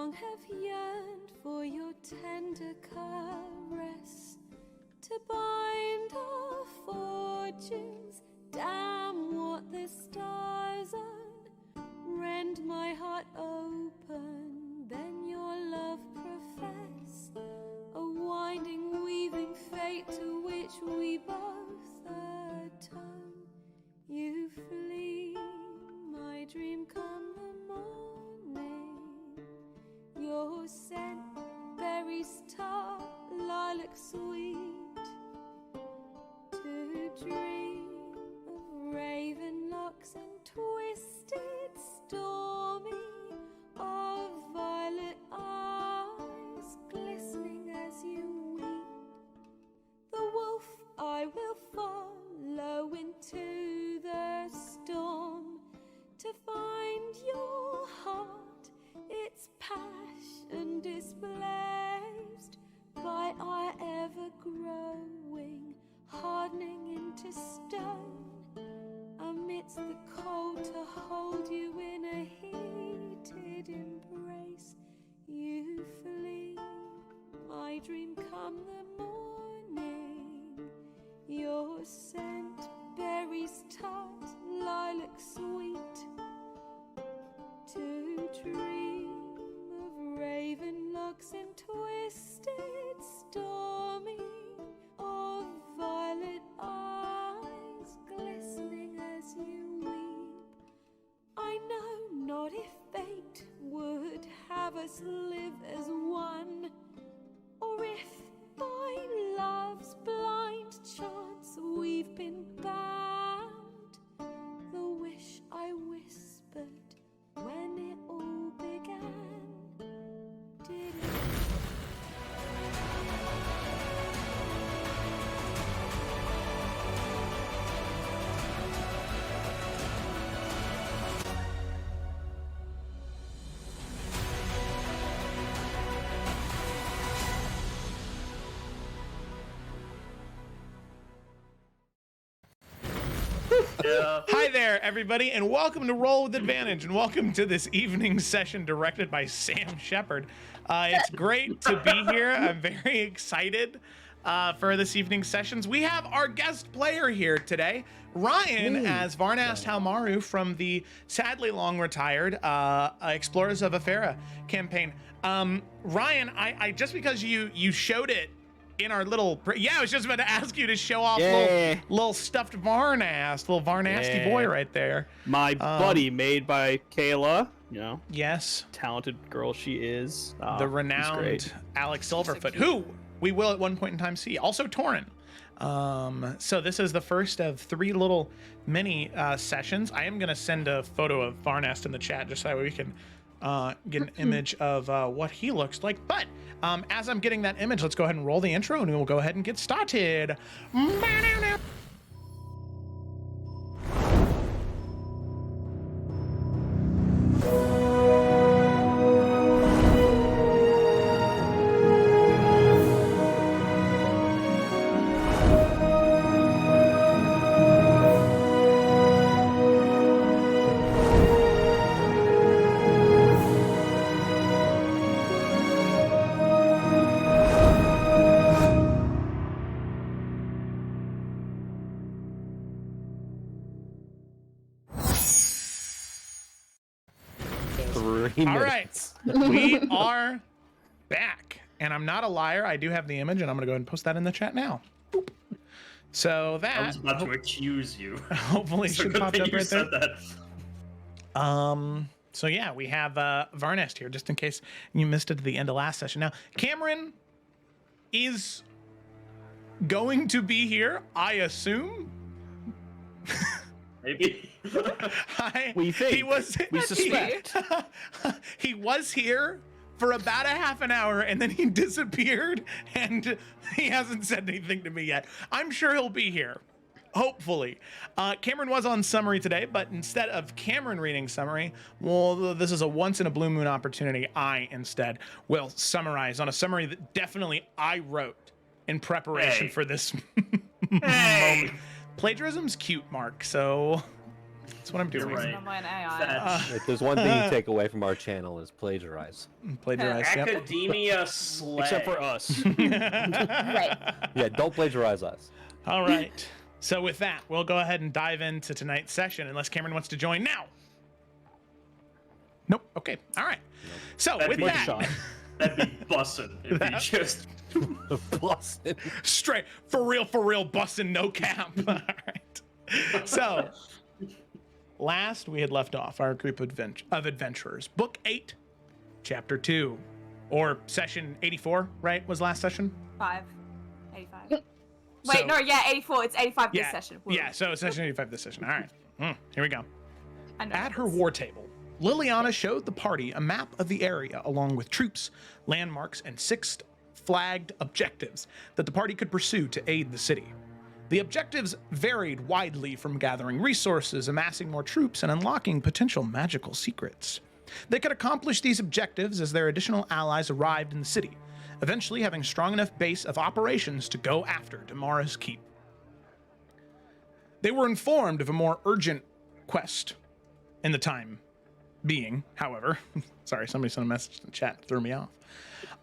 long have yearned for your tender caress, to bind our fortunes. Damn what the stars own. Rend my heart open, then your love profess. A winding, weaving fate to which we both atone. You flee, my dream come the morning. Your scent, berries tart, lilac sweet. To dream of raven locks and twisted, stormy, of violet eyes glistening as you weep. The wolf I will follow into the storm, to find your heart, its passion displaced by our ever-growing, hardening into stone. Amidst the cold, to hold you in a heated embrace. You flee, my dream come the morning. Your scent, berries tart, lilac sweet. To dream of raven locks and twisted, stormy, of violet eyes glistening as you weep. I know not if fate would have us live as one, or if by love's blind chance we've been bound. The wish I whispered when it all began, did it? Yeah. Hi there, everybody, and welcome to Roll with Advantage, and welcome to this evening session directed by Sam Shepard. It's great to be here. I'm very excited for this evening's sessions. We have our guest player here today, Ryan, as Varnast Halmaru from the sadly long retired Explorers of Afera campaign. Ryan, I just because you showed it in our little, I was just about to ask you to show off little stuffed Varnast, little Varnasty boy right there. My buddy, made by Kayla, you know. Yes. Talented girl she is. The renowned Alex Silverfoot, who we will at one point in time see. Also Torin. So this is the first of 3 little mini sessions. I am going to send a photo of Varnast in the chat just so that way we can get an image of what he looks like. But as I'm getting that image, let's go ahead and roll the intro and we will go ahead and get started. All right, we are back, and I'm not a liar. I do have the image, and I'm gonna go ahead and post that in the chat now. Boop. So that I was about to accuse you. Hopefully, So should good pop thing up you right there. said that. So yeah, we have Varnast here, just in case you missed it at the end of last session. Now, Cameron is going to be here, I assume. Maybe. We think. We suspect. He was here for about a half an hour and then he disappeared and he hasn't said anything to me yet. I'm sure he'll be here. Hopefully. Cameron was on summary today, but instead of Cameron reading summary, well, this is a once in a blue moon opportunity. I instead will summarize on a summary that definitely I wrote in preparation for this moment. Plagiarism's cute, Mark, so That's what I'm doing. You're right. Not by an AI. That's If there's one thing you take away from our channel is plagiarize. Plagiarized. Yep. Academia slay. Except for us. Right. Yeah, don't plagiarize us. All right. So with that, we'll go ahead and dive into tonight's session, unless Cameron wants to join now. Nope. Okay. All right. So That'd with be that, shot. That'd be bussin' if he just. Busted. straight for real, busting no cap. All right. So last we had left off our group of adventurers, Book 8, Chapter 2, or Session 84. Right? Was last session? 85. So- Wait, no, yeah, 84. It's 85 Yeah. this session. Woo. Yeah. So Session 85 this session. All right. Here we go. I know At her this. war table, Liliana showed the party a map of the area along with troops, landmarks, and 6 flagged objectives that the party could pursue to aid the city. The objectives varied widely from gathering resources, amassing more troops, and unlocking potential magical secrets. They could accomplish these objectives as their additional allies arrived in the city, eventually having a strong enough base of operations to go after Damara's Keep. They were informed of a more urgent quest in the time being, however. Sorry, somebody sent a message in the chat and threw me off.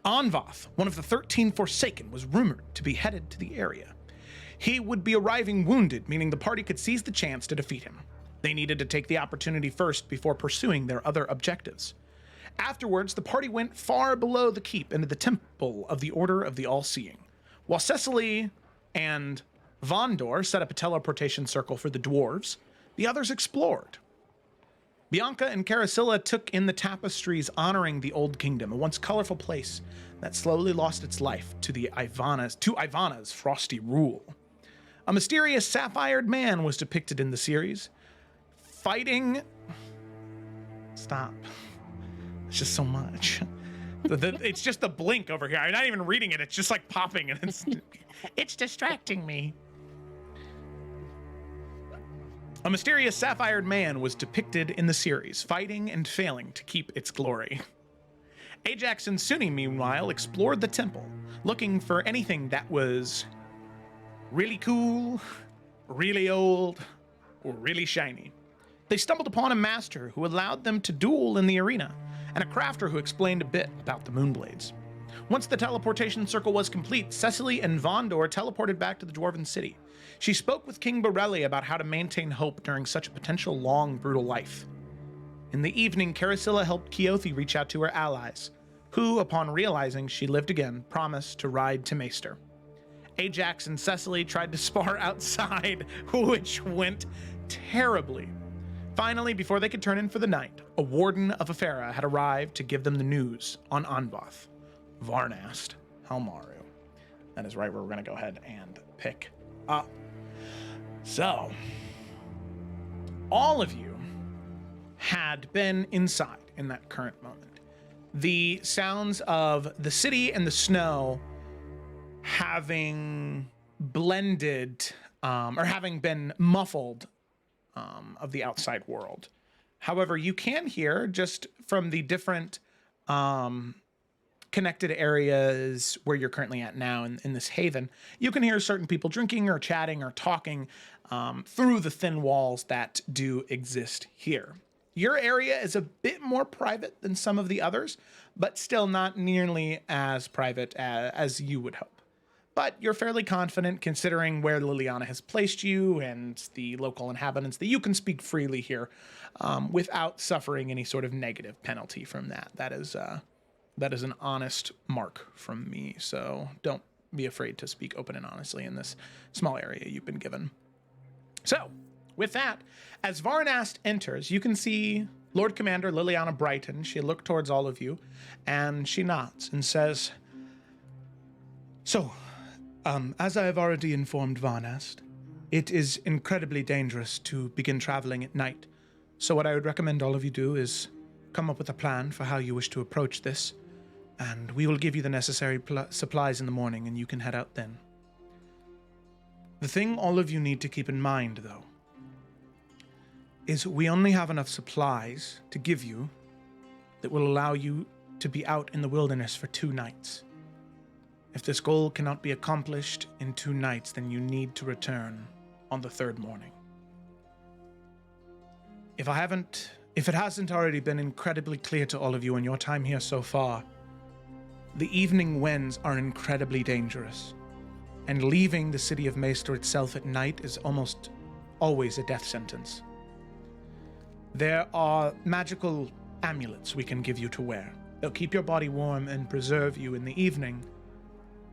Anvoth, one of the 13 Forsaken, was rumored to be headed to the area. He would be arriving wounded, meaning the party could seize the chance to defeat him. They needed to take the opportunity first before pursuing their other objectives. Afterwards, the party went far below the keep into the temple of the Order of the All-Seeing. While Cecily and Vondor set up a teleportation circle for the dwarves, the others explored. Bianca and Carasilla took in the tapestries honoring the Old Kingdom, a once colorful place that slowly lost its life to Ivana's frosty rule. A mysterious sapphire-eyed man was depicted in the series, fighting... Stop. It's just so much. It's just the blink over here. I'm not even reading it. It's just like popping, and it's distracting me. A mysterious sapphire-eyed man was depicted in the series, fighting and failing to keep its glory. Ajax and Sunny, meanwhile, explored the temple, looking for anything that was really cool, really old, or really shiny. They stumbled upon a master who allowed them to duel in the arena, and a crafter who explained a bit about the Moonblades. Once the teleportation circle was complete, Cecily and Vondor teleported back to the Dwarven City. She spoke with King Borelli about how to maintain hope during such a potential long, brutal life. In the evening, Carasilla helped Keothi reach out to her allies, who, upon realizing she lived again, promised to ride to Maester. Ajax and Cecily tried to spar outside, which went terribly. Finally, before they could turn in for the night, a warden of Afera had arrived to give them the news on Anvoth, Varnast, Halmaru. That is right where we're going to go ahead and pick up. So, all of you had been inside in that current moment. The sounds of the city and the snow having blended or having been muffled of the outside world. However, you can hear just from the different connected areas where you're currently at now in this haven, you can hear certain people drinking or chatting or talking through the thin walls that do exist here. Your area is a bit more private than some of the others, but still not nearly as private as you would hope. But you're fairly confident considering where Liliana has placed you and the local inhabitants that you can speak freely here without suffering any sort of negative penalty from that. That is an honest mark from me, so don't be afraid to speak open and honestly in this small area you've been given. So, with that, as Varnast enters, you can see Lord Commander Liliana Brighton. She looked towards all of you, and she nods and says, "So, as I have already informed Varnast, it is incredibly dangerous to begin traveling at night. So what I would recommend all of you do is come up with a plan for how you wish to approach this, and we will give you the necessary supplies in the morning, and you can head out then. The thing all of you need to keep in mind, though, is we only have enough supplies to give you that will allow you to be out in the wilderness for 2 nights. If this goal cannot be accomplished in 2 nights, then you need to return on the 3rd morning." if it hasn't already been incredibly clear to all of you in your time here so far, the evening winds are incredibly dangerous, and leaving the city of Maester itself at night is almost always a death sentence. There are magical amulets we can give you to wear. They'll keep your body warm and preserve you in the evening,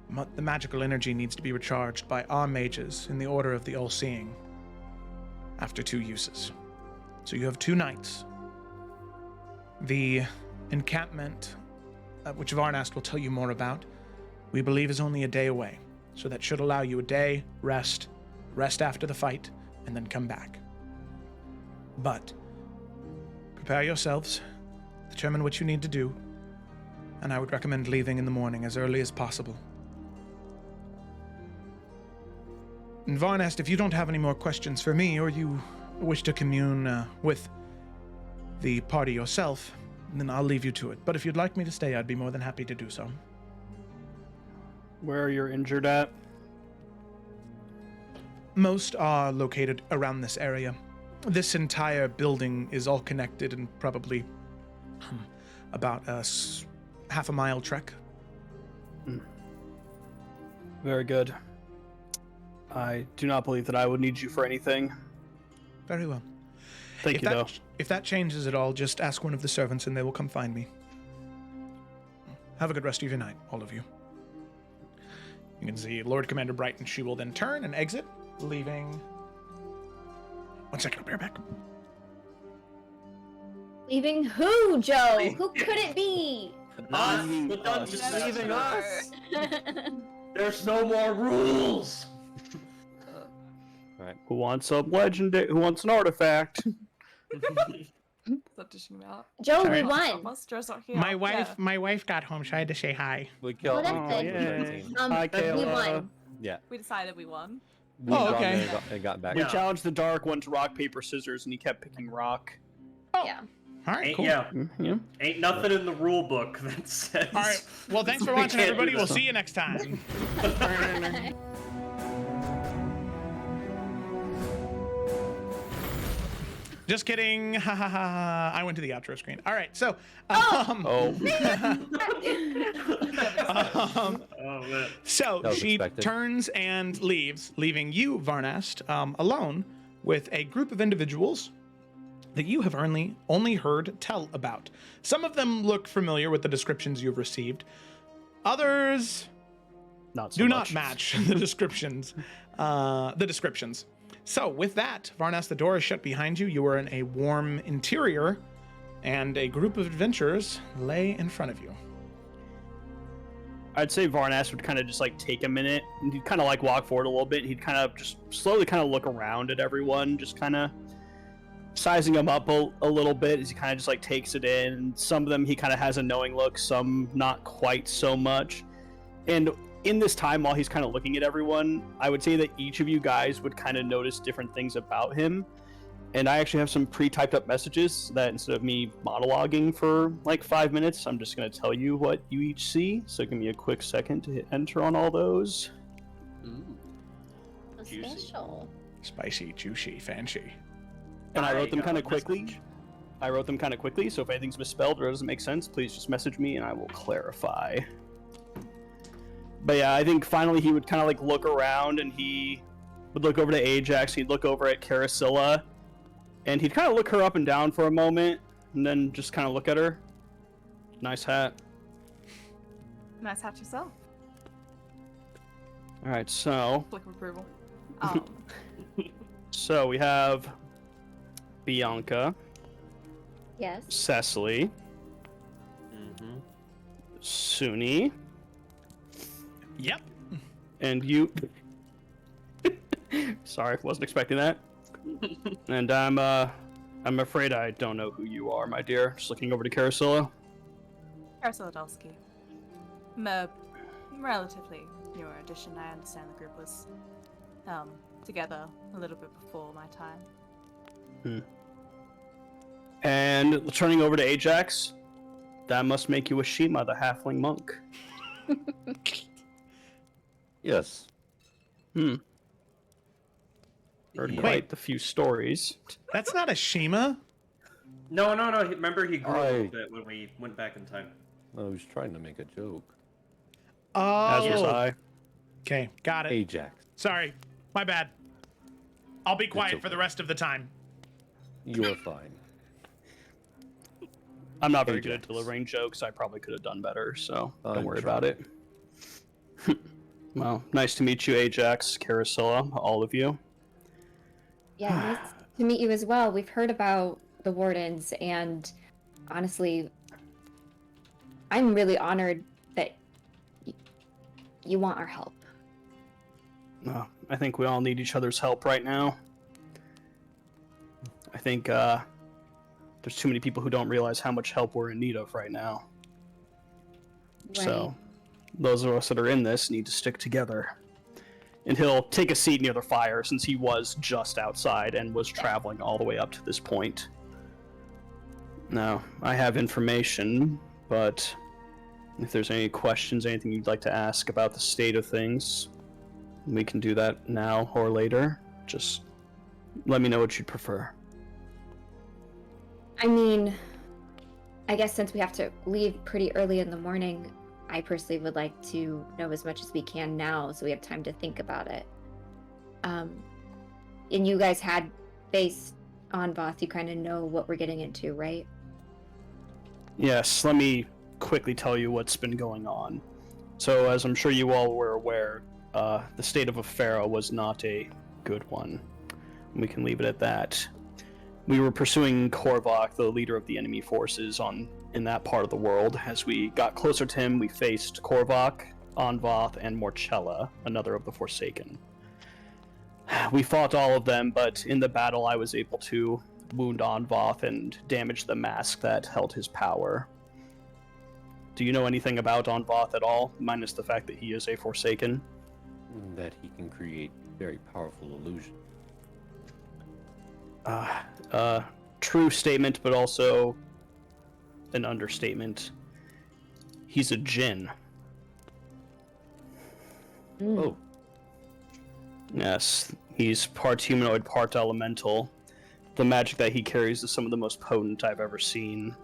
but the magical energy needs to be recharged by our mages in the Order of the All-Seeing after 2 uses. So you have 2 nights. The encampment, which Varnast will tell you more about, we believe is only a day away. So that should allow you a day, rest after the fight, and then come back. But prepare yourselves, determine what you need to do, and I would recommend leaving in the morning as early as possible. And Varnast, if you don't have any more questions for me, or you wish to commune with the party yourself, then I'll leave you to it. But if you'd like me to stay, I'd be more than happy to do so. Where you're injured at? Most are located around this area. This entire building is all connected and probably about a half a mile trek. Very good. I do not believe that I would need you for anything. Very well. Thank you, though. If that changes at all, just ask one of the servants and they will come find me. Have a good rest of your night, all of you. You can see Lord Commander Brighton. She will then turn and exit, leaving... 1 second, I'll be right back. Leaving who, Joe? Who could it be? Us, the dungeon leaving us. There's no more rules. Who wants a legendary? Who wants an artifact? Stop dishing me out. Joe, Sorry. we won. Joe's not here. My wife got home, so I had to say hi. We killed Well, that's good. 13. Hi, We Kayla. won. Yeah. We decided we won. We Oh, got okay. there and got back. We Yeah. challenged the dark one to rock, paper, scissors, and he kept picking rock. Yeah. All right, Ain't, cool. yeah, Yeah. ain't nothing in the rule book that says. All right. Well, thanks for We watching, can't do everybody. We'll this. see you next time. Just kidding. Ha ha ha. I went to the outro screen. All right. So, Oh. Oh man. so That was she expected. turns and leaves, leaving you, Varnast, alone with a group of individuals that you have only heard tell about. Some of them look familiar with the descriptions you've received. Others Not so do much. not match the descriptions. So with that, Varnast, the door is shut behind you. You are in a warm interior, and a group of adventurers lay in front of you. I'd say Varnast would kind of just like take a minute and he'd kind of like walk forward a little bit. He'd kind of just slowly kind of look around at everyone, just kind of sizing them up a little bit as he kind of just like takes it in. Some of them he kind of has a knowing look, some not quite so much. And in this time while he's kind of looking at everyone, I would say that each of you guys would kind of notice different things about him. And I actually have some pre-typed up messages that instead of me monologuing for like 5 minutes, I'm just going to tell you what you each see. So give me a quick second to hit enter on all those. So Juicy. special. Spicy, juicy, fancy. And I I wrote them got kind a of quickly. message. I wrote them kind of quickly, so if anything's misspelled or doesn't make sense, please just message me and I will clarify. But yeah, I think finally he would kind of like look around and he would look over to Ajax, he'd look over at Carasilla, and he'd kind of look her up and down for a moment, and then just kind of look at her. Nice hat. Nice hat yourself. Alright, so Flick of approval. so we have Bianca, Yes. Cecily, Suni, Yep. and you. Sorry, wasn't expecting that. And I'm afraid I don't know who you are, my dear. Just looking over to Carasilla. Aristotelski. I'm a relatively newer addition. I understand the group was together a little bit before my time. And turning over to Ajax, that must make you a Shima, the halfling monk. Yes. Heard quite the few stories. That's not a Shima. No. Remember, he grew a little Right. bit when we went back in time. I was trying to make a joke. As was Oh. I. Okay, got it. Ajax, Sorry, my bad. I'll be quiet for okay. the rest of the time. you're fine. I'm not very good at Ajax. delivering jokes. I probably could have done better, so don't I'm worry trying. about it. Well, nice to meet you, Ajax, Carasilla, all of you. Yeah, nice to meet you as well. We've heard about the wardens, and honestly, I'm really honored that you want our help. I think we all need each other's help right now. I think there's too many people who don't realize how much help we're in need of right now. So, those of us that are in this need to stick together. And he'll take a seat near the fire since he was just outside and was traveling all the way up to this point. Now, I have information, but if there's any questions, anything you'd like to ask about the state of things, we can do that now or later. Just let me know what you'd prefer. I mean, I guess since we have to leave pretty early in the morning, I personally would like to know as much as we can now so we have time to think about it. And you guys had base on Voth, you kind of know what we're getting into, right? Yes, let me quickly tell you what's been going on. So, as I'm sure you all were aware, the state of Afera was not a good one. We can leave it at that. We were pursuing Korvok, the leader of the enemy forces, in that part of the world. As we got closer to him, we faced Korvok, Anvoth, and Morchella, another of the Forsaken. We fought all of them, but in the battle I was able to wound Anvoth and damage the mask that held his power. Do you know anything about Anvoth at all, minus the fact that he is a Forsaken? That he can create very powerful illusion. True statement, but also an understatement. He's a djinn. Oh, Yes, he's part humanoid, part elemental. The magic that he carries is some of the most potent I've ever seen,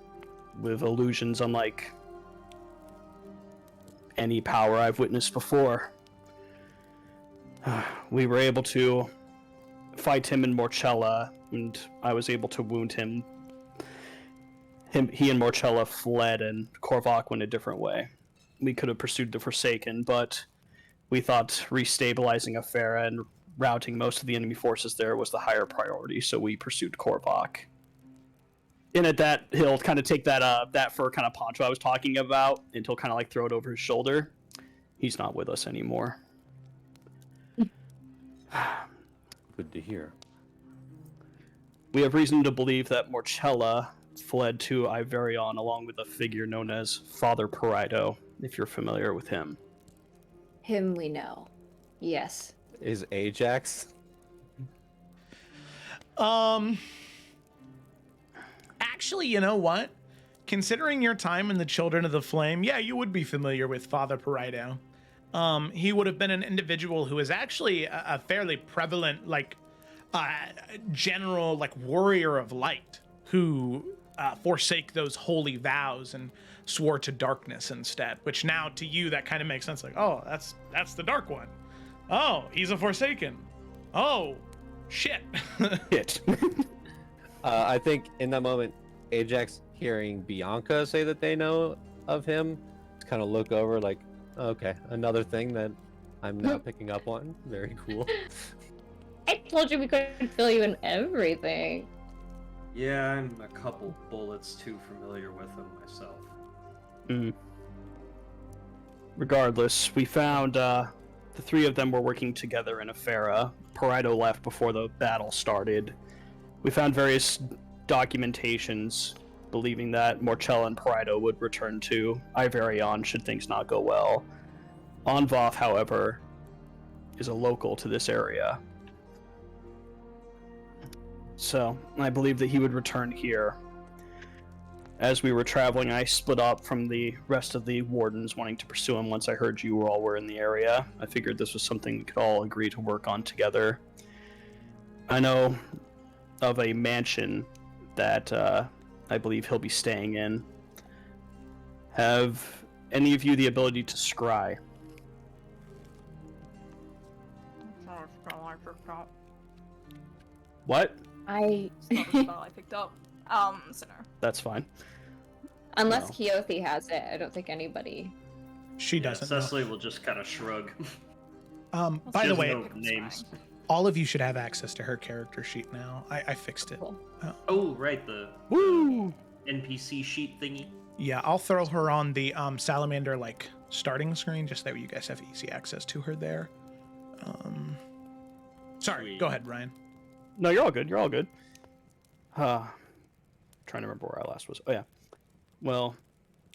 with illusions unlike any power I've witnessed before. We were able to fight him in Morchella, and I was able to wound him. He and Morchella fled, and Korvok went a different way. We could have pursued the Forsaken, but we thought restabilizing Afera and routing most of the enemy forces there was the higher priority, so we pursued Korvok. And at that, he'll kind of take that fur kind of poncho I was talking about, and he'll kind of like throw it over his shoulder. He's not with us anymore. good to hear. We have reason to believe that Morchella fled to Iverion along with a figure known as Father Parido, if you're familiar with him. Him we know. Yes. Is Ajax? Actually, you know what? Considering your time in the Children of the Flame, yeah, you would be familiar with Father Parido. He would have been an individual who is actually a fairly prevalent, general, warrior of light who forsake those holy vows and swore to darkness instead. Which now, to you, that kind of makes sense. Like, oh, that's the Dark One. Oh, he's a Forsaken. Oh, shit. Hit. I think in that moment, Ajax hearing Bianca say that they know of him, kind of look over like, okay, another thing that I'm now picking up on. Very cool. I told you we couldn't fill you in everything. Yeah, I'm a couple bullets too familiar with him myself. Regardless, we found the three of them were working together in Afera. Parido left before the battle started. We found various documentations believing that Morchella and Parido would return to Iverion should things not go well. Anvoth, however, is a local to this area. So, I believe that he would return here. As we were traveling, I split up from the rest of the wardens wanting to pursue him once I heard you all were in the area. I figured this was something we could all agree to work on together. I know of a mansion that I believe he'll be staying in. Have any of you the ability to scry? What? I It's not a spell I picked up. Sinner. That's fine. unless No. Keothi has it, I don't think anybody. She Yeah, doesn't. know. Cecily will just kind of shrug. By She the doesn't way, know names. all of you should have access to her character sheet now. I fixed it. Cool. Oh, right, the Woo! NPC sheet thingy. Yeah, I'll throw her on the Salamander like starting screen, just that you guys have easy access to her there. Sorry, Sweet. go ahead, Ryan. No, you're all good. You're all good. Trying to remember where I last was. Oh yeah. Well,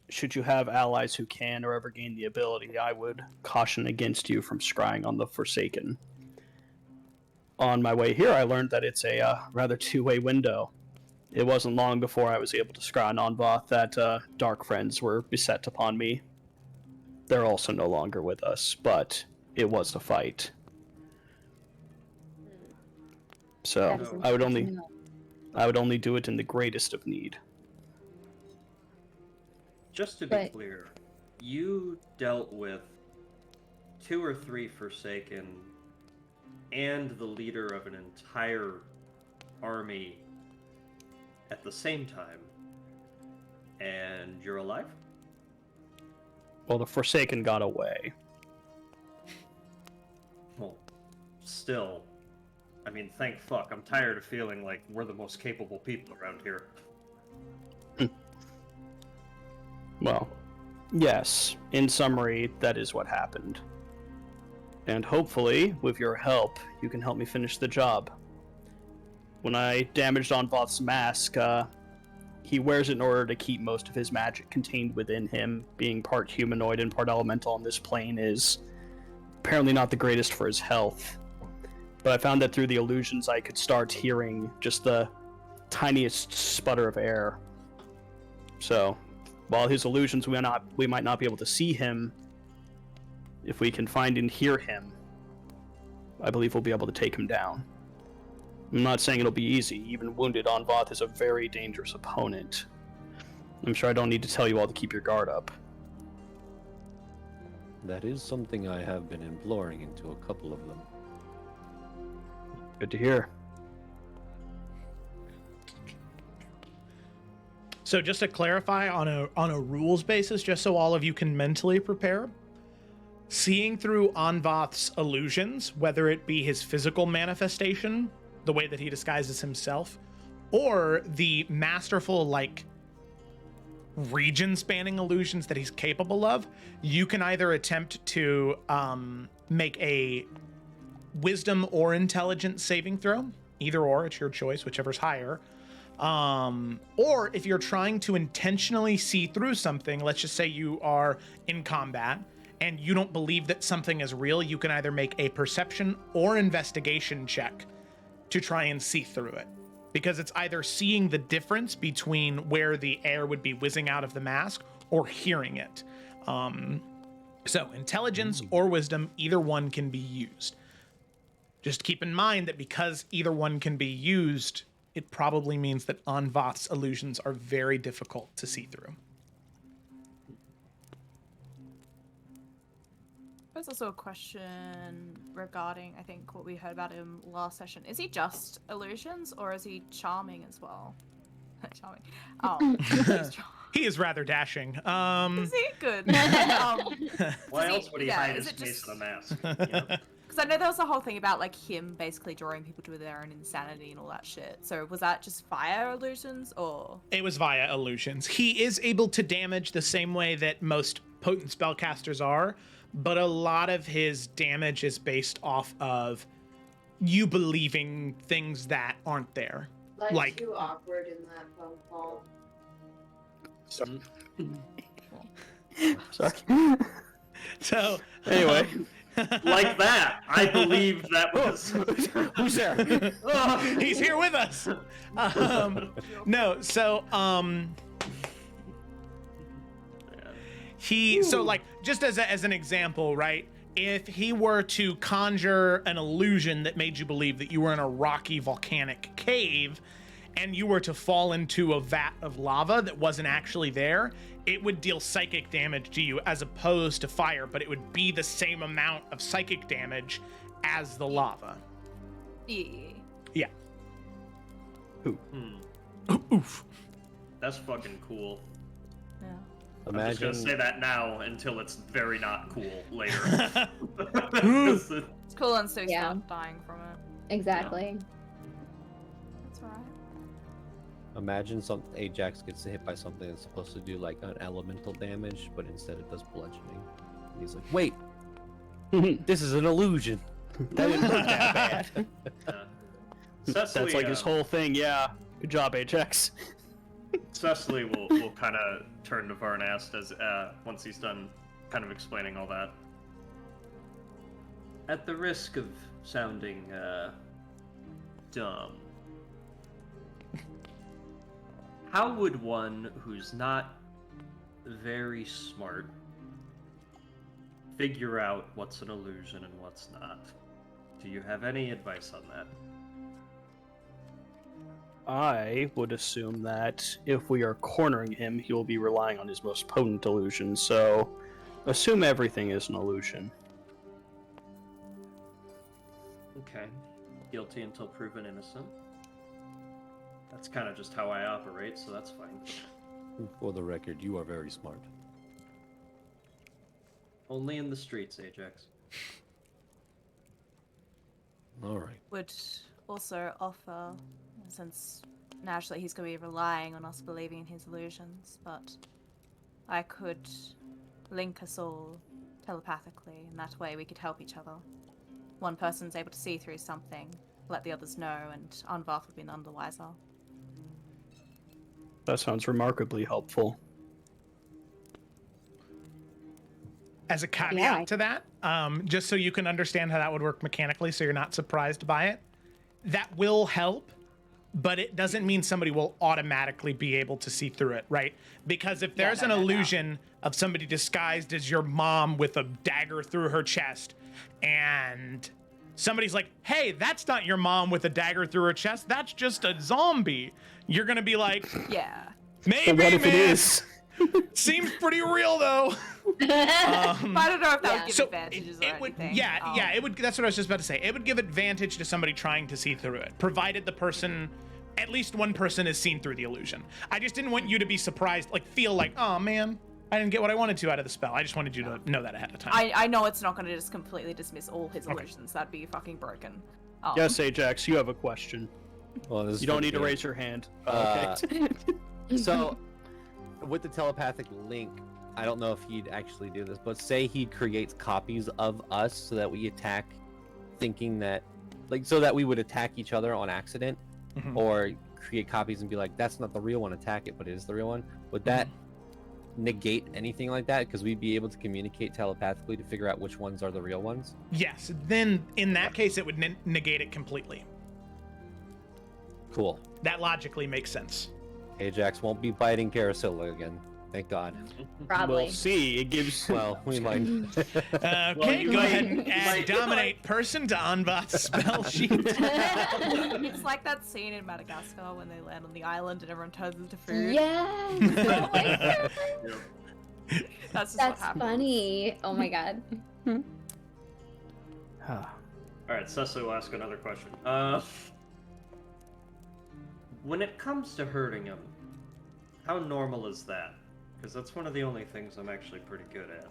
should you have allies who can or ever gain the ability, I would caution against you from scrying on the Forsaken. On my way here, I learned that it's a rather two-way window. It wasn't long before I was able to scry on Onvoth that dark friends were beset upon me. They're also no longer with us, but it was a fight. So That is I would interesting only to know. do it in the greatest of need. Just to be But- clear, you dealt with 2 or 3 Forsaken and the leader of an entire army at the same time, and you're alive? Well, the Forsaken got away. Well, still, I mean, thank fuck. I'm tired of feeling like we're the most capable people around here. Well, yes, in summary, that is what happened. And hopefully, with your help, you can help me finish the job. When I damaged Onvoth's mask, he wears it in order to keep most of his magic contained within him. Being part humanoid and part elemental on this plane is apparently not the greatest for his health. But I found that through the illusions I could start hearing just the tiniest sputter of air. So, while his illusions we might not be able to see him, if we can find and hear him, I believe we'll be able to take him down. I'm not saying it'll be easy. Even wounded Onvoth is a very dangerous opponent. I'm sure I don't need to tell you all to keep your guard up. That is something I have been imploring into a couple of them. Good to hear. So just to clarify on a rules basis, just so all of you can mentally prepare, seeing through Onvoth's illusions, whether it be his physical manifestation, the way that he disguises himself, or the masterful like region spanning illusions that he's capable of, you can either attempt to make a wisdom or intelligence saving throw, either or, it's your choice, whichever's higher. Or if you're trying to intentionally see through something, let's just say you are in combat and you don't believe that something is real, you can either make a perception or investigation check to try and see through it. Because it's either seeing the difference between where the air would be whizzing out of the mask or hearing it. So intelligence or wisdom, either one can be used. Just keep in mind that because either one can be used, it probably means that Onvoth's illusions are very difficult to see through. There's also a question regarding, I think, what we heard about him last session. Is he just illusions, or is he charming as well? Charming. Oh, he's charming. He is rather dashing. Is he good? Why else would he hide is his it face just- in a mask? You know? Because I know there was a whole thing about like him basically drawing people to their own insanity and all that shit. So was that just fire illusions, or? It was via illusions. He is able to damage the same way that most potent spellcasters are, but a lot of his damage is based off of you believing things that aren't there. Like- too awkward in that phone call. Sorry. So Anyway. Like that. I believe that was. Who's there? he's here with us. No, so so like just as an example, right? If he were to conjure an illusion that made you believe that you were in a rocky volcanic cave and you were to fall into a vat of lava that wasn't actually there, it would deal psychic damage to you as opposed to fire, but it would be the same amount of psychic damage as the lava. Yeah. Yeah. Oof. That's fucking cool. Yeah. I'm just Imagine gonna say that now until it's very not cool later. It's cool until you Yeah. start dying from it. Exactly. That's alright. Imagine some Ajax gets hit by something that's supposed to do like an elemental damage, but instead it does bludgeoning. And he's like, "Wait, this is an illusion." That didn't work that bad. That's Cecily, like his whole thing. Yeah. Good job, Ajax. Cecily will kind of turn to Varnast as once he's done kind of explaining all that. At the risk of sounding dumb, how would one who's not very smart figure out what's an illusion and what's not? Do you have any advice on that? I would assume that if we are cornering him, he will be relying on his most potent illusion, so assume everything is an illusion. Okay. Guilty until proven innocent. That's kind of just how I operate, so that's fine. For the record, you are very smart. Only in the streets, Ajax. All right. Would also offer, since naturally he's going to be relying on us believing in his illusions, but I could link us all telepathically, and that way we could help each other. One person's able to see through something, let the others know, and Unvarth would be none the wiser. That sounds remarkably helpful. As a caveat Yeah. to that, just so you can understand how that would work mechanically so you're not surprised by it, that will help, but it doesn't mean somebody will automatically be able to see through it, right? Because if there's an illusion of somebody disguised as your mom with a dagger through her chest, and somebody's like, hey, that's not your mom with a dagger through her chest, that's just a zombie, you're gonna be like, Yeah. maybe, But what if man. it is? Seems pretty real though. But I don't know if that would give So advantages it or would, anything. yeah, it would. That's what I was just about to say. It would give advantage to somebody trying to see through it, provided the person, at least one person, is seen through the illusion. I just didn't want you to be surprised, like feel like, oh man, I didn't get what I wanted to out of the spell. I just wanted you to know that ahead of time. I know it's not going to just completely dismiss all his illusions. That'd be fucking broken. Yes, Ajax, you have a question. Well, this is You don't for need to Peter. raise your hand. Okay. So, with the telepathic link, I don't know if he'd actually do this, but say he creates copies of us so that we attack, thinking that, like, so that we would attack each other on accident, Mhm. or create copies and be like, that's not the real one, attack it, but it is the real one. Would that negate anything like that? Because we'd be able to communicate telepathically to figure out which ones are the real ones. Yes, then in that case, it would negate it completely. Cool. That logically makes sense. Ajax won't be biting Carousel again. Thank God. Probably. We'll see. It gives. Well, we might. Okay, you go might- ahead and you add might- dominate person to Anvat's spell sheet. It's like that scene in Madagascar when they land on the island and everyone turns into food. Yes. Oh my God. That's just That's what happens. funny. Oh my God. Alright, Cecily will ask another question. When it comes to hurting him, how normal is that? Because that's one of the only things I'm actually pretty good at.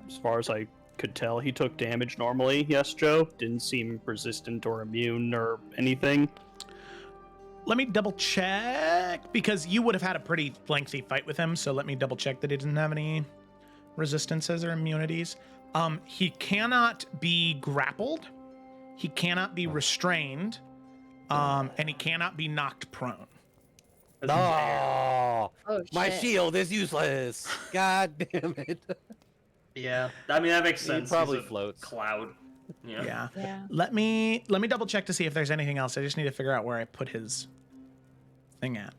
As far as I could tell, he took damage normally. Yes, Joe? Didn't seem resistant or immune or anything. Let me double check, because you would have had a pretty lengthy fight with him, so let me double check that he didn't have any resistances or immunities. He cannot be grappled, he cannot be restrained, and he cannot be knocked prone. No, Oh, my shit. shield is useless. God damn it. Yeah, I mean that makes He sense. probably He's a floats. Cloud. Yeah. Yeah. Yeah. Let me double check to see if there's anything else. I just need to figure out where I put his thing at.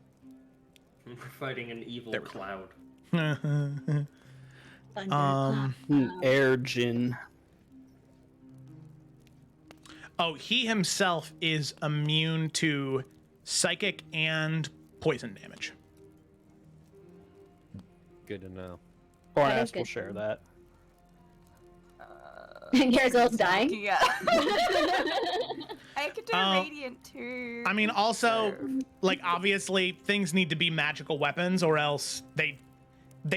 We're fighting an evil There we go. cloud. Um, Air Jin. Oh, he himself is immune to psychic and poison damage. Good to know. That is Barnast will good share to that. And Yarzil's dying. Yeah. I could do radiant too. I mean, also, like, obviously, things need to be magical weapons, or else they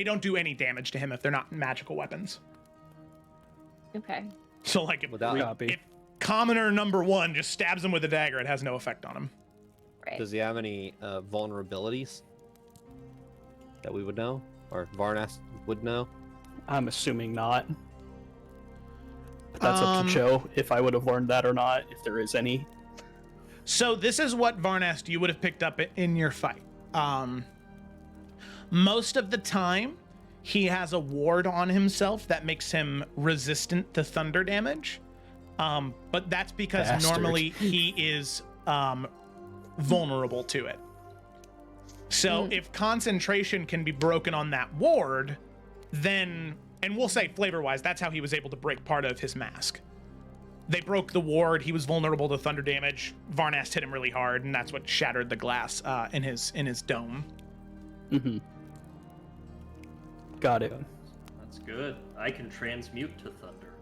don't do any damage to him if they're not magical weapons. Okay. So, like, Without- if commoner number 1 just stabs him with a dagger, it has no effect on him. Right. Does he have any vulnerabilities that we would know, or Varnas would know? I'm assuming not. But that's up to Joe if I would have learned that or not, if there is any. So this is what Varnast you would have picked up in your fight. Most of the time, he has a ward on himself that makes him resistant to thunder damage. But that's because Bastard. normally he is vulnerable to it. So if concentration can be broken on that ward, then, and we'll say flavor-wise, that's how he was able to break part of his mask. They broke the ward. He was vulnerable to thunder damage. Varnast hit him really hard, and that's what shattered the glass in his dome. Mm-hmm. Got it. That's good. I can transmute to thunder.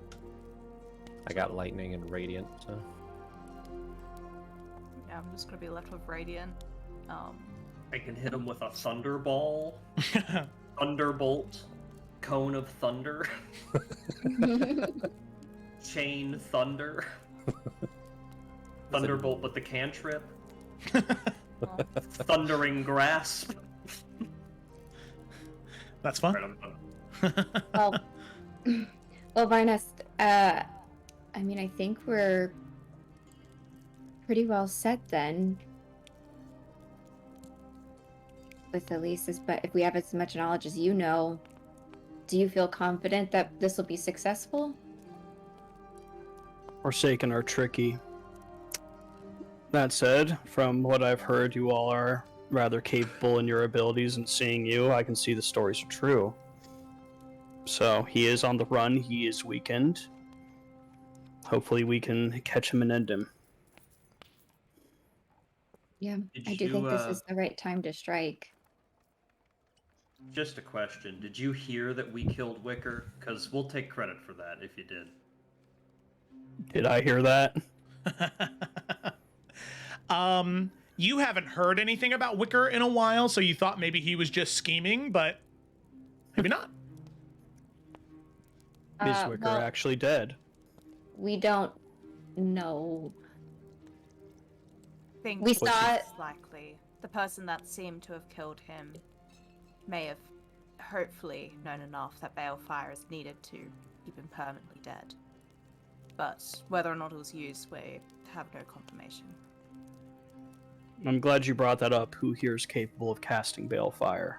I got lightning and radiant, so Yeah, I'm just gonna be left with radiant. I can hit him with a thunderball, thunderbolt, cone of thunder, chain thunder, thunderbolt with the cantrip, thundering grasp. That's fun. Right, I'm done. Well, Varnast, I mean, I think we're pretty well set then. With Elise's, but if we have as much knowledge as you know, do you feel confident that this will be successful? Forsaken are tricky. That said, from what I've heard, you all are rather capable in your abilities, and seeing you, I can see the stories are true. So, he is on the run, he is weakened. Hopefully we can catch him and end him. Yeah, Did I do you, think this is the right time to strike. Just a question. Did you hear that we killed Wicker? Because we'll take credit for that if you did. Did I hear that? You haven't heard anything about Wicker in a while, so you thought maybe he was just scheming, but maybe not. Is Wicker Well, actually dead? we don't know. Think We it's saw- likely the person that seemed to have killed him may have hopefully known enough that balefire is needed to keep him permanently dead. But whether or not it was used, we have no confirmation. I'm glad you brought that up. Who here is capable of casting balefire?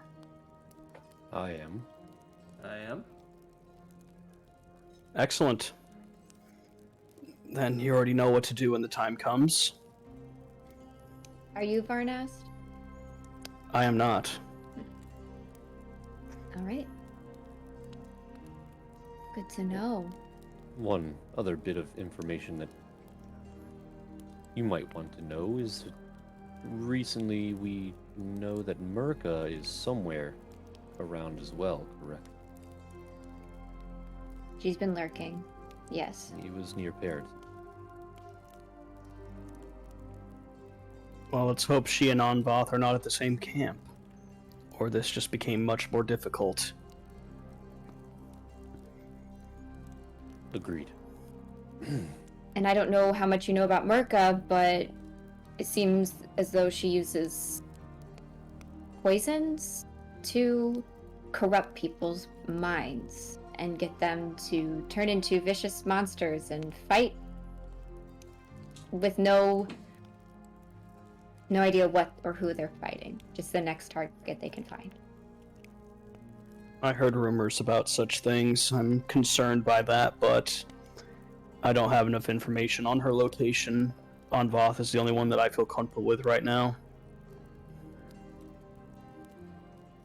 I am. I am. Excellent. Then you already know what to do when the time comes. Are you Varnast? I am not. All right. Good to know. One other bit of information that you might want to know is that recently we know that Merca is somewhere around as well, correct? She's been lurking. Yes. He was near Paired. Well, let's hope she and Anvoth are not at the same camp. Or this just became much more difficult. Agreed. And I don't know how much you know about Merca, but it seems as though she uses poisons to corrupt people's minds and get them to turn into vicious monsters and fight with no idea what or who they're fighting. Just the next target they can find. I heard rumors about such things. I'm concerned by that, but I don't have enough information on her location. Anvoth is the only one that I feel comfortable with right now.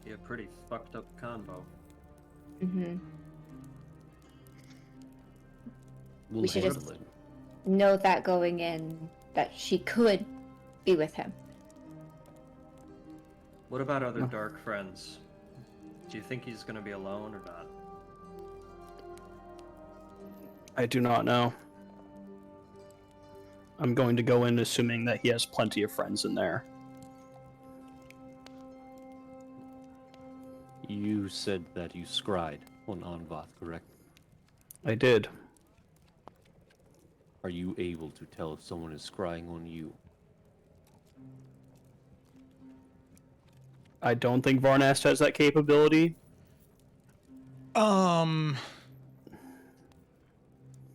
Yeah, pretty fucked up combo. Mm-hmm. We'll We should handle just- it. know that going in that she could be with him. What about other dark friends? Do you think he's gonna be alone or not? I do not know. I'm going to go in assuming that he has plenty of friends in there. You said that you scryed on Anvath, correct? I did. Are you able to tell if someone is scrying on you? I don't think Varnast has that capability.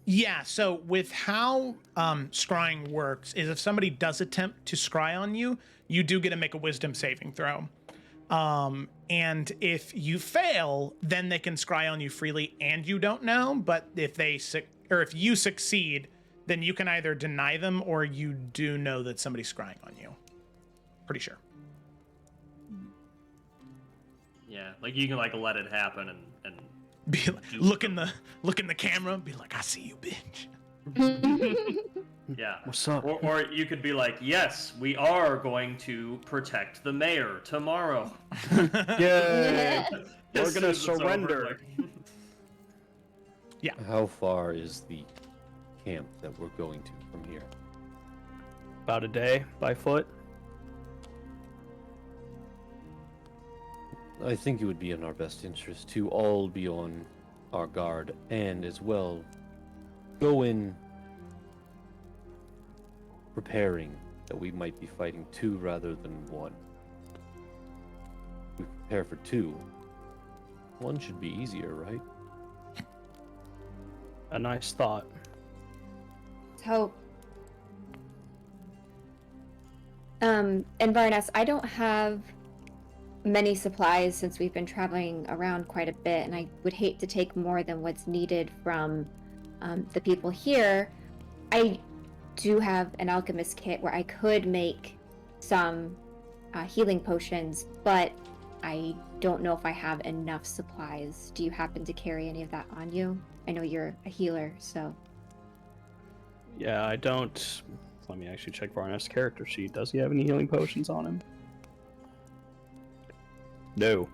Yeah, so with how scrying works is if somebody does attempt to scry on you, you do get to make a wisdom saving throw. And if you fail, then they can scry on you freely and you don't know, but if you succeed, then you can either deny them or you do know that somebody's scrying on you. Pretty sure. Yeah, like you can like let it happen and Be like, look in the camera and be like, I see you, bitch. yeah. What's up? Or you could be like, yes, we are going to protect the mayor tomorrow. Yay! As We're soon gonna as it's over, surrender. Yeah. How far is the camp that we're going to from here? About a day by foot. I think it would be in our best interest to all be on our guard and as well go in preparing that we might be fighting two rather than one. We prepare for two. One should be easier, right? A nice thought. So, and Varnas, I don't have many supplies since we've been traveling around quite a bit, and I would hate to take more than what's needed from the people here. I do have an alchemist kit where I could make some healing potions, but I don't know if I have enough supplies. Do you happen to carry any of that on you? I know you're a healer, so... Yeah, I don't. Let me actually check Varnast's character sheet. Does he have any healing potions on him? No.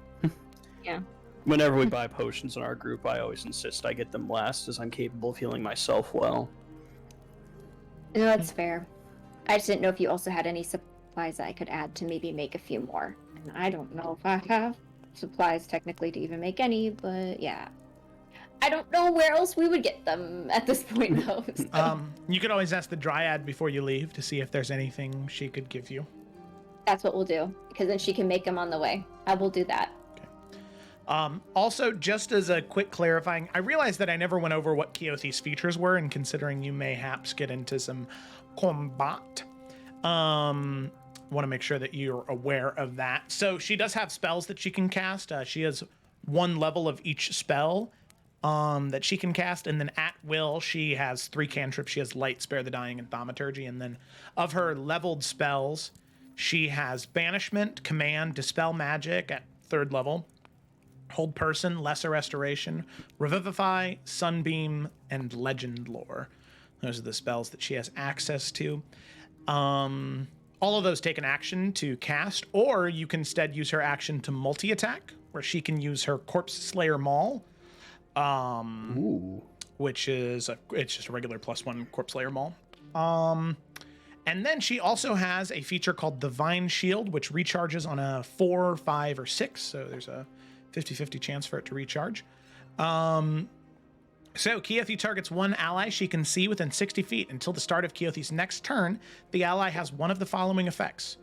Yeah. Whenever we buy potions in our group, I always insist I get them last, as I'm capable of healing myself well. No, that's fair. I just didn't know if you also had any supplies that I could add to maybe make a few more. And I don't know if I have supplies technically to even make any, but yeah. I don't know where else we would get them at this point, though. So. You could always ask the Dryad before you leave to see if there's anything she could give you. That's what we'll do, because then she can make them on the way. I will do that. Also, just as a quick clarifying, I realized that I never went over what Keothi's features were, and considering you mayhaps get into some combat, want to make sure that you're aware of that. So she does have spells that she can cast. She has one level of each spell that she can cast, and then at will she has 3 cantrips. She has Light, Spare the Dying, and Thaumaturgy, and then of her leveled spells, she has Banishment, Command, Dispel Magic at 3rd level, Hold Person, Lesser Restoration, Revivify, Sunbeam, and Legend Lore. Those are the spells that she has access to. All of those take an action to cast, or you can instead use her action to multi-attack, where she can use her Corpse Slayer Maul, which is it's just a regular +1 Corpse Slayer Maul. And then she also has a feature called Divine Shield, which recharges on a 4, 5, or 6. So there's a 50-50 chance for it to recharge. So Keothi targets one ally she can see within 60 feet. Until the start of Keothi's next turn, the ally has one of the following effects.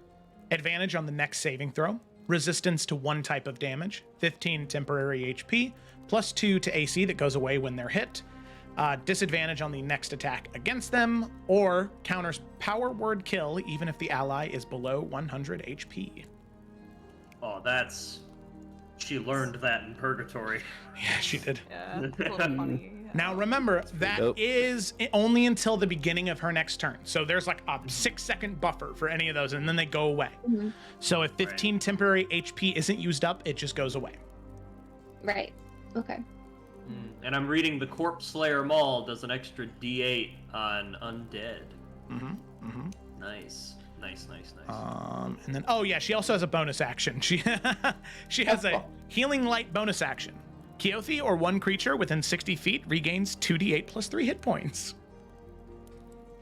Advantage on the next saving throw. Resistance to one type of damage. 15 temporary HP. +2 to AC that goes away when they're hit. Disadvantage on the next attack against them, or counters power word kill even if the ally is below 100 HP. Oh, she learned that in Purgatory. Yeah, she did. Yeah, it's a little funny. Now remember, that is only until the beginning of her next turn. So there's like a 6-second buffer for any of those, and then they go away. Mm-hmm. So if 15 temporary HP isn't used up, it just goes away. Right. Okay. And I'm reading the Corpse Slayer Maul does an extra D8 on undead. Nice. And then, oh yeah, she also has a bonus action. She has a healing light bonus action. Keothi or one creature within 60 feet regains 2d8 plus 3 hit points.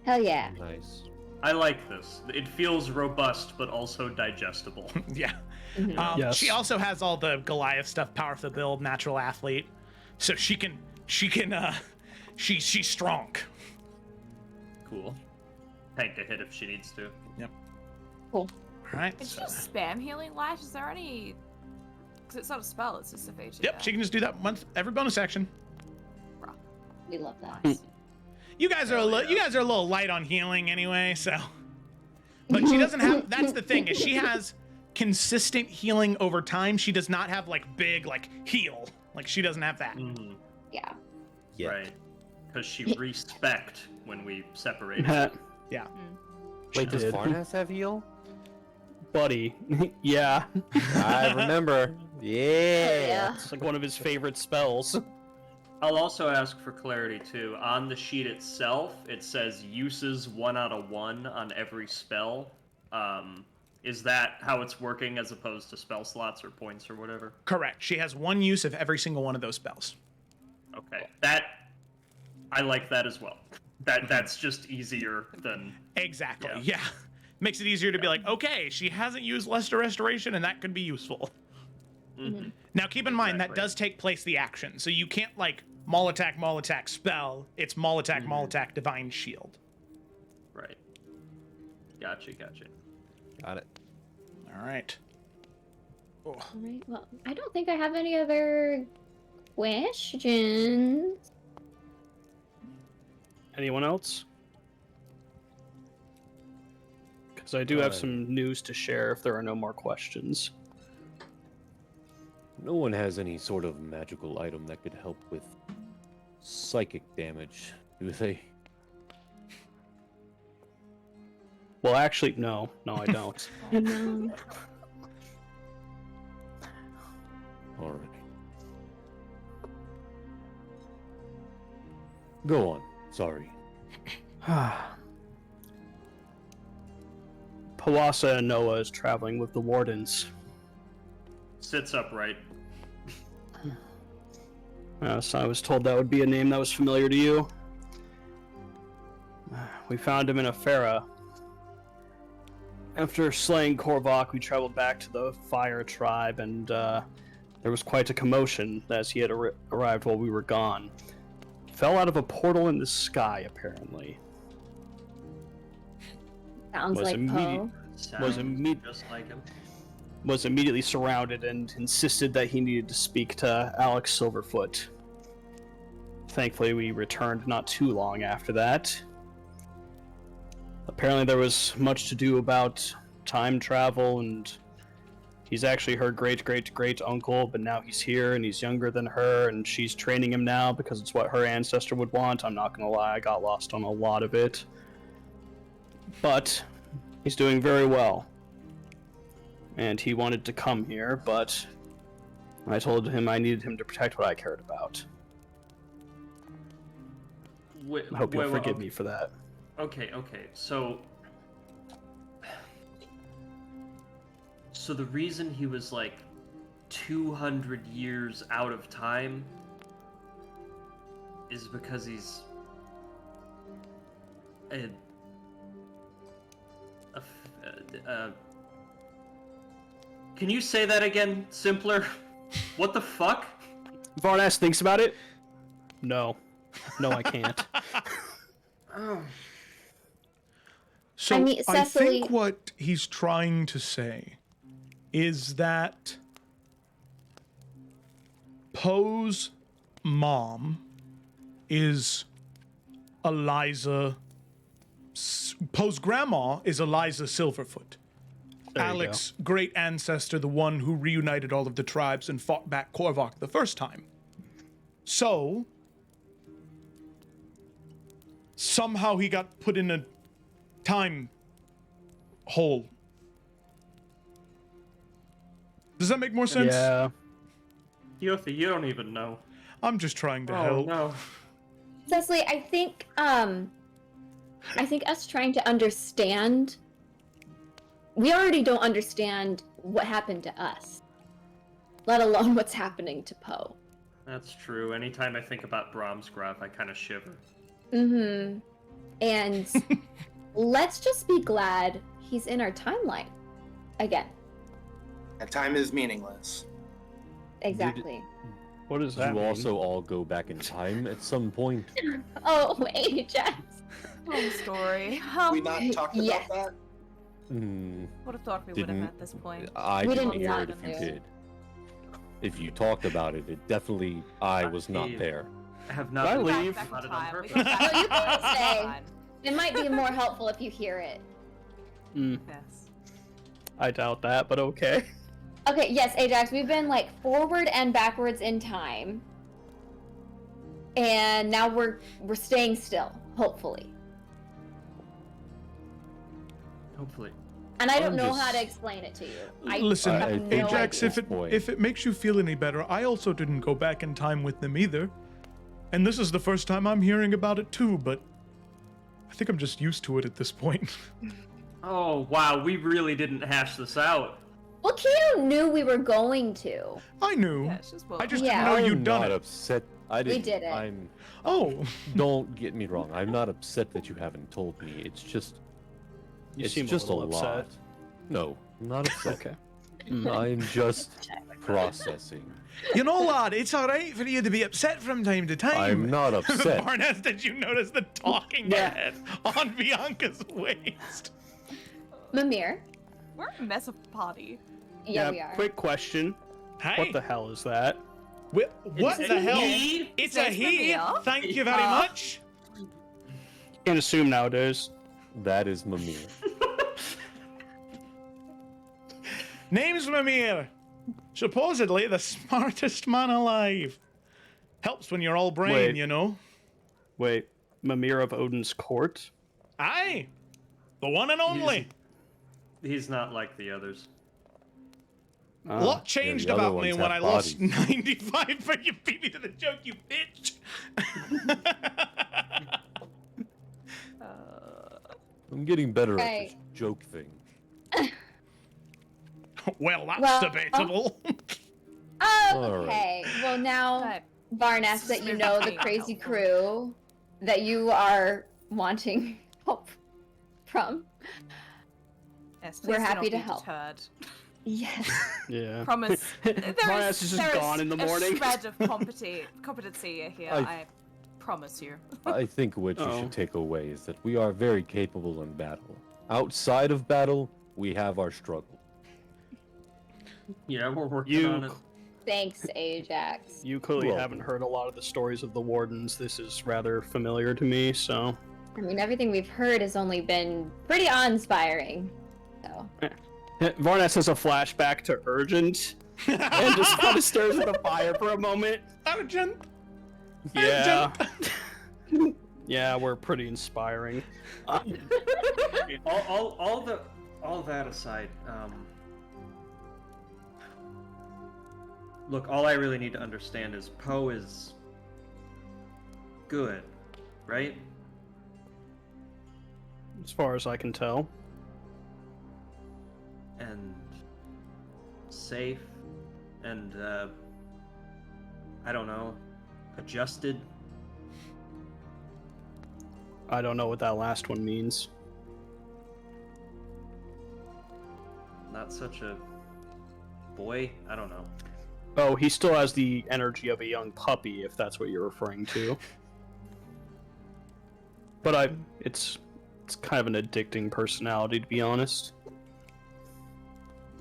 Hell yeah. Nice. I like this. It feels robust, but also digestible. Yeah. Yes. She also has all the Goliath stuff, power of the build, natural athlete, so she's strong. Cool. Tank a hit if she needs to. Yep. Cool. All right. Can she just spam healing light? Is there any? Because it's not a spell; it's just a feature. Yep, she can just do that once every bonus action. We love that. You guys are a little light on healing anyway, so. But she doesn't have. That's the thing, is she has consistent healing over time. She does not have like big like heal. Like she doesn't have that. Yeah. Yeah. Right. Because she respect when we separate. Yeah. Wait, does did. Farnas have heal? Buddy. Yeah. I remember. Yeah. It's like one of his favorite spells. I'll also ask for clarity too. On the sheet itself, it says uses 1 out of 1 on every spell. Is that how it's working as opposed to spell slots or points or whatever? Correct. She has one use of every single one of those spells. Okay. I like that as well. That's just easier than Exactly. Yeah. Yeah. Makes it easier to be like, okay, she hasn't used Luster Restoration, and that could be useful. Now, keep in mind that Exactly. does take place the action, so you can't like maul attack, spell. It's maul attack, divine shield. right. Gotcha. Got it. All right. Oh. All right. Well, I don't think I have any other questions. Anyone else? Because I do have some news to share if there are no more questions. No one has any sort of magical item that could help with psychic damage, do they? Well, actually, no, I don't. No. All right. Go on. Sorry. Pawasa and Noah is traveling with the wardens. Sits upright. So I was told that would be a name that was familiar to you. We found him in a Farah. After slaying Korvok, we traveled back to the Fire Tribe, and there was quite a commotion as he had arrived while we were gone. Fell out of a portal in the sky, apparently. Sounds Was like immediate- Poe. Sounds just like him. Was immediately surrounded and insisted that he needed to speak to Alex Silverfoot. Thankfully, we returned not too long after that. Apparently, there was much to do about time travel, and he's actually her great uncle, but now he's here and he's younger than her, and she's training him now because it's what her ancestor would want. I'm not gonna lie, I got lost on a lot of it. But he's doing very well. And he wanted to come here, but I told him I needed him to protect what I cared about. I hope you'll forgive me for that. Okay. So the reason he was like 200 years out of time is because he's can you say that again? Simpler? What the fuck? Varnas thinks about it. No, I can't. So I mean, I Cecily- think what he's trying to say is that Poe's mom is Eliza. Poe's grandma is Eliza Silverfoot. There you Alex's great ancestor, the one who reunited all of the tribes and fought back Korvok the first time. So, somehow he got put in a time hole. Does that make more sense? Yeah. Yothi, you don't even know. I'm just trying to Oh help. no. Cecily, I think us trying to understand, we already don't understand what happened to us, let alone what's happening to Poe. That's true. Anytime I think about Brahmsgraf, I kind of shiver. Mm-hmm. And let's just be glad he's in our timeline again. That time is meaningless. Exactly. What does Did that you mean? also all go back in time at some point? Oh, Ajax. Long story. We not talked yes. about that? Hmm. Would have thought we would have Didn't- at this point. I We didn't didn't hear want it if you to. did. If you talked about it, it definitely I was not Steve. there. I have Did not I been leave? Back in not it on time. We purpose. go back No, you in can time. stay. It might be more helpful if you hear it. Yes. I doubt that, but okay. Okay, yes, Ajax, we've been like forward and backwards in time. And now we're staying still, hopefully. Hopefully. And I don't I'm know how to just- explain it to you. I Listen, have I no think Ajax, idea. if it makes you feel any better, I also didn't go back in time with them either. And this is the first time I'm hearing about it too, but I think I'm just used to it at this point. Oh wow, we really didn't hash this out. Well, Keto knew we were going to. I knew. Yeah, it's just well. I just Yeah. didn't know I'm you'd done not it. upset. I didn't. did it. I'm. Oh, Don't get me wrong. I'm not upset that you haven't told me. It's just. You it's seem just a little lot. upset. No, I'm not upset. Okay. I'm just processing. you know, lad, it's all right for you to be upset from time to time. I'm not upset. Barnes, did you notice the talking Yeah. head on Bianca's waist? Mimir. We're a mess of a party. Yeah, we are. Quick question. Hey, What the hell is that? what It's the a hell? he. It's Yes, a he. Mimir. Thank you very much. Can't assume nowadays. That is Mimir. Name's Mimir. Supposedly the smartest man alive. Helps when you're all brain, Wait. you know. Wait, Mimir of Odin's court? Aye, the one and only. He's not like the others. A lot changed the other about me ones when have I lost bodies. 95, but you beat me to the joke, you bitch. I'm getting better at Right. this joke thing. Well, that's Well, debatable. Oh, okay. Well, now, Right. Varnes, that you know the crazy crew that you are wanting help from. Yes, We're please do happy not to be help. deterred. Yes. Yeah. Promise. My ass is just gone in the morning. A shred of competency here. I promise you. I think what you Uh-oh. should take away is that we are very capable in battle. Outside of battle, we have our struggle. Yeah, we're working on it. Thanks, Ajax. You clearly Well- haven't heard a lot of the stories of the Wardens. This is rather familiar to me, so... I mean, everything we've heard has only been pretty awe-inspiring. So. Varnes has a flashback to Urgent, and just kind of stares at the fire for a moment. Urgent. Yeah. Yeah, we're pretty inspiring. All that aside, look, all I really need to understand is Poe is good, right? As far as I can tell. And safe, and I don't know, adjusted. I don't know what that last one means. Not such a boy. I don't know. Oh, he still has the energy of a young puppy, if that's what you're referring to. But it's kind of an addicting personality, to be honest.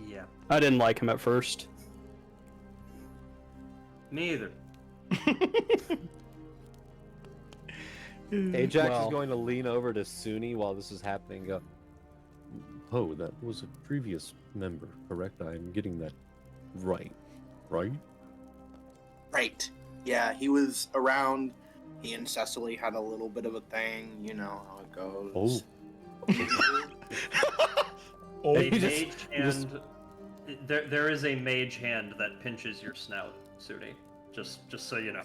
Yeah, I didn't like him at first. me either. Ajax Well- is going to lean over to Suni while this is happening and go, "Oh, that was a previous member, correct? I'm getting that right, right?" Right. Yeah, he was around. He and Cecily had a little bit of a thing. You know how it goes. Oh, A He mage just- he just- hand. There is a mage hand that pinches your snout, Sudi. Just so you know.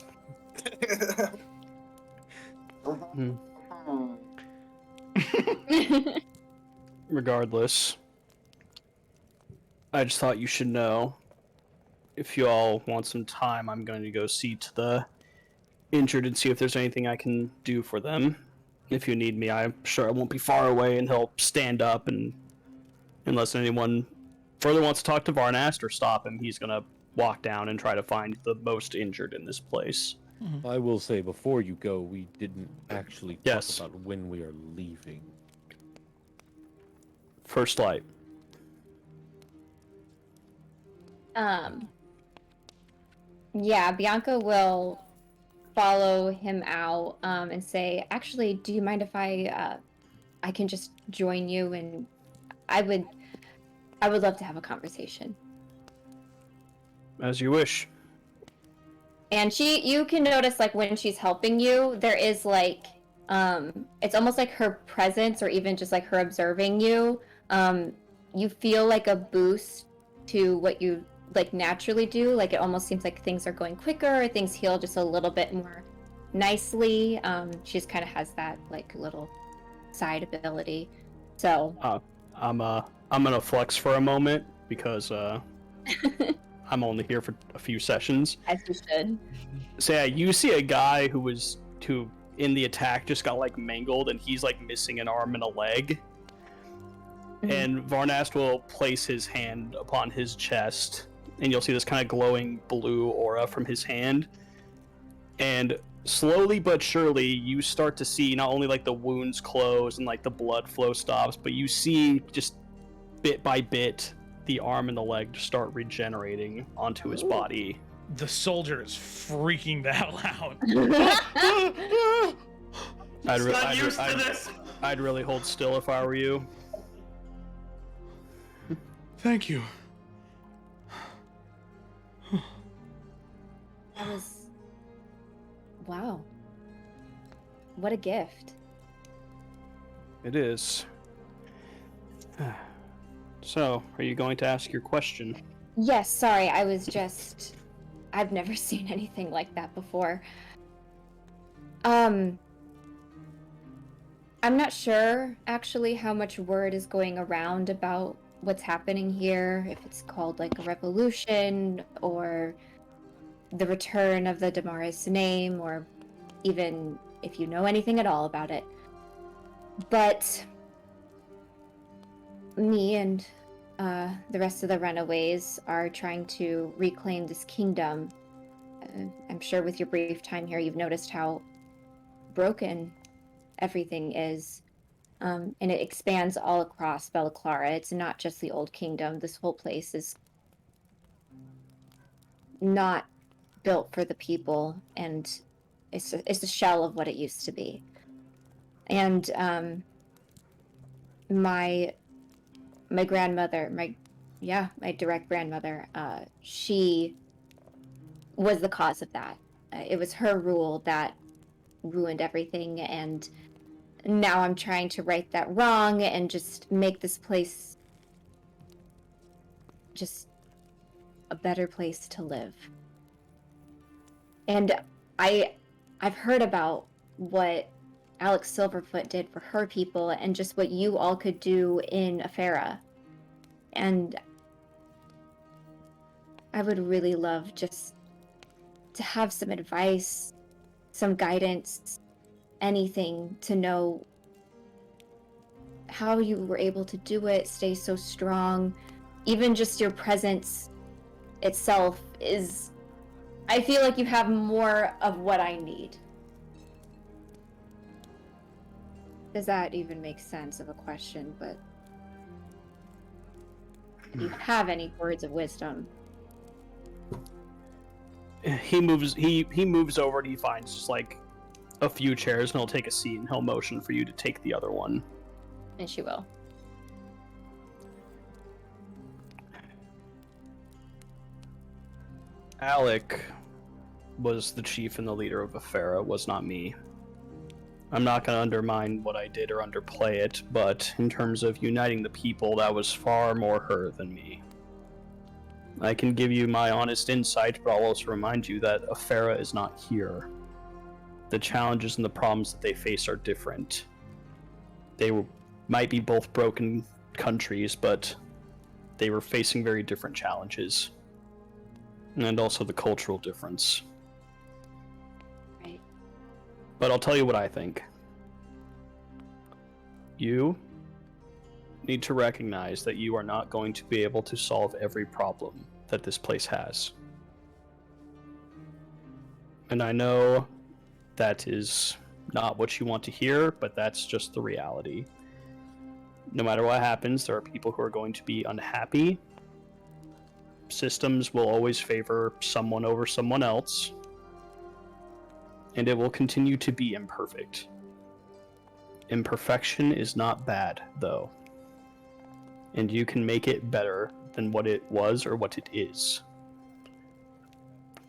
Regardless, I just thought you should know. If you all want some time, I'm going to go see to the injured and see if there's anything I can do for them. If you need me, I'm sure I won't be far away, and he'll stand up, and unless anyone further wants to talk to Varnast or stop him, he's going to walk down and try to find the most injured in this place. I will say, before you go, we didn't actually talk about when we are leaving. First light. Yeah, Bianca will follow him out and say, actually, do you mind if I can just join you? And I would love to have a conversation. As you wish. And you can notice, like, when she's helping you, there is, like, it's almost like her presence, or even just, like, her observing you. You feel, like, a boost to what you, like, naturally do. Like, it almost seems like things are going quicker, or things heal just a little bit more nicely. She just kind of has that, like, little side ability. So... I'm gonna flex for a moment, because, I'm only here for a few sessions. As you should. So yeah, you see a guy who in the attack just got like mangled, and he's like missing an arm and a leg. And Varnast will place his hand upon his chest, and you'll see this kind of glowing blue aura from his hand. And slowly but surely, you start to see not only like the wounds close and like the blood flow stops, but you see just bit by bit the arm and the leg just start regenerating onto his body. The soldier is freaking the hell out. I'd really hold still if I were you. Thank you. That was... Wow. What a gift. It is. So, are you going to ask your question? Yes, sorry, I was just... I've never seen anything like that before. I'm not sure, actually, how much word is going around about what's happening here, if it's called, like, a revolution, or the return of the Damaris name, or even if you know anything at all about it. But me and the rest of the runaways are trying to reclaim this kingdom. I'm sure with your brief time here, you've noticed how broken everything is. And it expands all across Bella Clara. It's not just the old kingdom. This whole place is not built for the people, and it's a shell of what it used to be. And my grandmother, my direct grandmother, she was the cause of that. It was her rule that ruined everything, and now I'm trying to right that wrong and just make this place just a better place to live. And I've heard about what Alex Silverfoot did for her people, and just what you all could do in Afera. And I would really love just to have some advice, some guidance, anything, to know how you were able to do it, stay so strong. Even just your presence itself is... I feel like you have more of what I need. Does that even make sense of a question? But do you have any words of wisdom? He moves over and he finds just like a few chairs, and he'll take a seat and he'll motion for you to take the other one. And she will. Alec was the chief and the leader of Afera, was not me. I'm not going to undermine what I did or underplay it, but in terms of uniting the people, that was far more her than me. I can give you my honest insight, but I'll also remind you that Afera is not here. The challenges and the problems that they face are different. Might be both broken countries, but they were facing very different challenges. And also the cultural difference. Right. But I'll tell you what I think. You need to recognize that you are not going to be able to solve every problem that this place has. And I know that is not what you want to hear, but that's just the reality. No matter what happens, there are people who are going to be unhappy. Systems will always favor someone over someone else. And it will continue to be imperfect. Imperfection is not bad, though. And you can make it better than what it was or what it is.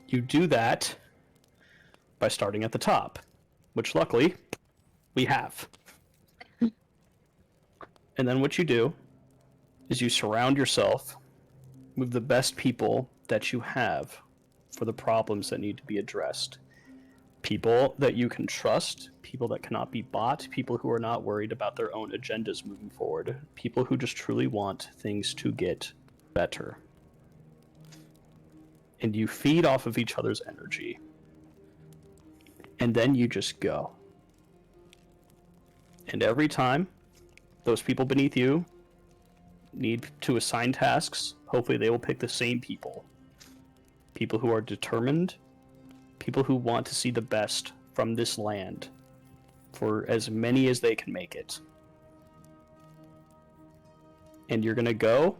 You do that by starting at the top, which luckily we have. And then what you do is you surround yourself with the best people that you have for the problems that need to be addressed. People that you can trust, people that cannot be bought, people who are not worried about their own agendas moving forward, people who just truly want things to get better. And you feed off of each other's energy. And then you just go. And every time those people beneath you need to assign tasks, hopefully they will pick the same people. People who are determined, people who want to see the best from this land for as many as they can make it. And you're going to go,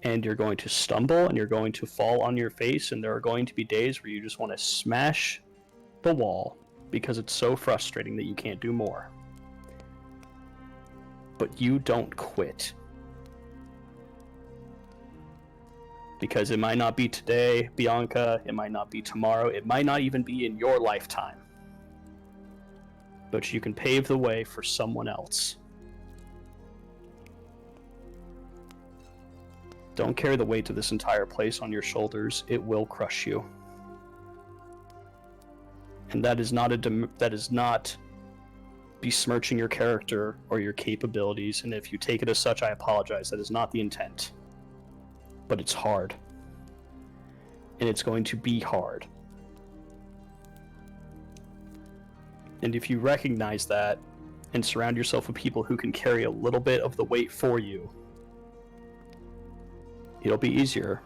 and you're going to stumble, and you're going to fall on your face, and there are going to be days where you just want to smash the wall because it's so frustrating that you can't do more. But you don't quit. Because it might not be today, Bianca, it might not be tomorrow, it might not even be in your lifetime. But you can pave the way for someone else. Don't carry the weight of this entire place on your shoulders. It will crush you. And that is not besmirching your character or your capabilities, and if you take it as such, I apologize. That is not the intent. But it's hard. And it's going to be hard. And if you recognize that and surround yourself with people who can carry a little bit of the weight for you, it'll be easier.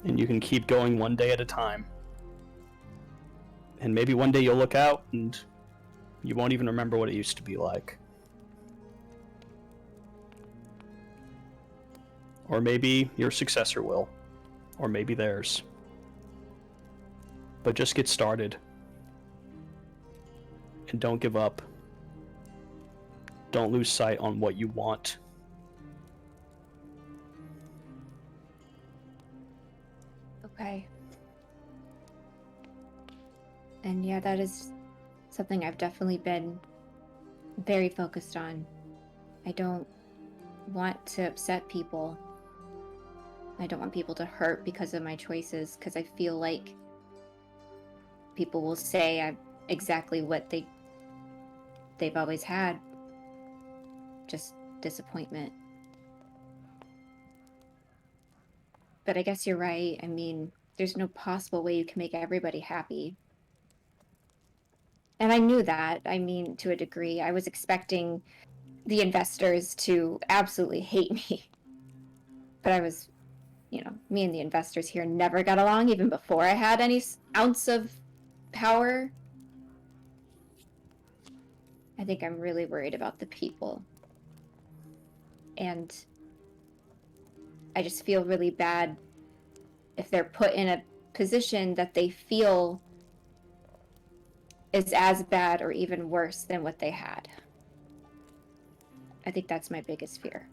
And you can keep going one day at a time. And maybe one day you'll look out and you won't even remember what it used to be like. Or maybe your successor will. Or maybe theirs. But just get started. And don't give up. Don't lose sight on what you want. Okay. And yeah, that is something I've definitely been very focused on. I don't want to upset people. I don't want people to hurt because of my choices, because I feel like people will say I'm exactly what they've always had. Just disappointment. But I guess you're right. I mean, there's no possible way you can make everybody happy. And I knew that, I mean, to a degree. I was expecting the investors to absolutely hate me. But I was, me and the investors here never got along even before I had any ounce of power. I think I'm really worried about the people. And I just feel really bad if they're put in a position that they feel is as bad or even worse than what they had. I think that's my biggest fear.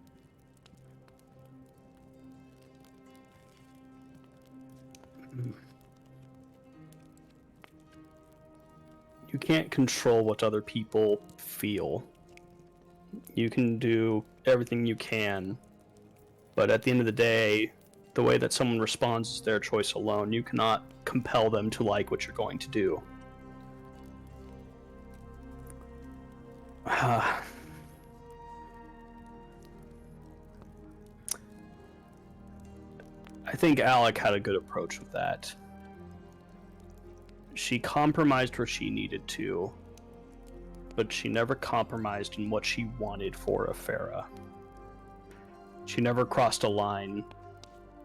You can't control what other people feel. You can do everything you can, but at the end of the day, The way that someone responds is their choice alone. You cannot compel them to like what you're going to do. I think Alec had a good approach with that. She compromised where she needed to, but she never compromised in what she wanted for Afera. She never crossed a line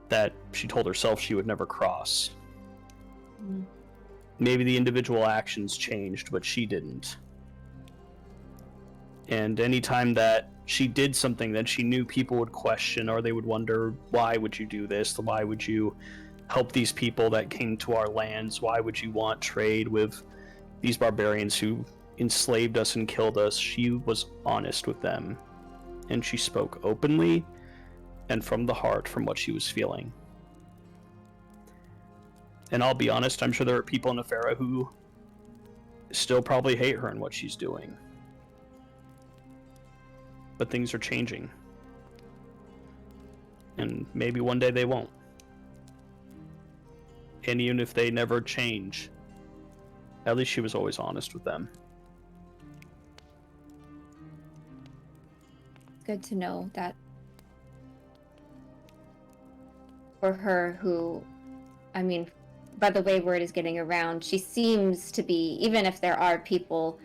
that she told herself she would never cross. Maybe the individual actions changed, but she didn't. And anytime that she did something that she knew people would question, or they would wonder, why would you do this? Why would you help these people that came to our lands? Why would you want trade with these barbarians who enslaved us and killed us? She was honest with them, and she spoke openly and from the heart, from what she was feeling. And I'll be honest, I'm sure there are people in Afera who still probably hate her and what she's doing. But things are changing. And maybe one day they won't. And even if they never change, at least she was always honest with them. Good to know that for her, who, I mean, by the way word is getting around, she seems to be, even if there are people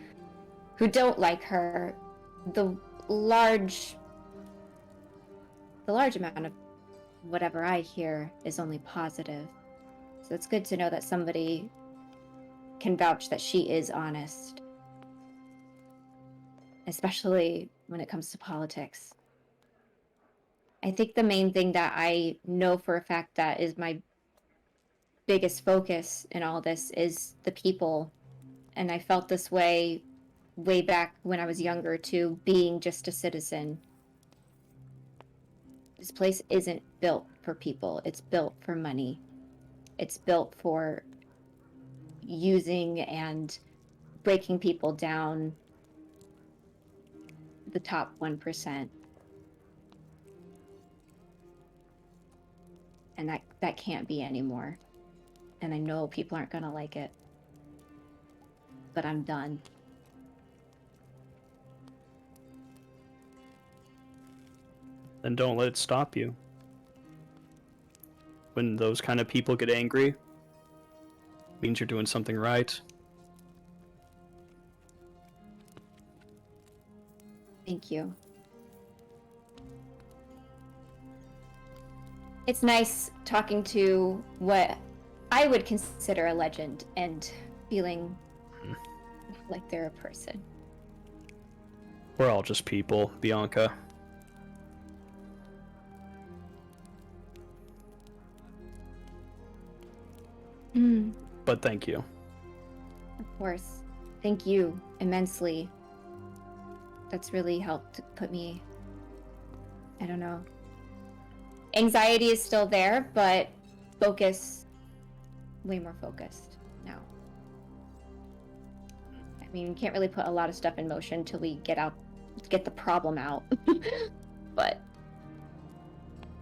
who don't like her, the large amount of whatever I hear is only positive. So it's good to know that somebody can vouch that she is honest, especially when it comes to politics. I think the main thing that I know for a fact that is my biggest focus in all this is the people. And I felt this way back when I was younger too, being just a citizen. This place isn't built for people. It's built for money. It's built for using and breaking people down, the top 1%. And that can't be anymore. And I know people aren't gonna like it. But I'm done. Then don't let it stop you. When those kind of people get angry, it means you're doing something right. Thank you. It's nice talking to what I would consider a legend and feeling like they're a person. We're all just people, Bianca. But thank you. Of course. Thank you immensely. That's really helped put me, I don't know. Anxiety is still there, but focus, way more focused now. I mean, you can't really put a lot of stuff in motion until we get the problem out. But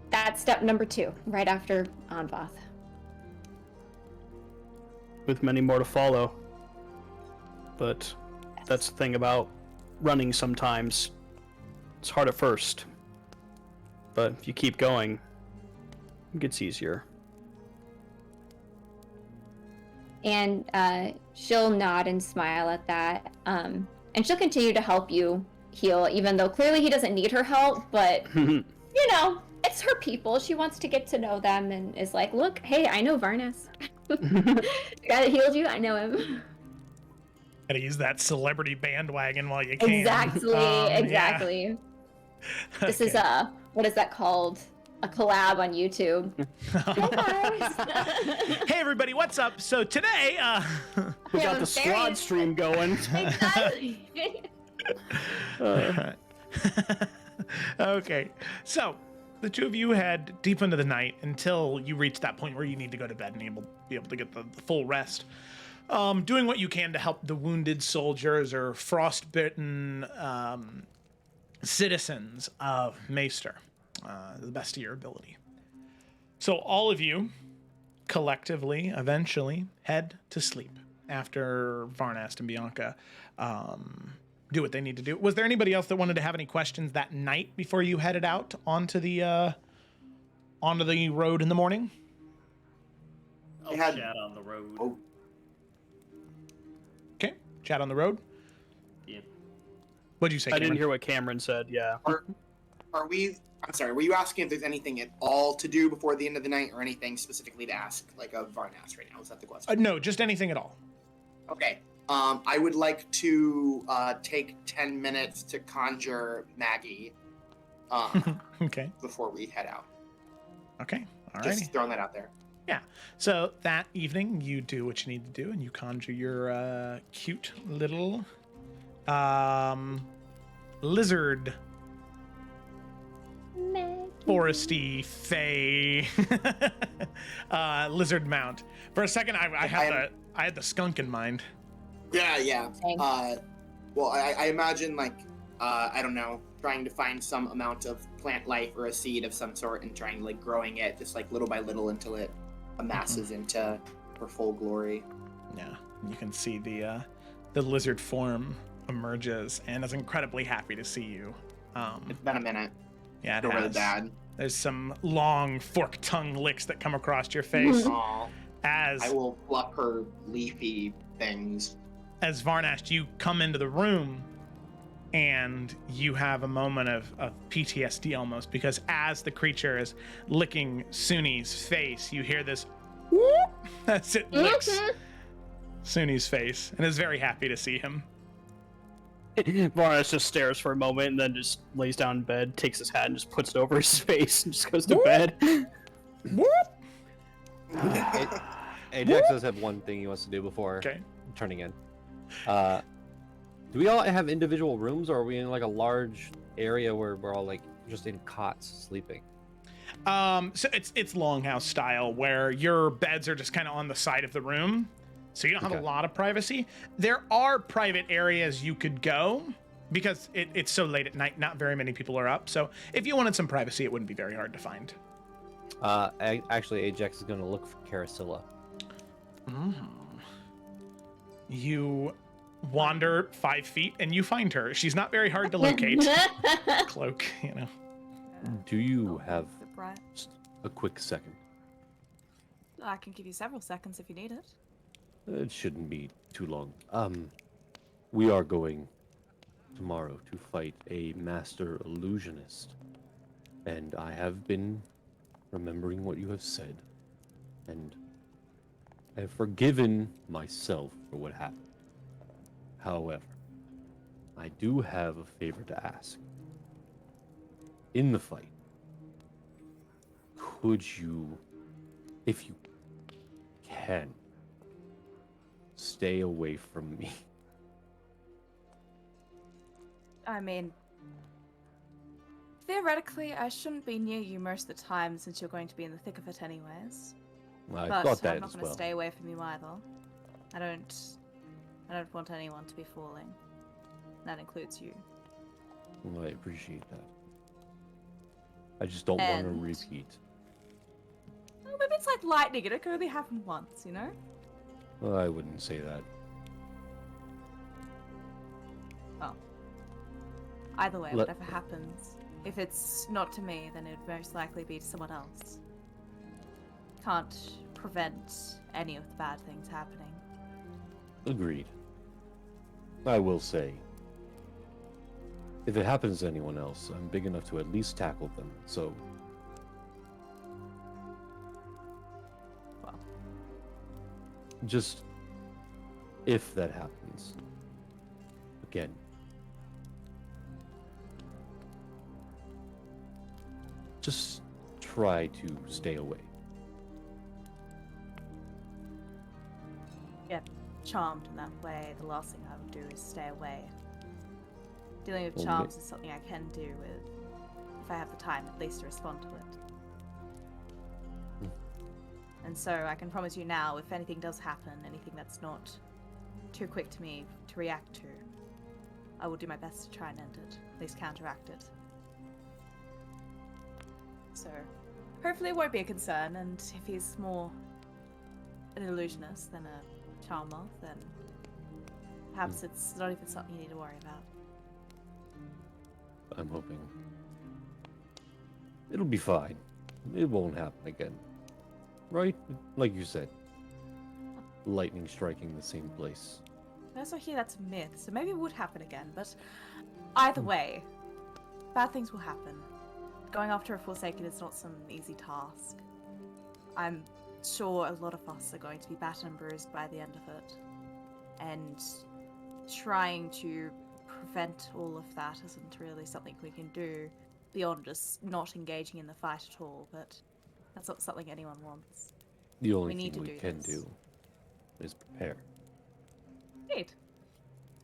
that's step number 2, right after Anvoth. With many more to follow. But that's the thing about running sometimes. It's hard at first. But if you keep going, it gets easier. And she'll nod and smile at that. And she'll continue to help you heal, even though clearly he doesn't need her help. But, you know, it's her people. She wants to get to know them and is like, look, hey, I know Varnas. The guy that healed you, I know him. Gotta use that celebrity bandwagon while you can. Exactly. Yeah. This is what is that called? A collab on YouTube. Hey everybody, what's up? So today, we got the squad stream going. Exactly. Okay, so the two of you head deep into the night until you reach that point where you need to go to bed and be able to get the full rest. Doing what you can to help the wounded soldiers or frostbitten citizens of Maester, the best of your ability. So all of you collectively eventually head to sleep after Varnast and Bianca do what they need to do. Was there anybody else that wanted to have any questions that night before you headed out onto the road in the morning? I'll had- chat on the road. Oh. Okay, chat on the road. Yeah. What'd you say, I Cameron? didn't hear what Cameron said. Yeah. Are we? I'm sorry. Were you asking if there's anything at all to do before the end of the night, or anything specifically to ask, like of Varnas right now? Is that the question? No, just anything at all. Okay. I would like to take 10 minutes to conjure Maggie Okay. before we head out. Okay. All right. Just throwing that out there. So that evening, you do what you need to do, and you conjure your cute little lizard, foresty, fey lizard mount. For a second, I had the skunk in mind. Yeah. Same. Well, I imagine I don't know, trying to find some amount of plant life or a seed of some sort and trying growing it just little by little until it amasses into her full glory. Yeah, you can see the lizard form emerges and is incredibly happy to see you. It's been a minute. Yeah, it Feel really has. bad. There's some long forked tongue licks that come across your face Aw. as I will pluck her leafy things. as Varnash, you come into the room and you have a moment of PTSD almost, because as the creature is licking Suni's face, you hear this whoop as it licks Suni's face and is very happy to see him. Varnas just stares for a moment and then just lays down in bed, takes his hat and just puts it over his face and just goes to bed. Ajax does have one thing he wants to do before turning in. Do we all have individual rooms, or are we in a large area where we're all just in cots sleeping? So it's longhouse style, where your beds are just kind of on the side of the room, so you don't have a lot of privacy. There are private areas you could go because it's so late at night, not very many people are up. So if you wanted some privacy, it wouldn't be very hard to find. Actually, Ajax is going to look for Carasilla. You wander 5 feet and you find her. She's not very hard to locate. Cloak, Do you have Good bright. just a quick second? I can give you several seconds if you need it. It shouldn't be too long. We are going tomorrow to fight a master illusionist. And I have been remembering what you have said. And I have forgiven myself for what happened. However, I do have a favor to ask. In the fight, could you, if you can, stay away from me? I mean, theoretically, I shouldn't be near you most of the time since you're going to be in the thick of it anyways. I But thought that I'm not as going to well. stay away from you either. I don't want anyone to be falling. That includes you. Well, I appreciate that. I just don't want to And- repeat. Well, maybe it's like lightning. It can only happen once, you know? Well, I wouldn't say that. Well, either way, Let- whatever happens, if it's not to me, then it would most likely be to someone else. Can't prevent any of the bad things happening. Agreed. I will say, if it happens to anyone else, I'm big enough to at least tackle them, so... Well. Just... if that happens. Again. Just try to stay away. Charmed in that way, the last thing I would do is stay away. Dealing with Well, charms is something I can do with, if I have the time at least to respond to it. And so I can promise you now, if anything does happen, anything that's not too quick to me to react to, I will do my best to try and end it, at least counteract it. So, hopefully it won't be a concern, and if he's more an illusionist than a charmer, then perhaps it's not even something you need to worry about. I'm hoping it'll be fine. It won't happen again. Right? Like you said. Lightning striking the same place. I also hear that's a myth, so maybe it would happen again, but either way, bad things will happen. Going after a Forsaken is not some easy task. I'm sure a lot of us are going to be battered and bruised by the end of it. And trying to prevent all of that isn't really something we can do beyond just not engaging in the fight at all, but that's not something anyone wants. The only need thing to we do can this. do is prepare. Great.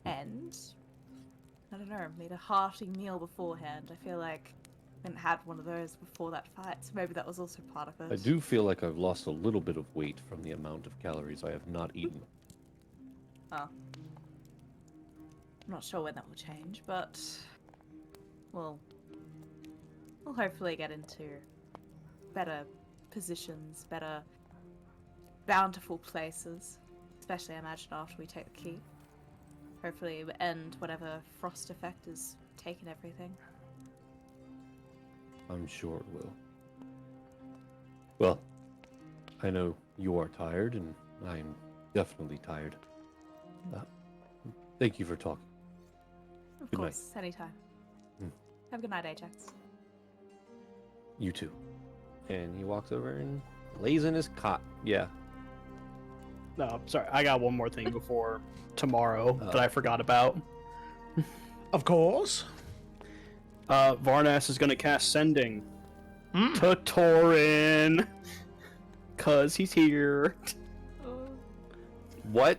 And I don't know, made a hearty meal beforehand. I feel like I hadn't had one of those before that fight, so maybe that was also part of it. I do feel like I've lost a little bit of weight from the amount of calories I have not eaten. Oh. I'm not sure when that will change, but we'll hopefully get into better positions, better bountiful places, especially I imagine after we take the keep. Hopefully we end whatever frost effect has taken everything. I'm sure it will. Well, I know you are tired, and I'm definitely tired. Thank you for talking. Of Good night. course, anytime. Have a good night, Ajax. You too. And he walks over and lays in his cot. Yeah. No, sorry. I got one more thing before tomorrow that I forgot about. Of course. Varnas is going to cast Sending to Torin. Because he's here. What?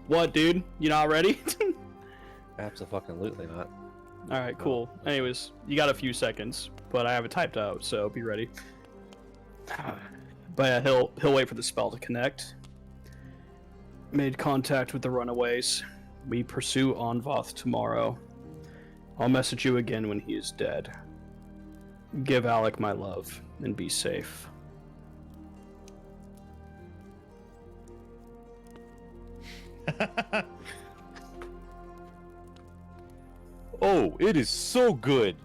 What, dude? You not ready? Absolutely not. All right, cool. Anyways, you got a few seconds, but I have it typed out, so be ready. But yeah, he'll wait for the spell to connect. Made contact with the runaways. We pursue Anvoth tomorrow. I'll message you again when he is dead. Give Alec my love and be safe. Oh, it is so good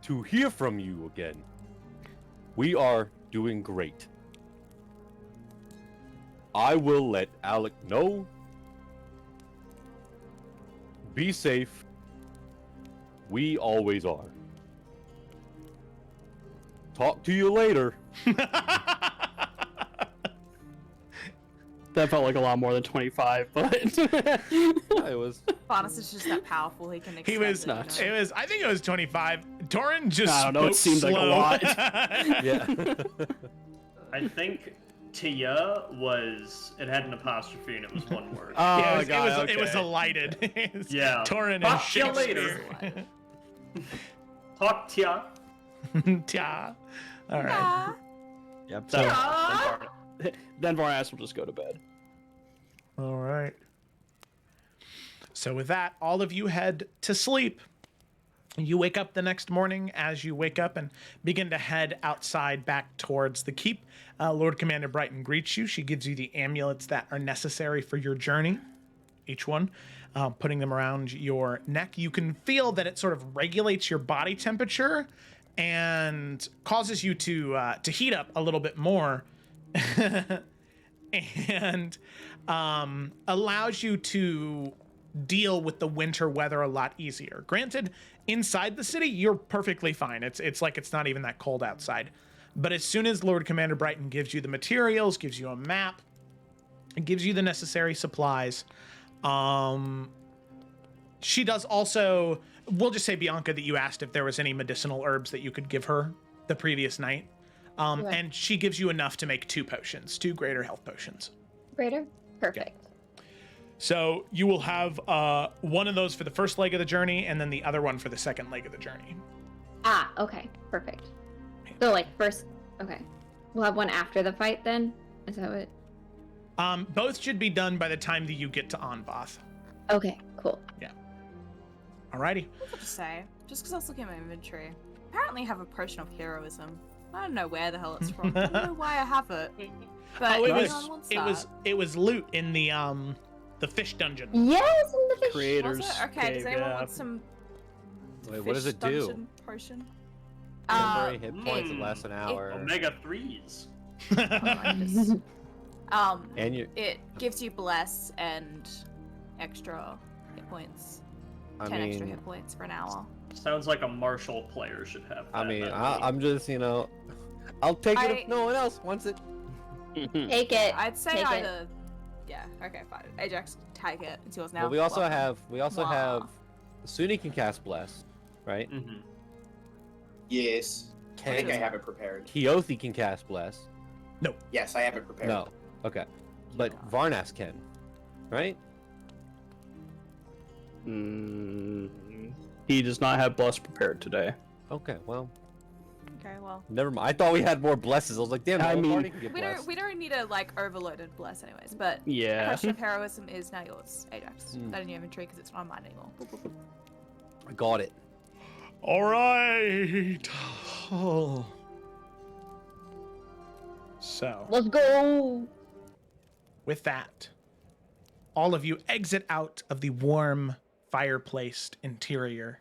to hear from you again. We are doing great. I will let Alec know. Be safe. We always are. Talk to you later. That felt like a lot more than 25, but It was. Varnas is just that powerful, he can He extend was. it, you nuts. know? It was. I think it was 25. Torin just. I don't know, it spoke seemed like a slow. lot. Yeah. I think Tia was. It had an apostrophe and it was one word. Yeah, Oh, it was elided. It's Yeah. Torin and Talk to you later. Shakespeare. Talk Tia. Tia. All right. Ah, Yep. So then Varnas will just go to bed. All right. So with that, all of you head to sleep. You wake up the next morning. As you wake up and begin to head outside back towards the keep, Lord Commander Brighton greets you. She gives you the amulets that are necessary for your journey, each one, putting them around your neck. You can feel that it sort of regulates your body temperature and causes you to heat up a little bit more and allows you to deal with the winter weather a lot easier. Granted, inside the city, you're perfectly fine. It's like it's not even that cold outside. But as soon as Lord Commander Brighton gives you the materials, gives you a map, and gives you the necessary supplies, she does also, we'll just say, Bianca, that you asked if there was any medicinal herbs that you could give her the previous night. Right. And she gives you enough to make 2 potions, 2 greater health potions. Greater? Perfect. So you will have one of those for the first leg of the journey, and then the other one for the second leg of the journey. Ah, okay. Perfect. So, like, first, okay. We'll have one after the fight then? Is that what? Both should be done by the time that you get to Anvoth. Okay, cool. Alrighty. what to say? Just because I was looking at my inventory. apparently have a potion of heroism. I don't know where the hell it's from. I don't know why I have it. But Oh, anyone wants it was loot in the fish dungeon. Yes, in the fish. Creators. Was it? Okay, does cave, anyone yeah. want some Wait, what does fish it do? dungeon potion? Temporary hit points that last an hour. Omega 3s. And you, It gives you bless and extra hit points. I 10 extra mean, hit points for an hour. Sounds like a martial player should have that. I mean, that I'm just, I'll take it I- if no one else wants it. Take it. I'd say Take it. either. Yeah. Okay. Fine. Ajax, take it. It's yours now. Well, we also Welcome. have Suni can cast bless, right? Mhm. Yes. I think I Ken, have it prepared. Keothi can cast bless. Yes, I have it prepared. No, okay, but Varnas can, right? He does not have bless prepared today. Okay, well, Okay. Well, never mind. I thought we had more blesses. I was like, damn, I the whole mean- party can get we blessed. don't need a like overloaded bless anyways. But Yeah. potion of heroism is now yours, Ajax. Hmm. That in your inventory because it's not on mine anymore. I got it. All right. Oh. So, Let's go. with that, all of you exit out of the warm, fireplaced interior.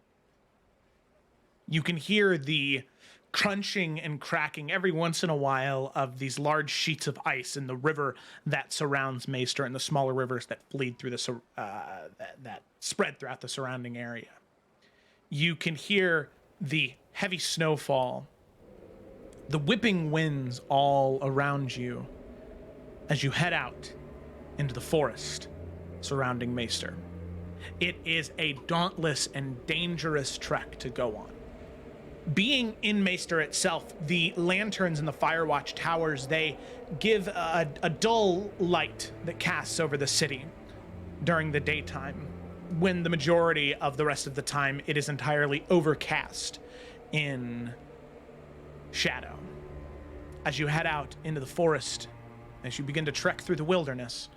You can hear the crunching and cracking every once in a while of these large sheets of ice in the river that surrounds Maester and the smaller rivers that bleed through that spread throughout the surrounding area. You can hear the heavy snowfall, the whipping winds all around you as you head out into the forest surrounding Maester. It is a dauntless and dangerous trek to go on. Being in Maester itself, the lanterns in the Firewatch towers, they give a dull light that casts over the city during the daytime, when the majority of the rest of the time it is entirely overcast in shadow. As you head out into the forest, as you begin to trek through the wilderness,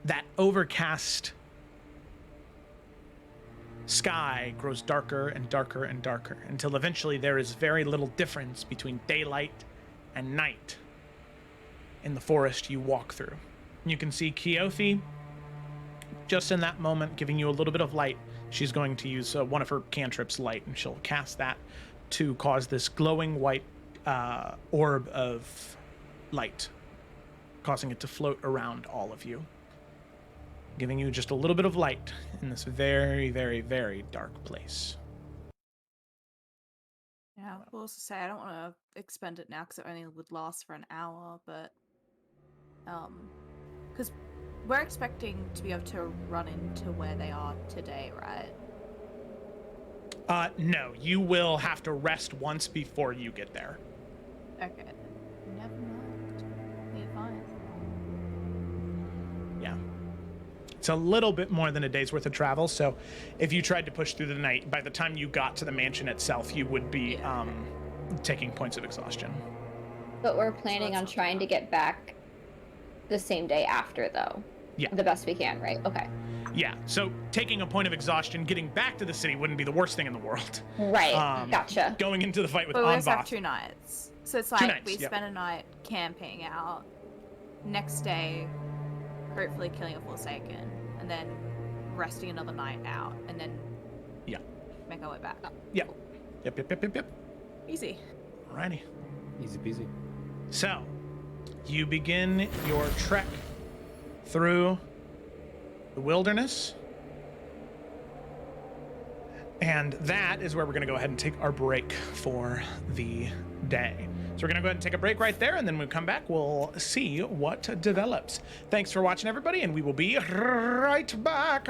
that overcast sky grows darker and darker and darker until eventually there is very little difference between daylight and night in the forest you walk through. You can see Keothi just in that moment giving you a little bit of light. She's going to use one of her cantrips, light, and she'll cast that to cause this glowing white orb of light, causing it to float around all of you, giving you just a little bit of light in this very, very, very dark place. Yeah, I will also say I don't want to expend it now because it only would last for an hour, but because we're expecting to be able to run into where they are today, right? No, you will have to rest once before you get there. Okay. Never mind. Be fine. Yeah. It's a little bit more than a day's worth of travel, so if you tried to push through the night, by the time you got to the mansion itself, you would be taking points of exhaustion. But we're planning on trying to get back the same day after, though. Yeah. The best we can, right? Okay. Yeah, so taking a point of exhaustion, getting back to the city wouldn't be the worst thing in the world. Right. Um, Gotcha. Going into the fight with But we also have Anvoth. 2 nights. So it's like nights, we yep. spend a night camping out, next day hopefully killing a Forsaken, and then resting another night out, and then make our way back. Yep. Yep. Easy. Alrighty. Easy peasy. So, you begin your trek through the wilderness. And that is where we're going to go ahead and take our break for the day. So we're going to go ahead and take a break right there, and then when we come back, we'll see what develops. Thanks for watching, everybody, and we will be right back.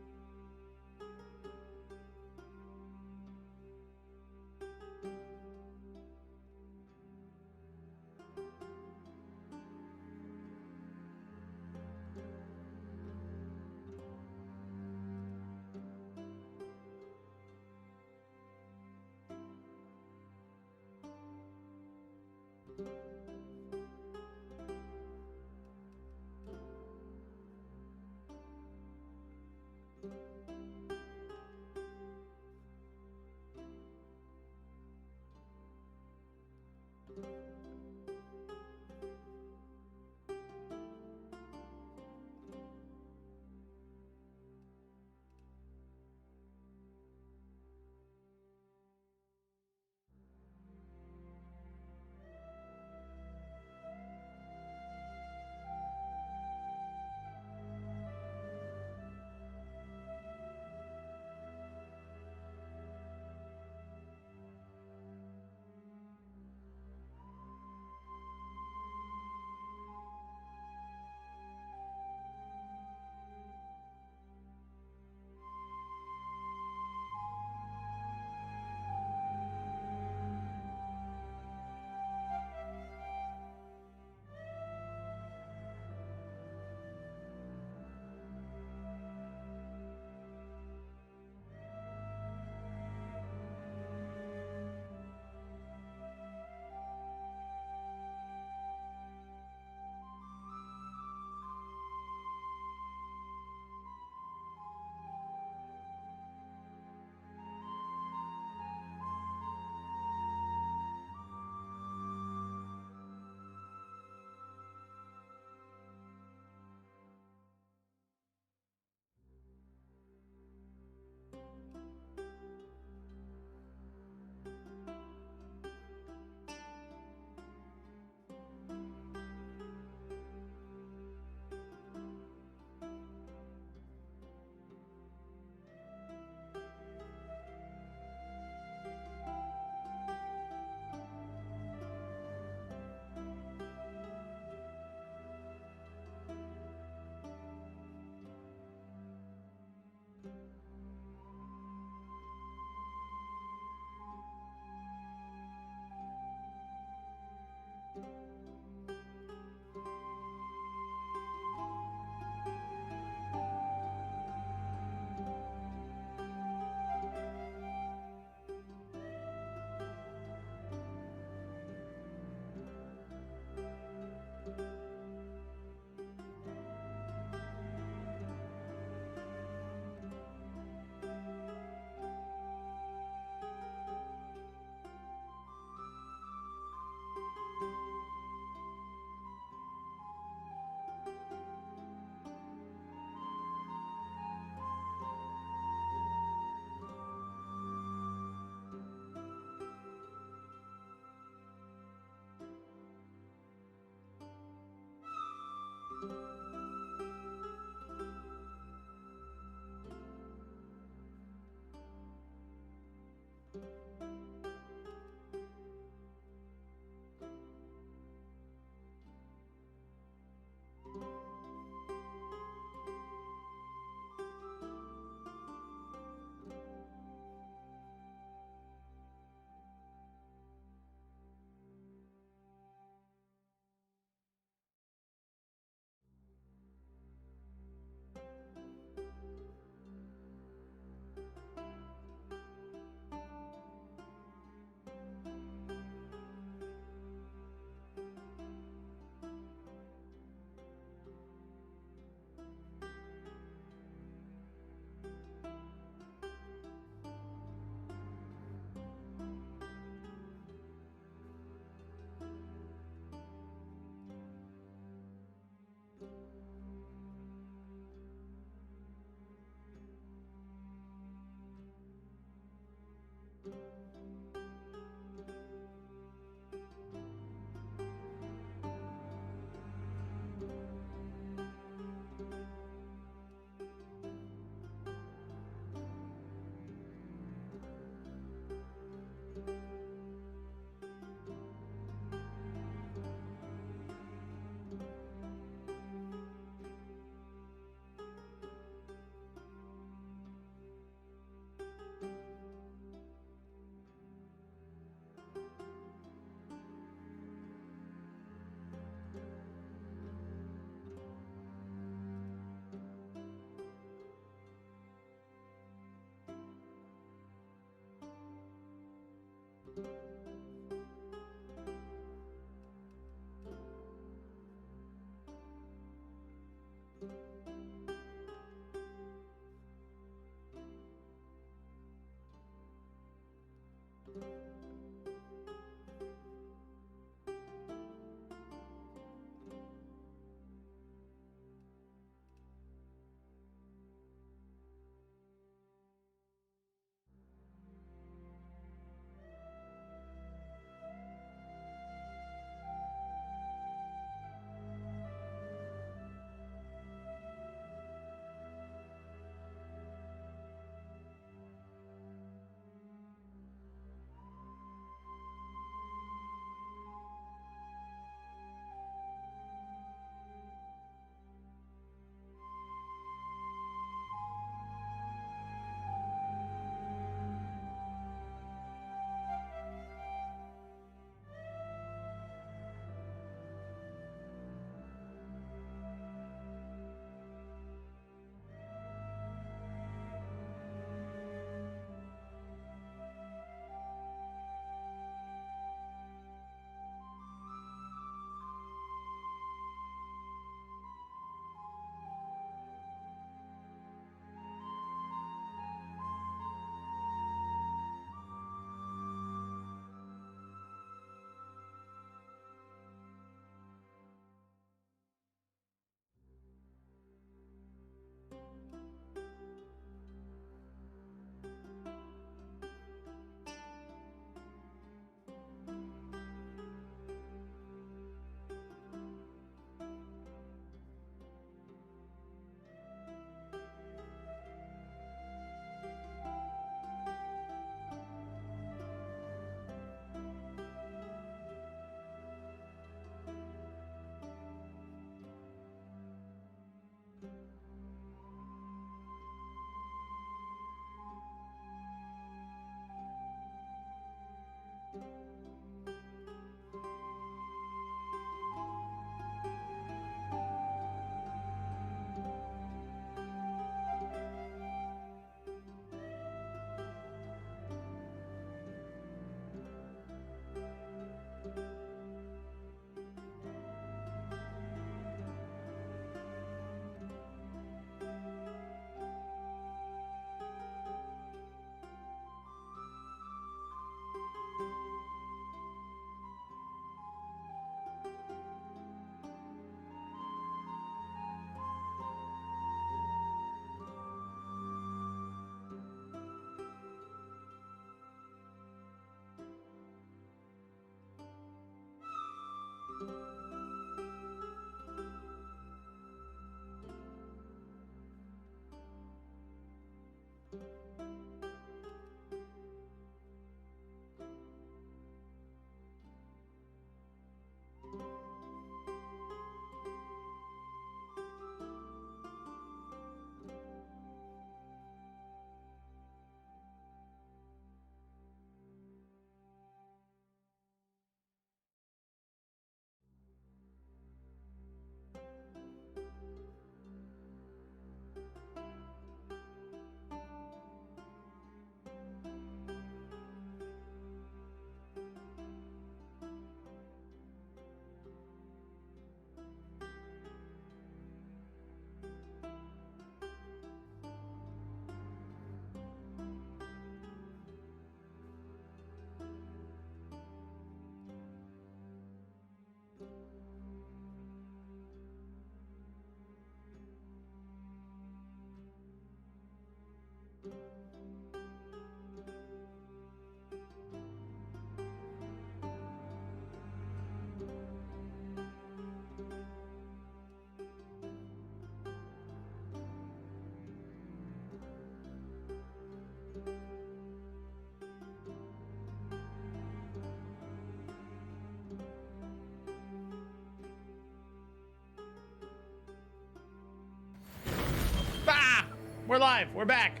We're live. We're back.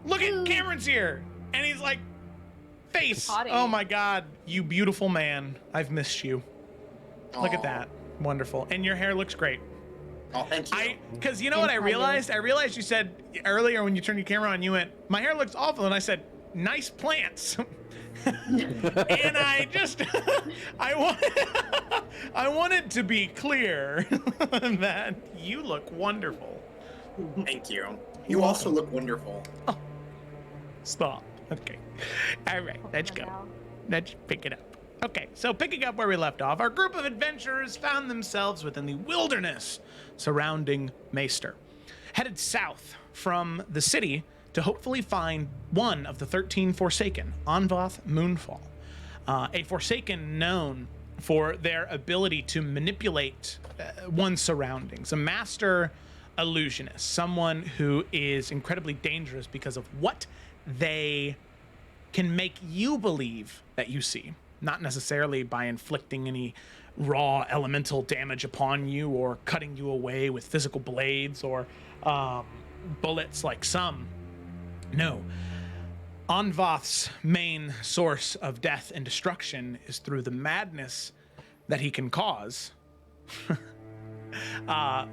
Look at Cameron's here. And he's like, face. Hottie. Oh my God. You beautiful man. I've missed you. Look at Aw. that. Wonderful. And your hair looks great. Oh, thank you. Because you know what I realized? I realized you said earlier when you turned your camera on, you went, my hair looks awful. And I said, nice plants. And I just, I want it to be clear that you look wonderful. Thank you. You also look wonderful. Stop. Okay. All right, let's go. Let's pick it up. Okay, so picking up where we left off, our group of adventurers found themselves within the wilderness surrounding Maester, headed south from the city to hopefully find one of the 13 Forsaken, Anvoth Moonfall, a Forsaken known for their ability to manipulate one's surroundings, a master illusionist, someone who is incredibly dangerous because of what they can make you believe that you see, not necessarily by inflicting any raw elemental damage upon you or cutting you away with physical blades or bullets like some. No. Anvoth's main source of death and destruction is through the madness that he can cause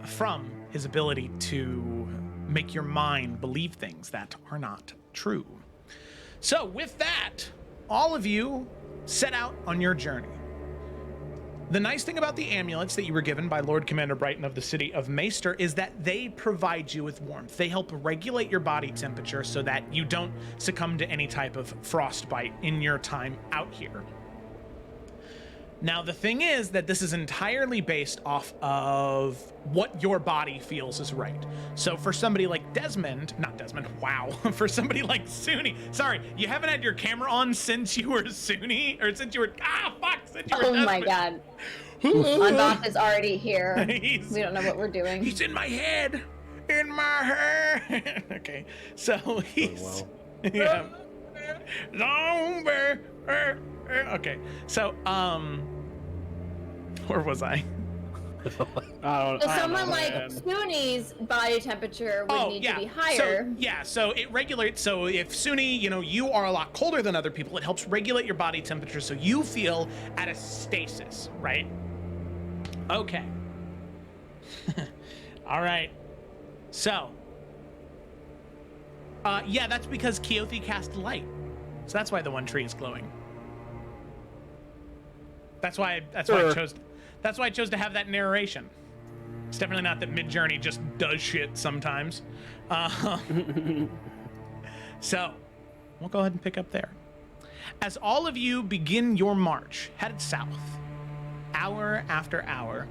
from his ability to make your mind believe things that are not true. So with that, all of you set out on your journey. The nice thing about the amulets that you were given by Lord Commander Brighton of the city of Maester is that they provide you with warmth. They help regulate your body temperature so that you don't succumb to any type of frostbite in your time out here. Now, the thing is that this is entirely based off of what your body feels is right. So for somebody like for somebody like Suni, sorry, you haven't had your camera on since you were Suni, or since you were, since you were Desmond. My God. Anvoth is already here. We don't know what we're doing. He's in my head. In my head. Okay, so he's... Yeah. Zombie. Okay, so, where was I? So someone like Suni's body temperature would need to be higher. So it regulates. So if Suni, you are a lot colder than other people, it helps regulate your body temperature so you feel at a stasis, right? Okay. All right. So, that's because Keothi cast light. So that's why the one tree is glowing. That's why I chose to have that narration. It's definitely not that Midjourney just does shit sometimes. So, we'll go ahead and pick up there. As all of you begin your march, headed south, hour after hour,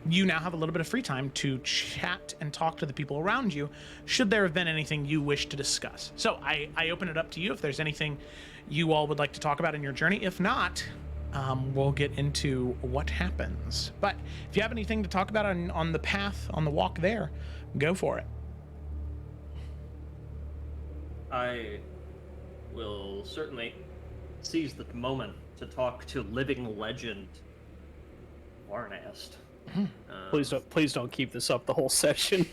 you now have a little bit of free time to chat and talk to the people around you, should there have been anything you wish to discuss. So I open it up to you if there's anything you all would like to talk about in your journey. If not, we'll get into what happens. But if you have anything to talk about on the path, on the walk there, go for it. I will certainly seize the moment to talk to living legend Varnast. Please don't keep this up the whole session.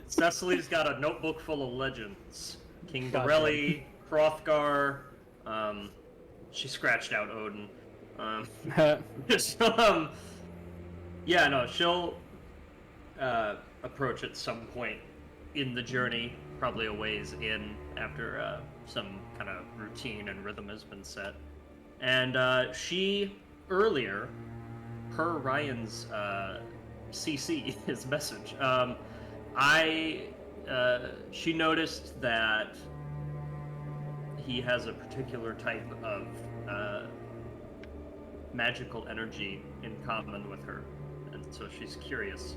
Cecily's got a notebook full of legends. King Borelli, Hrothgar, she scratched out Odin. She'll approach at some point in the journey, probably a ways in after some kind of routine and rhythm has been set. And she, earlier, per Ryan's CC, his message, she noticed that he has a particular type of magical energy in common with her, and so she's curious.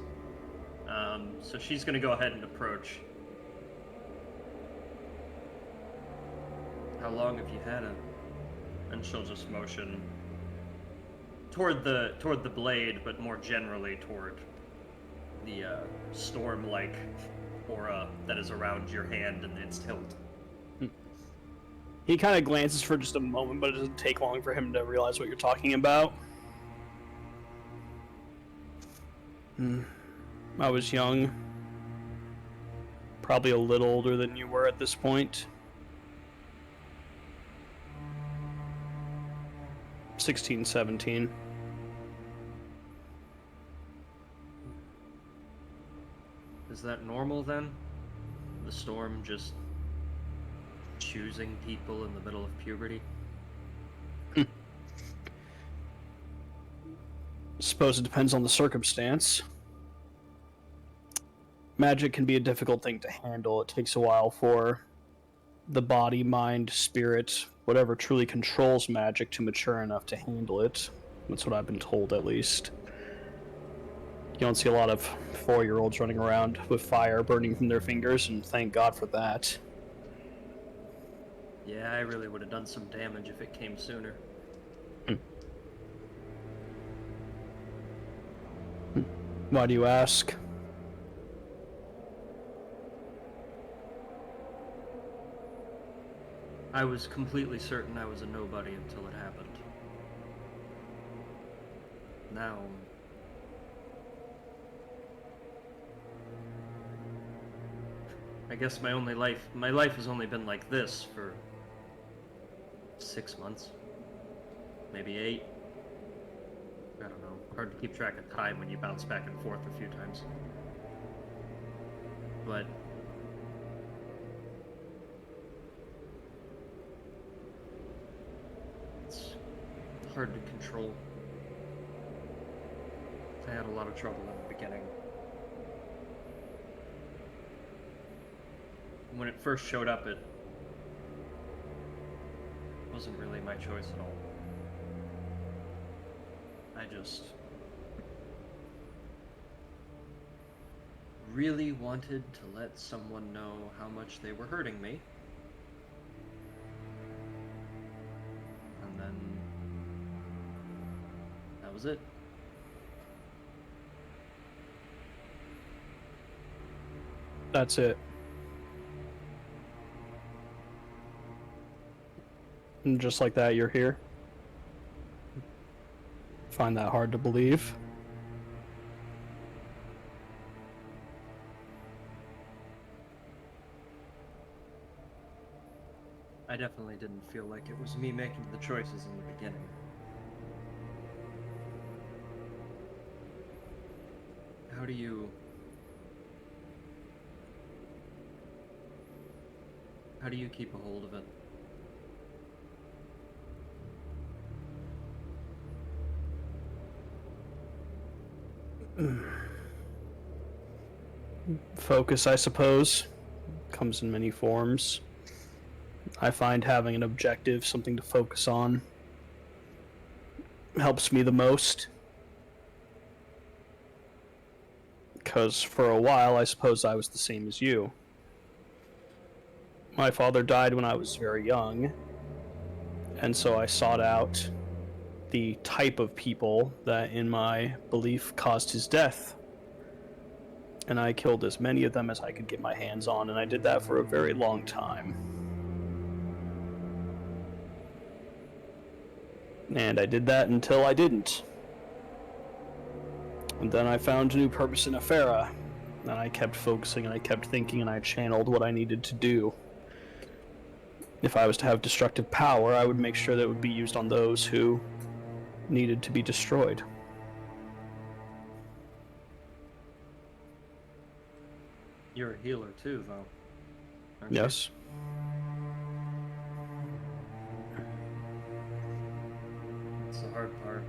So she's going to go ahead and approach. How long have you had him? And she'll just motion toward the blade, but more generally toward the storm-like aura that is around your hand and its hilt. He kind of glances for just a moment, but it doesn't take long for him to realize what you're talking about. I was young. Probably a little older than you were at this point. 16, 17. Is that normal then? The storm just choosing people in the middle of puberty? Suppose it depends on the circumstance. Magic can be a difficult thing to handle. It takes a while for the body, mind, spirit, whatever truly controls magic to mature enough to handle it. That's what I've been told, at least. You don't see a lot of 4-year-olds running around with fire burning from their fingers, and thank God for that. Yeah, I really would have done some damage if it came sooner. Why do you ask? I was completely certain I was a nobody until it happened. Now... I guess my life has only been like this for 6 months. Maybe 8. I don't know. Hard to keep track of time when you bounce back and forth a few times. But it's hard to control. I had a lot of trouble in the beginning. When it first showed up, it wasn't really my choice at all. I just really wanted to let someone know how much they were hurting me. And then that was it. That's it. And just like that, you're here? Find that hard to believe? I definitely didn't feel like it was me making the choices in the beginning. How do you keep a hold of it? Focus, I suppose, comes in many forms. I find having an objective, something to focus on, helps me the most. Because for a while, I suppose I was the same as you. My father died when I was very young, and so I sought out the type of people that, in my belief, caused his death. And I killed as many of them as I could get my hands on, and I did that for a very long time. And I did that until I didn't. And then I found a new purpose in Afera, and I kept focusing, and I kept thinking, and I channeled what I needed to do. If I was to have destructive power, I would make sure that it would be used on those who needed to be destroyed. You're a healer too, though, aren't you? Yes. That's the hard part.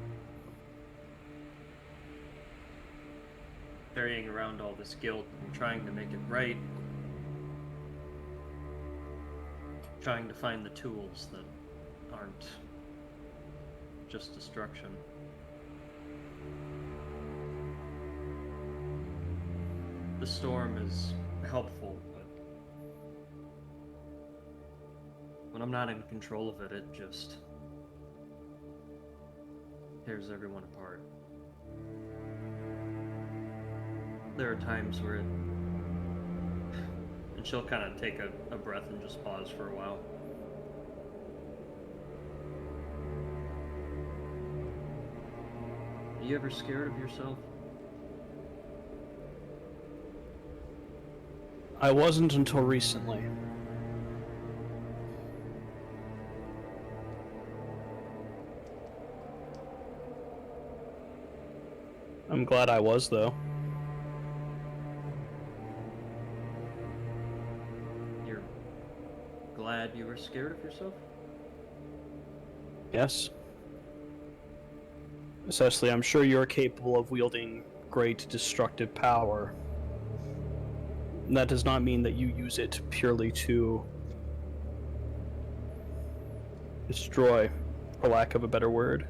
Carrying around all this guilt and trying to make it right. Trying to find the tools that aren't just destruction. The storm is helpful, but when I'm not in control of it, it just tears everyone apart. There are times where and she'll kind of take a breath and just pause for a while. Are you ever scared of yourself? I wasn't until recently. I'm glad I was, though. You're glad said you were scared of yourself? Yes. Cecily, I'm sure you're capable of wielding great destructive power. That does not mean that you use it purely to destroy, for lack of a better word.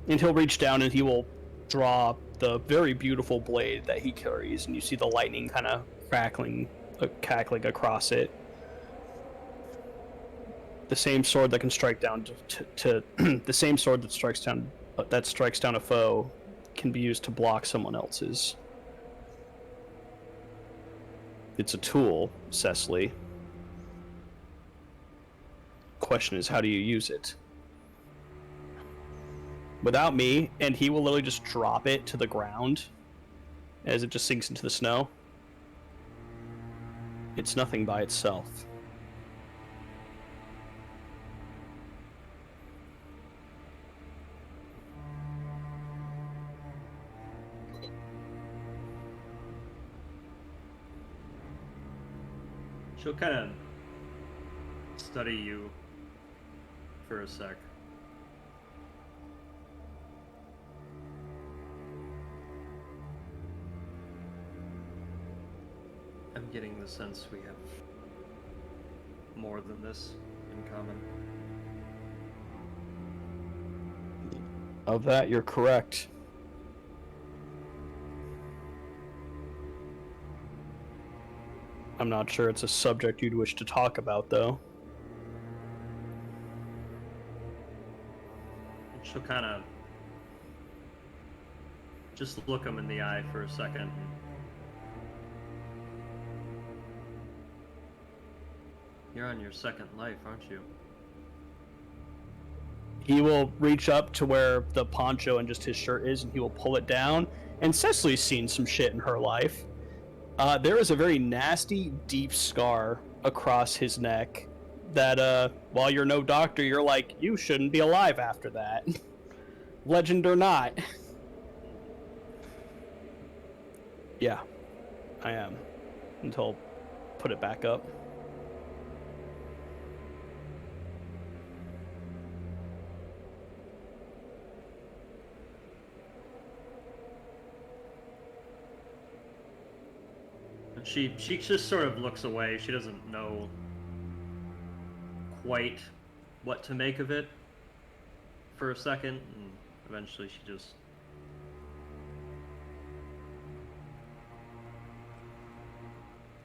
And he'll reach down and he will draw the very beautiful blade that he carries, and you see the lightning kind of cackling across it. The same sword that can strike down to the same sword that strikes down a foe can be used to block someone else's. It's a tool, Cecily. Question is, how do you use it? Without me, and he will literally just drop it to the ground as it just sinks into the snow. It's nothing by itself. She'll kind of study you for a sec. I'm getting the sense we have more than this in common. Of that, you're correct. I'm not sure it's a subject you'd wish to talk about, though. And she'll kind of just look him in the eye for a second. You're on your second life, aren't you? He will reach up to where the poncho and just his shirt is, and he will pull it down. And Cecily's seen some shit in her life. There is a very nasty, deep scar across his neck that, while you're no doctor, you're like, you shouldn't be alive after that. Legend or not. Yeah, I am. Until put it back up. She just sort of looks away. She doesn't know quite what to make of it for a second, and eventually she just...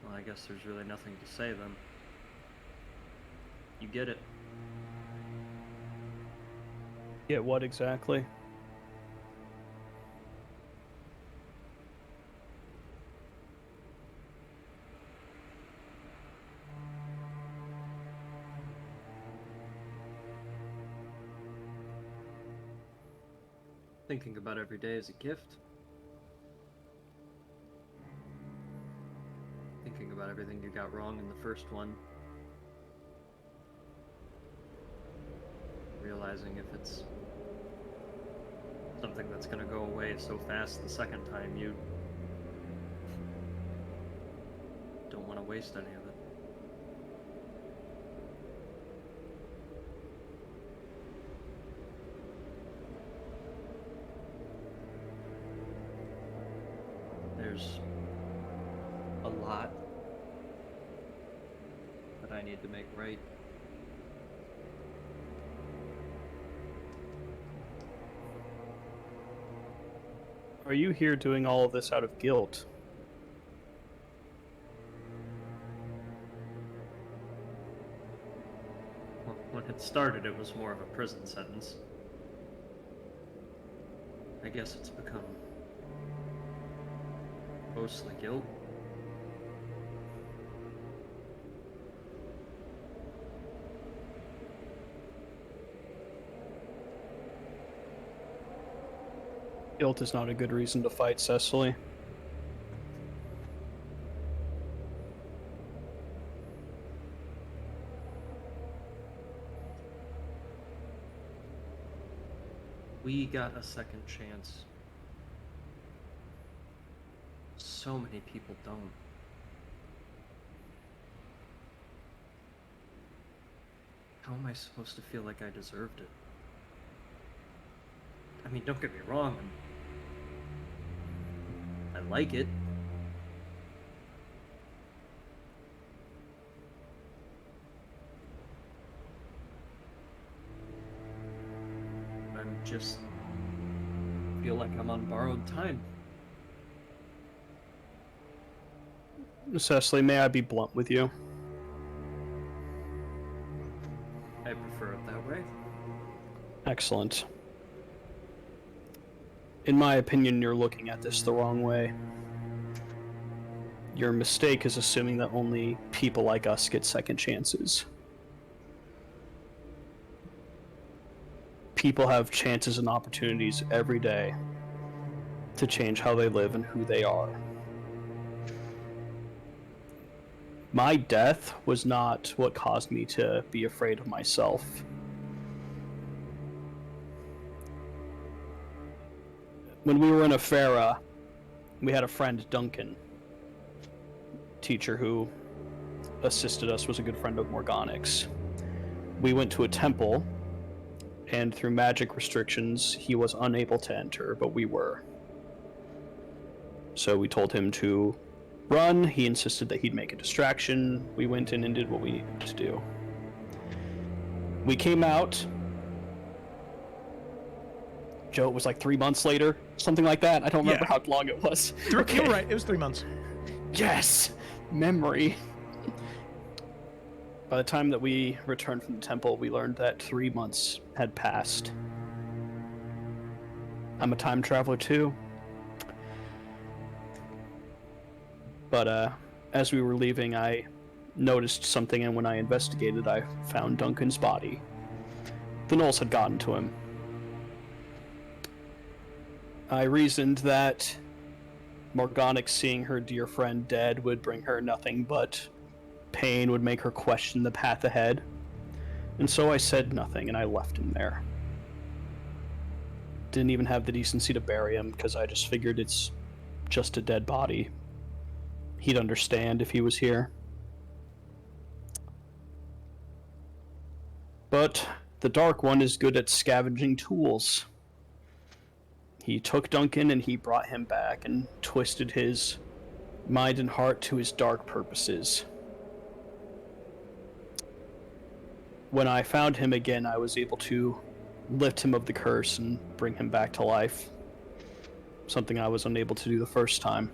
Well, I guess there's really nothing to say then. You get it. Get what exactly? Thinking about every day as a gift. Thinking about everything you got wrong in the first one. Realizing if it's something that's gonna go away so fast the second time, you don't want to waste any of it. There's a lot that I need to make right. Are you here doing all of this out of guilt? Well, when it started, it was more of a prison sentence. I guess it's become mostly guilt. Guilt is not a good reason to fight, Cecily. We got a second chance. So many people don't. How am I supposed to feel like I deserved it? I mean, don't get me wrong, I like it. I'm just feel like I'm on borrowed time. Cecily, may I be blunt with you? I prefer it that way. Excellent. In my opinion, you're looking at this the wrong way. Your mistake is assuming that only people like us get second chances. People have chances and opportunities every day to change how they live and who they are. My death was not what caused me to be afraid of myself. When we were in Afera, we had a friend, Duncan, teacher who assisted us, was a good friend of Morganic's. We went to a temple, and through magic restrictions, he was unable to enter, but we were. So we told him to run. He insisted that he'd make a distraction. We went in and did what we needed to do. We came out. Joe, it was like 3 months later, something like that. I don't remember how long it was. You're right. It was 3 months. Yes! Memory. By the time that we returned from the temple, we learned that 3 months had passed. I'm a time traveler too. But as we were leaving, I noticed something, and when I investigated, I found Duncan's body. The gnolls had gotten to him. I reasoned that Morganic seeing her dear friend dead would bring her nothing but pain, would make her question the path ahead. And so I said nothing, and I left him there. Didn't even have the decency to bury him, because I just figured it's just a dead body. He'd understand if he was here. But the Dark One is good at scavenging tools. He took Duncan and he brought him back and twisted his mind and heart to his dark purposes. When I found him again, I was able to lift him of the curse and bring him back to life. Something I was unable to do the first time.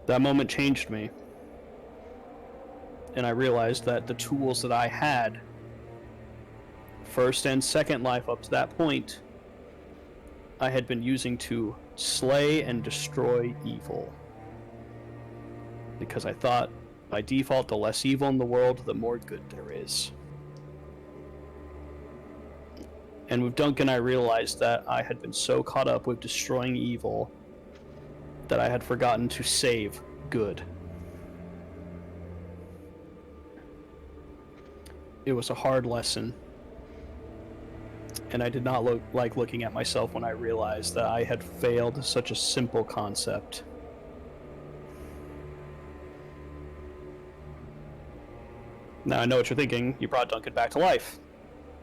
That moment changed me. And I realized that the tools that I had, first and second life up to that point, I had been using to slay and destroy evil. Because I thought, by default, the less evil in the world, the more good there is. And with Duncan, I realized that I had been so caught up with destroying evil that I had forgotten to save good. It was a hard lesson, and I did not like looking at myself when I realized that I had failed such a simple concept. Now I know what you're thinking. You brought Duncan back to life.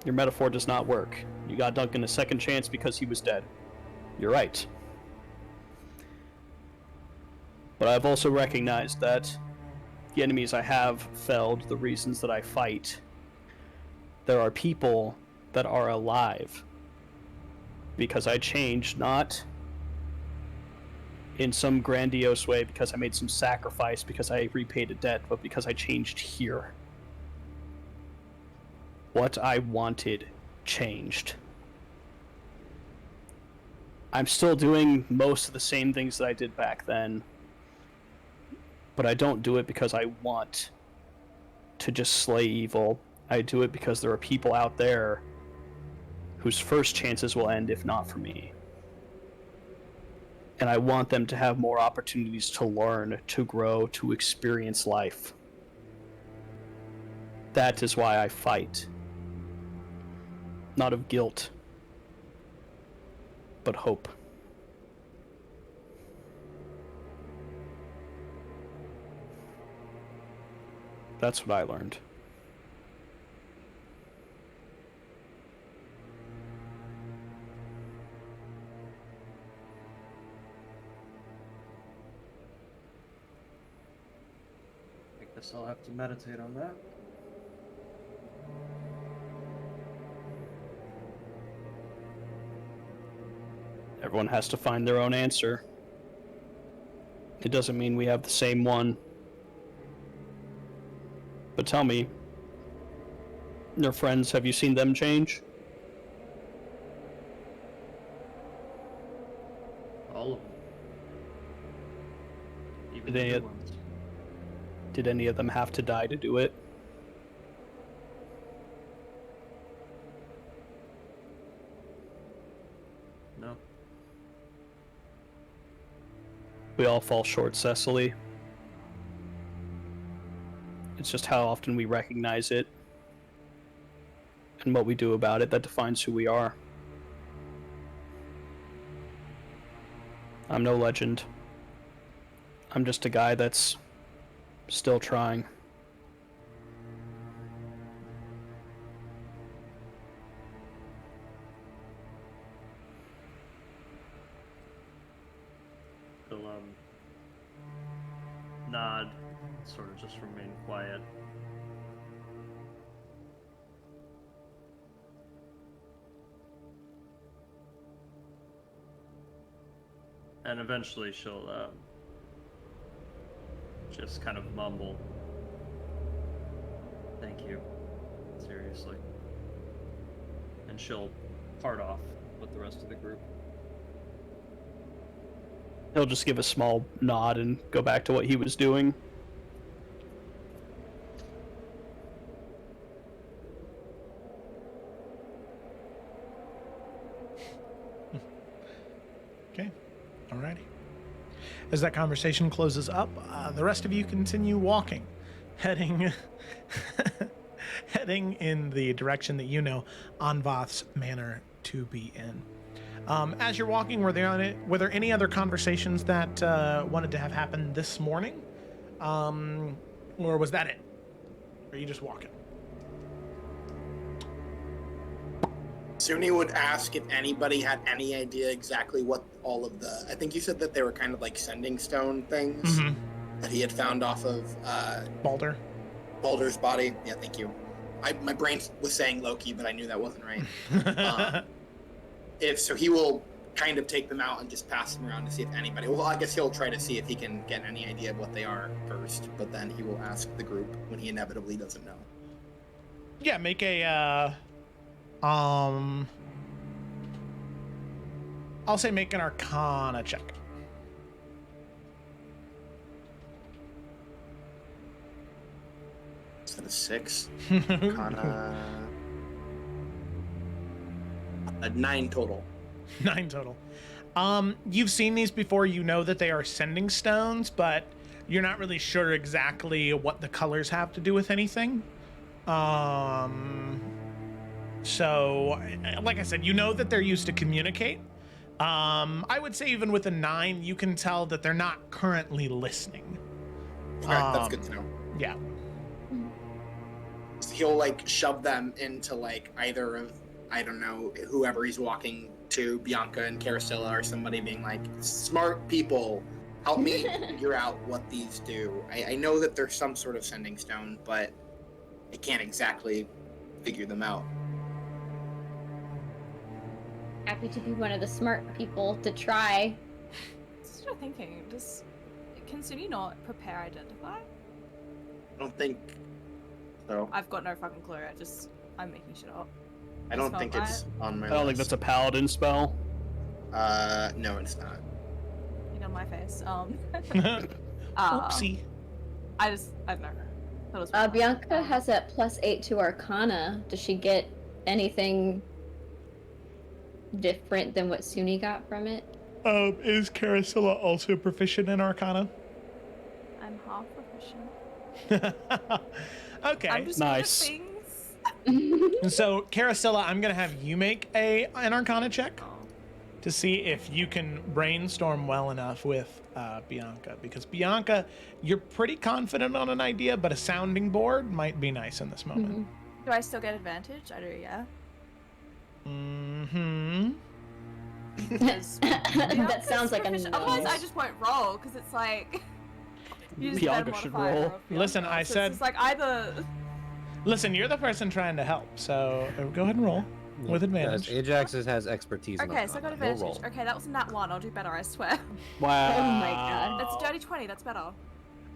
Your metaphor does not work. You got Duncan a second chance because he was dead. You're right. But I've also recognized that the enemies I have felled, the reasons that I fight, there are people that are alive because I changed, not in some grandiose way because I made some sacrifice, because I repaid a debt, but because I changed here. What I wanted changed. I'm still doing most of the same things that I did back then, but I don't do it because I want to just slay evil. I do it because there are people out there whose first chances will end if not for me. And I want them to have more opportunities to learn, to grow, to experience life. That is why I fight. Not of guilt, but hope. That's what I learned. I guess I'll have to meditate on that. Everyone has to find their own answer. It doesn't mean we have the same one. But tell me, your friends, have you seen them change? All of them. Even They- the good ones. Did any of them have to die to do it? No. We all fall short, Cecily. It's just how often we recognize it and what we do about it that defines who we are. I'm no legend. I'm just a guy that's still trying. He'll nod, sort of just remain quiet. And eventually she'll just kind of mumble, "Thank you, seriously." And she'll part off with the rest of the group. He'll just give a small nod and go back to what he was doing. Okay. Alrighty. As that conversation closes up, the rest of you continue walking, heading heading in the direction that you know Anvath's manor to be in. As you're walking, were there any other conversations that wanted to have happened this morning? Or was that it? Or are you just walking? Suni would ask if anybody had any idea exactly what all of the... I think you said that they were kind of like sending stone things that he had found off of Balder's body. Yeah, thank you. My brain was saying Loki, but I knew that wasn't right. If so, he will kind of take them out and just pass them around to see if anybody... Well, I guess he'll try to see if he can get any idea of what they are first, but then he will ask the group when he inevitably doesn't know. Yeah, make a... I'll say make an Arcana check. Is that a 6? Arcana... 9 total. 9 total. You've seen these before. You know that they are sending stones, but you're not really sure exactly what the colors have to do with anything. So, like I said, you know that they're used to communicate. I would say even with a 9, you can tell that they're not currently listening. Okay, that's good to know. Yeah. So he'll like shove them into like either of, I don't know, whoever he's walking to, Bianca and Carasilla or somebody, being like, smart people, help me figure out what these do. I know that there's some sort of sending stone, but I can't exactly figure them out. Happy to be one of the smart people to try. Just what I'm thinking. Can Suni not prepare identify? I don't think so. I've got no fucking clue. I'm making shit up. I don't think it's on my I don't think list. that's a paladin spell. No, it's not. You know my face. Oopsie. I don't know. That was Bianca has a +8 to Arcana. Does she get anything different than what Suni got from it? Is Carasilla also proficient in Arcana? I'm half proficient. Okay. I'm just Nice. good at things. And so, Carasilla, I'm gonna have you make an Arcana check to see if you can brainstorm well enough with Bianca, because Bianca, you're pretty confident on an idea, but a sounding board might be nice in this moment. Do I still get advantage? I do, yeah. Mm-hmm. That sounds like a no. Otherwise, I just won't roll because it's like. You just Bianca better should modify roll. or Bianca. Listen, I So said- it's like either. Listen, you're the person trying to help, so go ahead and roll with advantage. Yes, Ajax has expertise. in Okay, that so I got combat. He'll advantage. roll. Okay, that wasn't that one. I'll do better, I swear. Wow. Oh my god. That's a dirty 20. That's better.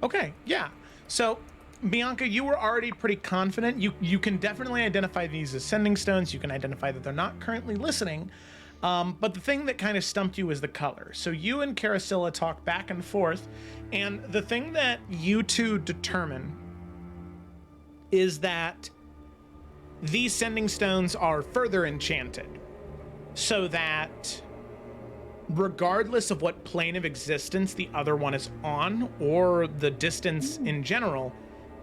Okay, yeah. So, Bianca, you were already pretty confident. You can definitely identify these as sending stones. You can identify that they're not currently listening. But the thing that kind of stumped you is the color. So you and Carasilla talk back and forth, and the thing that you two determine is that these sending stones are further enchanted, so that regardless of what plane of existence the other one is on, or the distance in general,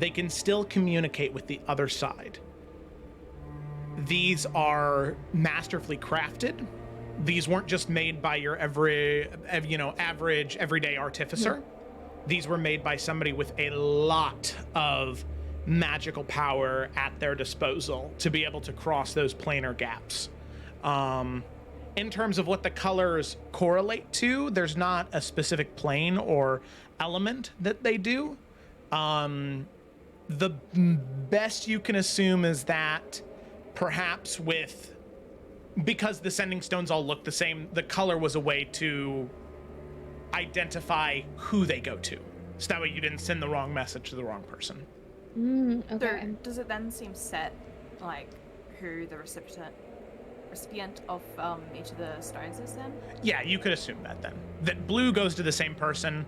they can still communicate with the other side. These are masterfully crafted. These weren't just made by your average, everyday artificer. These were made by somebody with a lot of magical power at their disposal to be able to cross those planar gaps. In terms of what the colors correlate to, there's not a specific plane or element that they do. The best you can assume is that perhaps because the sending stones all look the same, the color was a way to identify who they go to. So that way you didn't send the wrong message to the wrong person. Okay. So, does it then seem set, like, who the recipient of each of the stones is then? Yeah, you could assume that then. That blue goes to the same person,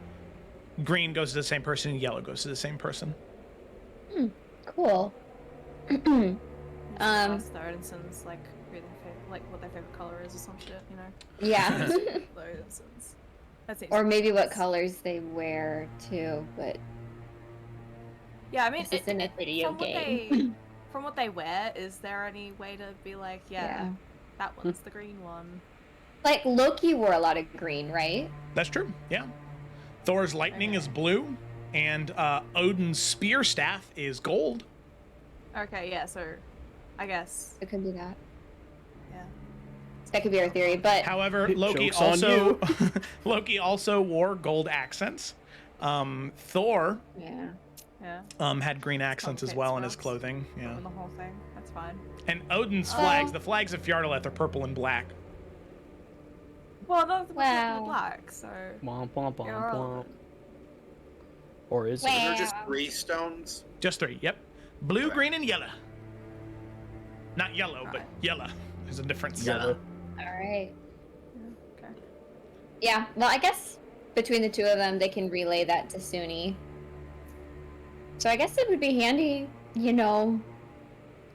green goes to the same person, and yellow goes to the same person. Cool. Ask the Odinsons, like, what their favorite color is or some shit, you know? Yeah. The Odinsons. That seems Or maybe what colors they wear too, but Yeah, I mean, this isn't a video from game. From what they wear, is there any way to be like, yeah. That one's the green one? Like Loki wore a lot of green, right? That's true, yeah. Thor's lightning is blue, and Odin's spear staff is gold. Okay, yeah, so I guess. It could be that. Yeah. That could be our theory, but However, Loki Joke's on you. also wore gold accents. Thor yeah. had green accents as Complicates well in his spells. clothing. Yeah. The whole thing. That's fine. And Odin's flags, the flags of Fjarlaleth are purple and black. Well, those Wow. were black, so. Womp, womp, womp, You're womp. relevant. Or is Wow. it? They're just 3 stones. Just 3, yep. Blue, Okay. green, and yellow. Not yellow, but Alright. yellow. There's a difference. Yellow. All right. Okay. Yeah. Well, I guess between the two of them, they can relay that to Suni. So I guess it would be handy, you know,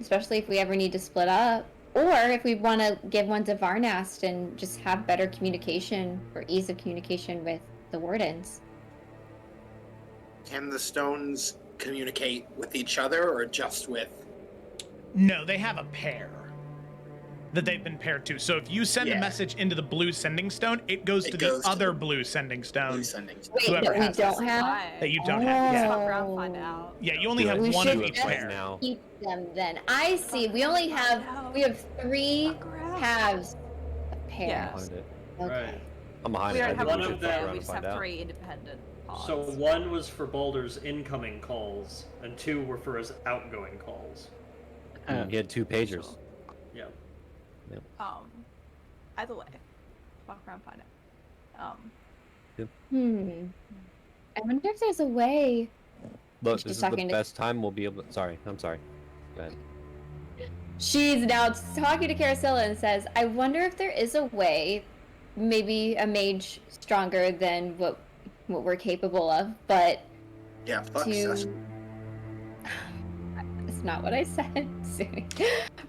especially if we ever need to split up, or if we want to give one to Varnast and just have better communication or ease of communication with the wardens. Can the stones communicate with each other or just with? No, they have a pair that they've been paired to. So if you send a Yeah. message into the blue sending stone, it goes to the other blue sending stone Blue sending stones? Wait, Whoever that we has don't have? that you don't have. Let's Yeah. fuck around, find out. Yeah, you only Do have it. We one of should each just pair. now. keep them then. I see. We only have, we have 3 Fuck around. halves of pairs. Yeah. Find it. Okay. Right. I'm behind We it. don't I have think one we of should them. fuck we around and just find have out. 3 independent pods. So one was for Boulder's incoming calls, and 2 were for his outgoing calls. He had 2 pagers. Yeah. Either way, fuck around, find out. I wonder if there's a way. Look, She's this is the talking to- best time we'll be able to... Sorry, I'm sorry. Go ahead. She's now talking to Carasilla and says, I wonder if there is a way, maybe a mage stronger than what we're capable of, but Yeah, fuck to... sus. That's not what I said.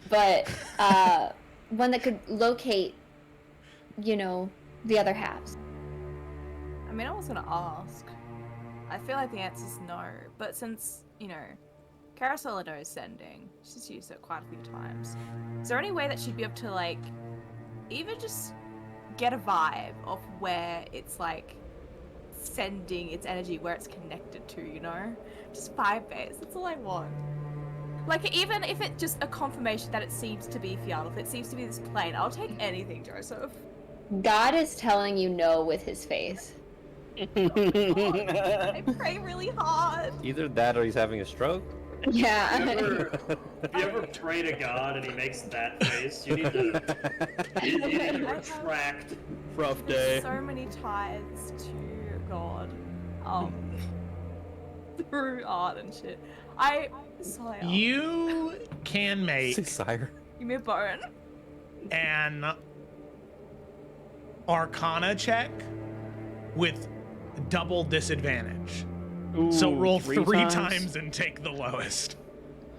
But one that could locate, you know, the other halves. I mean, I was gonna ask. I feel like the answer's no, but since, you know, Carousel knows sending, she's used it quite a few times. Is there any way that she'd be able to, like, even just get a vibe of where it's like sending its energy, where it's connected to, you know? Just vibe base, that's all I want. Like, even if it's just a confirmation that it seems to be Fiyadl, if it seems to be this plane, I'll take anything, Joseph. God is telling you no with his face. I pray really hard. Either that or he's having a stroke. Yeah. If you ever pray to God and he makes that face, you need to, you need to retract. Rough day. So many ties to God. Through art and shit. Sire. You can make Sire. Give me a bone. an Arcana check with double disadvantage. So Ooh, roll three three times? times and take the lowest.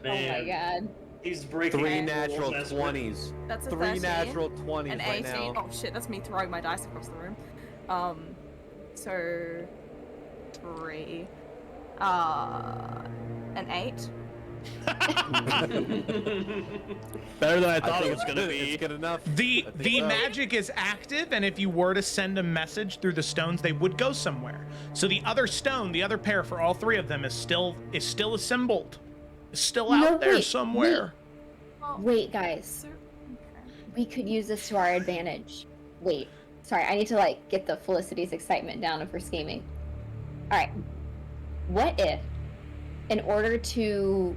Oh my Man, god. he's breaking 3 rules natural as 20s. That's a 3 13. natural 20s An right 18. now. Oh shit, that's me throwing my dice across the room. So 3. An 8. Better than I thought it think was gonna be. It's good enough. The I think so. magic is active, and if you were to send a message through the stones, they would go somewhere. So the other stone, the other pair for all three of them, is still assembled. It's still No, out there wait, somewhere. Wait, guys. So, okay. We could use this to our advantage. Wait. Sorry, I need to like get the Felicity's excitement down if we're scheming. Alright. What if, in order to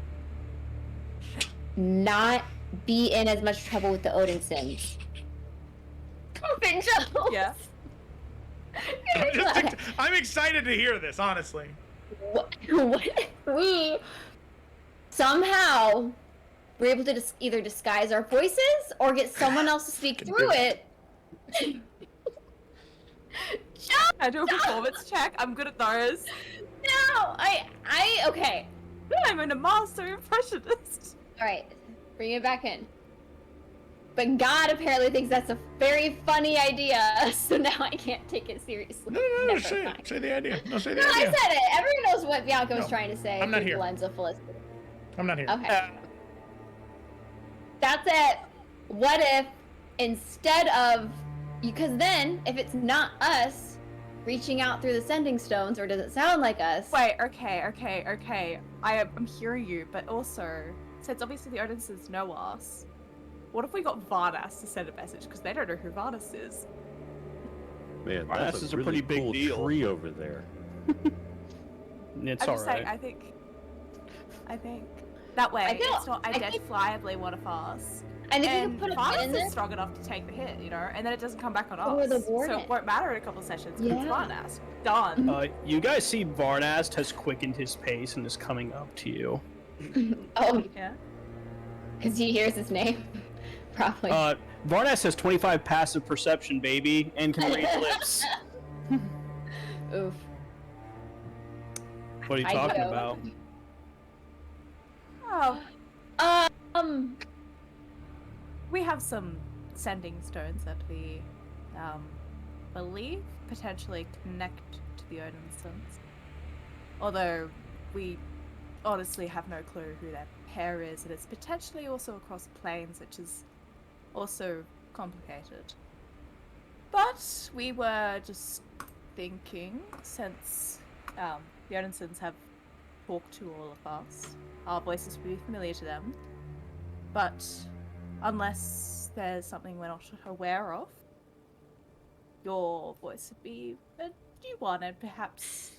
not be in as much trouble with the Odinsons, Yeah. I'm excited to hear this, honestly. what if we somehow were able to either disguise our voices or get someone else to speak through it? I do a performance check. I'm good at those. No, okay. I'm a master impressionist. All right, bring it back in. But God apparently thinks that's a very funny idea, so now I can't take it seriously. No, Never say mind. it. Say the idea. No, say the No, I idea. said it. Everyone knows what Bianca was No, trying to say. I'm not through here. The lens of Felicity. I'm not here. Okay. That's it. What if instead of, because then if it's not us reaching out through the sending stones, or does it sound like us? Wait, okay. I'm hearing you, but also, since obviously the Odinsons know us, what if we got Vardas to send a message? Because they don't know who Vardas is. Man, Wow, that's this is a a really pretty big cool deal. tree over there. It's I'm just saying, alright. I think that way I feel- it's not I think- identifiably one of us. I think we And could put a pin in Vardas this. is strong enough to take the hit, you know, and then it doesn't come back on Or us. the So Warden. it won't matter in a couple of sessions. Yeah. It's Yeah. Vardas. Done. You guys see Varnast has quickened his pace and is coming up to you. Oh, Yeah. because he hears his name. Probably. Varnast has 25 passive perception, baby, and can read lips. Oof. What are you I talking know. about? Oh, we have some sending stones that we believe potentially connect to the Odinsons. Although we honestly have no clue who their pair is, and it's potentially also across planes, which is also complicated. But we were just thinking, since the Odinsons have talked to all of us, our voices would be familiar to them. But unless there's something we're not aware of, your voice would be a new one, and perhaps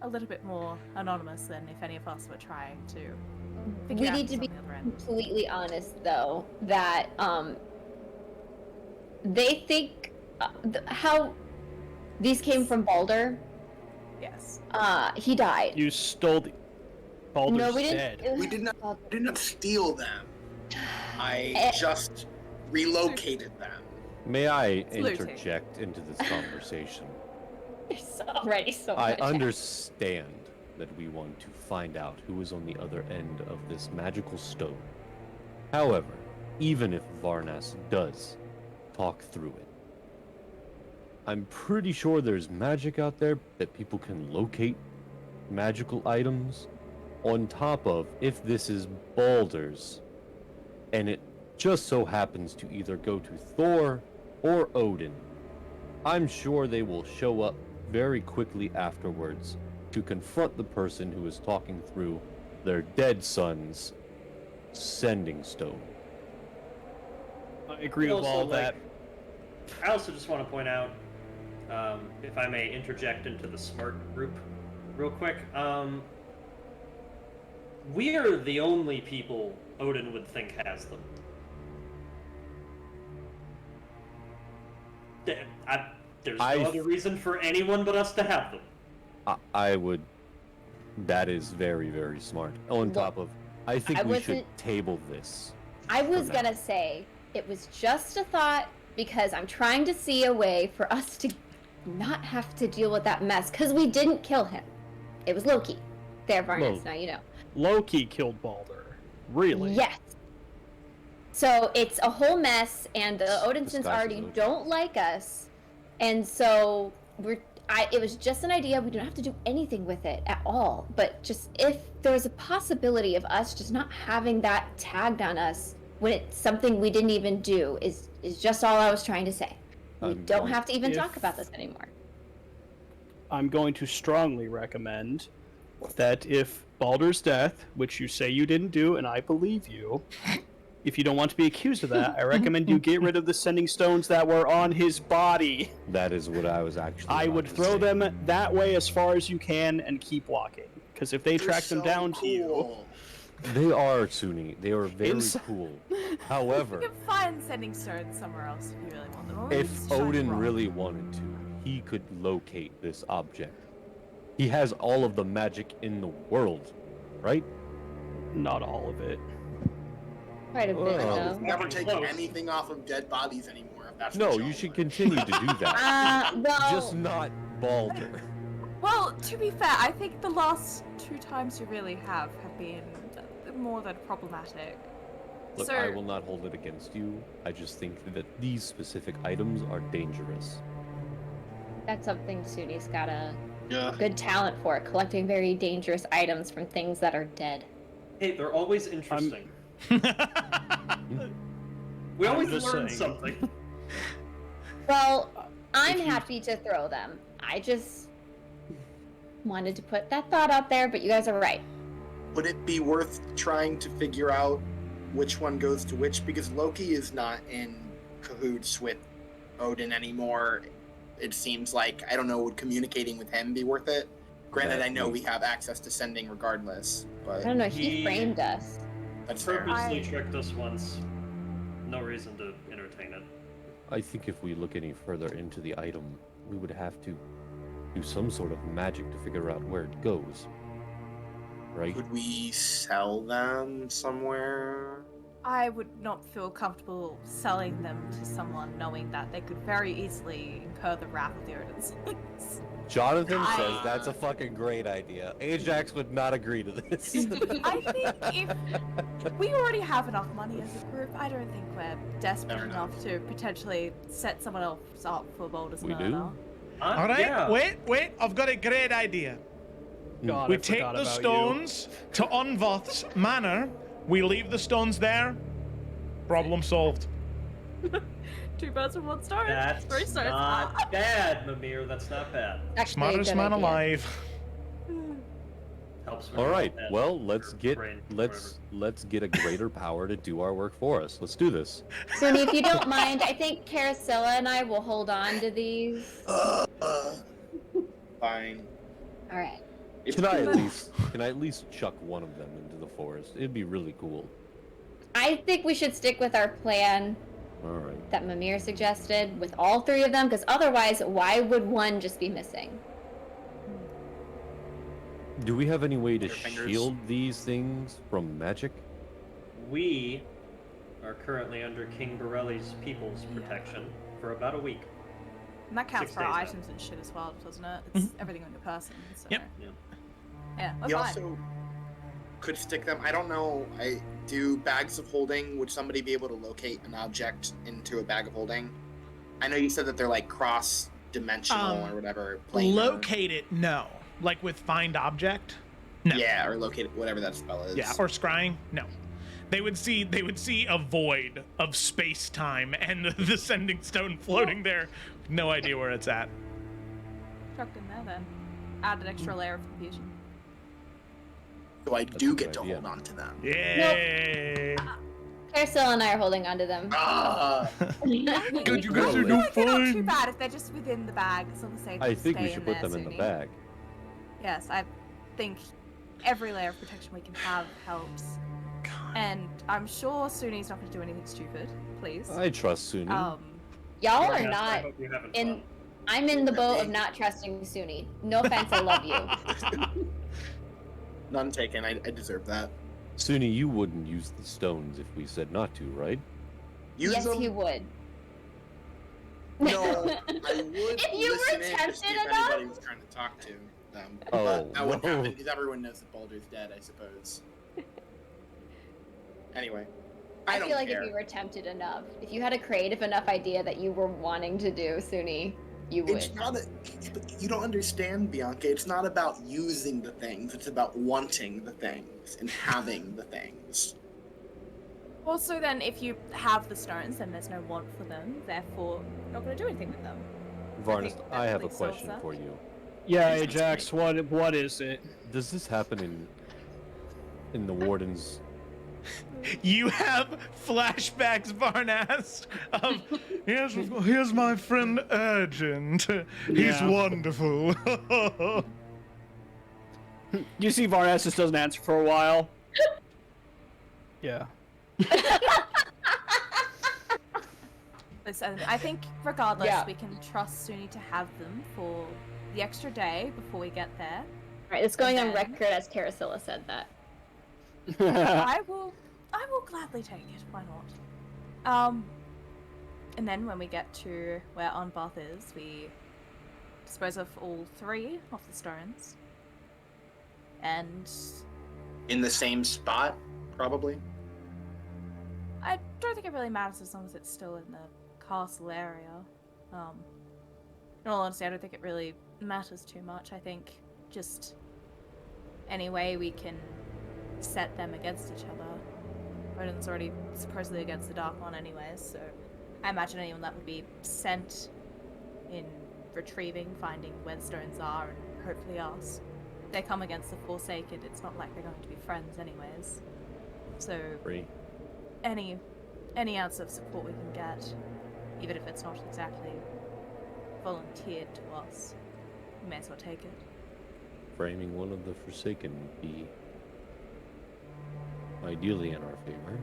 a little bit more anonymous than if any of us were trying to figure We out need to who's be on the other end. completely honest, though, that they think how these came from Balder. Yes. He died. You stole the. Baldur's No, we didn't. dead. It was We did not steal them. I Eh. just relocated them. May I looting. interject into this conversation? There's already so I much. understand that we want to find out who is on the other end of this magical stone. However, even if Varnas does talk through it, I'm pretty sure there's magic out there that people can locate magical items on top of, if this is Baldur's, and it just so happens to either go to Thor or Odin, I'm sure they will show up very quickly afterwards to confront the person who is talking through their dead son's sending stone. I agree with Also, all of that. I also just want to point out, if I may interject into the smart group real quick, we are the only people Odin would think has them. There's no other reason for anyone but us to have them. I would. That is very, very smart. On top of, I think we should table this. I was gonna say it was just a thought because I'm trying to see a way for us to not have to deal with that mess because we didn't kill him. It was Loki. There, Varnus. Now you know. Loki killed Balder. Really? Yes. So it's a whole mess, and the Odinsons already don't like us, and so it was just an idea. We don't have to do anything with it at all. But just if there's a possibility of us just not having that tagged on us when it's something we didn't even do is just all I was trying to say. We don't have to even talk about this anymore. I'm going to strongly recommend that if Balder's death, which you say you didn't do, and I believe you, if you don't want to be accused of that, I recommend you get rid of the sending stones that were on his body. That is what I was actually. I would throw them that way as far as you can and keep walking. Because if they track them down to you, they are Sunni. They are very cool. However, you can find sending stones somewhere else if you really want them. If Odin really wanted to, he could locate this object. He has all of the magic in the world, right? Not all of it. Quite a bit, though. Never take anything off of dead bodies anymore. If that's No, you should continue to do that. Well, just not Balder. Well, to be fair, I think the last 2 times you really have been more than problematic. Look, So- I will not hold it against you. I just think that these specific items are dangerous. that's something Suni's got a good talent for, collecting very dangerous items from things that are dead. Hey, they're always interesting. We always just learn saying. something. Well, I'm happy to throw them. I just wanted to put that thought out there, but you guys are right. Would it be worth trying to figure out which one goes to which? Because Loki is not in cahoots with Odin anymore. It seems like, I don't know, would communicating with him be worth it? Granted, I know we have access to sending regardless, but I don't know, he framed us. that's fair. Purposely tricked us once. No reason to entertain it. I think if we look any further into the item, we would have to do some sort of magic to figure out where it goes. Right? Could we sell them somewhere? I would not feel comfortable selling them to someone knowing that they could very easily incur the wrath of the Odins. Jonathan says that's a fucking great idea. Ajax would not agree to this. I think if we already have enough money as a group, I don't think we're desperate enough to potentially set someone else up for Boulder's We murder. do? All right, Yeah. wait, I've got a great idea. God, We I take forgot the about stones to Unvoth's manor, we leave the stones there, problem solved. 2 birds with 1 stone. That's 3 stones. not bad, Mimir. That's not bad. Actually, Smartest a good man idea. alive. Helps me. All right. that Well, let's get brain, let's get a greater power to do our work for us. Let's do this. Suni, if you don't mind, I think Carasilla and I will hold on to these. Fine. All right. Can I at least chuck one of them into the forest? It'd be really cool. I think we should stick with our plan All right. that Mimir suggested with all 3 of them, because otherwise, why would one just be missing? Do we have any way to Your fingers. shield these things from magic? We are currently under King Borelli's people's protection for about a week. And that counts 6 for our days now. items and shit as well, doesn't it? It's everything on your person. So. Yep. Yeah, we're We fine. also could stick them. I don't know. I do bags of holding. Would somebody be able to locate an object into a bag of holding? I know you said that they're like cross-dimensional or whatever. planar. Locate it, no. Like with find object? No. Yeah, or locate it, whatever that spell is. Yeah, or scrying? No. They would see a void of space-time and the sending stone floating there. No idea where it's at. Chucked in there then. Add an extra layer of confusion. So I That's do a get good to idea. hold on to them. Yay! Carousel and I are holding onto them. Ah, Good, you I guys feel are doing like they're not too fine. bad if they're just within the bag, as long as they I think stay we should in put there, them in the Suni. bag. Yes, I think every layer of protection we can have helps. And I'm sure Suni's not going to do anything stupid, please. I trust Suni. Y'all are Yes, I not hope you're having in. fun. I'm in the boat of not trusting Suni. No offense, I love you. none taken. I deserve that. Suni, you wouldn't use the stones if we said not to, right? Use Yes, them? he would. No, I would If you listen were in to tempted see if enough. anybody was trying to talk to them. Oh, But that wouldn't whoa. happen because everyone knows that Baldur's dead, I suppose. Anyway, I don't feel like care. if you were tempted enough, if you had a creative enough idea that you were wanting to do, Suni, you would. It's not you don't understand, Bianca. It's not about using the things. It's about wanting the things and having the things. Well, so then if you have the stones, then there's no want for them, therefore you're not going to do anything with them. Varnus, think I have a that solves question that. for you. Yeah, Ajax, what is it? Does this happen in the Warden's? You have flashbacks, Varnas, of here's my friend Urgent. He's Yeah. wonderful. You see Varnes just doesn't answer for a while. Yeah. Listen, I think regardless, Yeah. we can trust Suni to have them for the extra day before we get there. Right, it's going on Then- record as Carasilla said that. I will gladly take it. Why not? And then when we get to where Onbath is, we dispose of all 3 of the stones. And In the same spot, probably. I don't think it really matters as long as it's still in the castle area. In all honesty, I don't think it really matters too much. I think just any way we can set them against each other. Odin's already supposedly against the Dark One anyways, so I imagine anyone that would be sent in retrieving, finding where the stones are, and hopefully us. If they come against the Forsaken, it's not like they're going to be friends anyways. So Free. any ounce of support we can get, even if it's not exactly volunteered to us, we may as well take it. Framing one of the Forsaken would be ideally in our favor.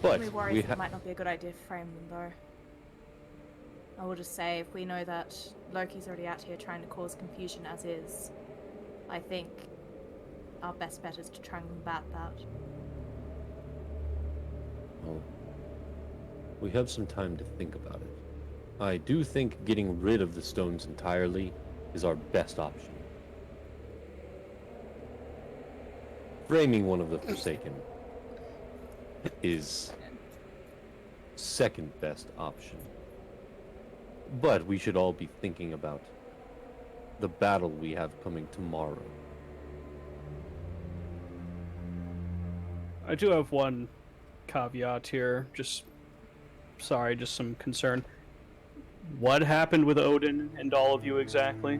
But We worry we it might not be a good idea to frame them, though. I will just say, if we know that Loki's already out here trying to cause confusion as is, I think our best bet is to try and combat that. Well, we have some time to think about it. I do think getting rid of the stones entirely is our best option. Framing one of the Forsaken is second best option. But we should all be thinking about the battle we have coming tomorrow. I do have one caveat here. Just some concern. What happened with Odin and all of you exactly?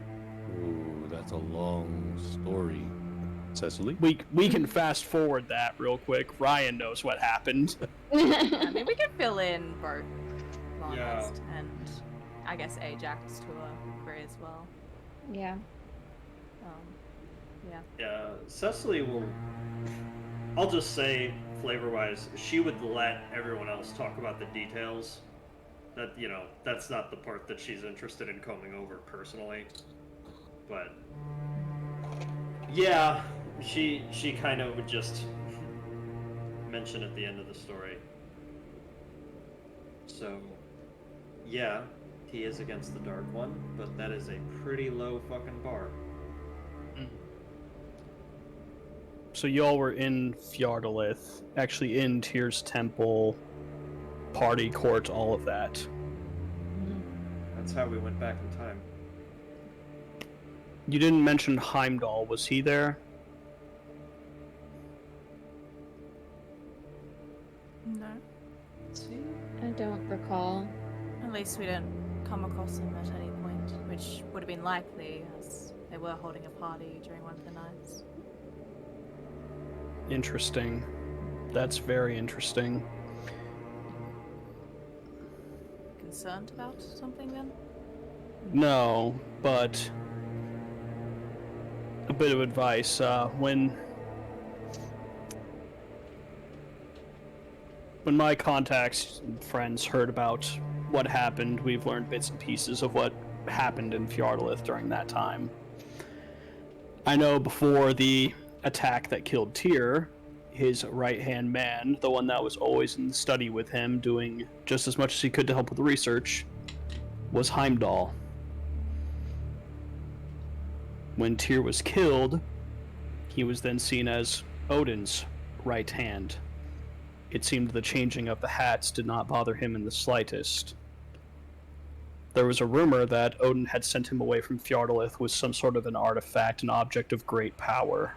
Ooh, that's a long story. Cecily? We can fast forward that real quick. Ryan knows what happened. I mean, we can fill in both Yeah. Honest and I guess Ajax to a degree as well. Yeah. Yeah. Yeah, Cecily will. I'll just say, flavor-wise, she would let everyone else talk about the details. That that's not the part that she's interested in combing over personally. But yeah, she kind of would just mention at the end of the story. So yeah, he is against the Dark One, but that is a pretty low fucking bar. So y'all were in Fjardalith, actually in Tyr's temple, party court, all of that. That's how we went back in time. You didn't mention Heimdall. Was he there? No. I don't recall. At least we didn't come across them at any point, which would have been likely, as they were holding a party during one of the nights. Interesting. That's very interesting. Concerned about something then? No, but a bit of advice. When my contacts and friends heard about what happened, we've learned bits and pieces of what happened in Fjordlith during that time. I know before the attack that killed Tyr, his right-hand man, the one that was always in the study with him, doing just as much as he could to help with the research, was Heimdall. When Tyr was killed, he was then seen as Odin's right hand. It seemed the changing of the hats did not bother him in the slightest. There was a rumor that Odin had sent him away from Fjordlith with some sort of an artifact, an object of great power.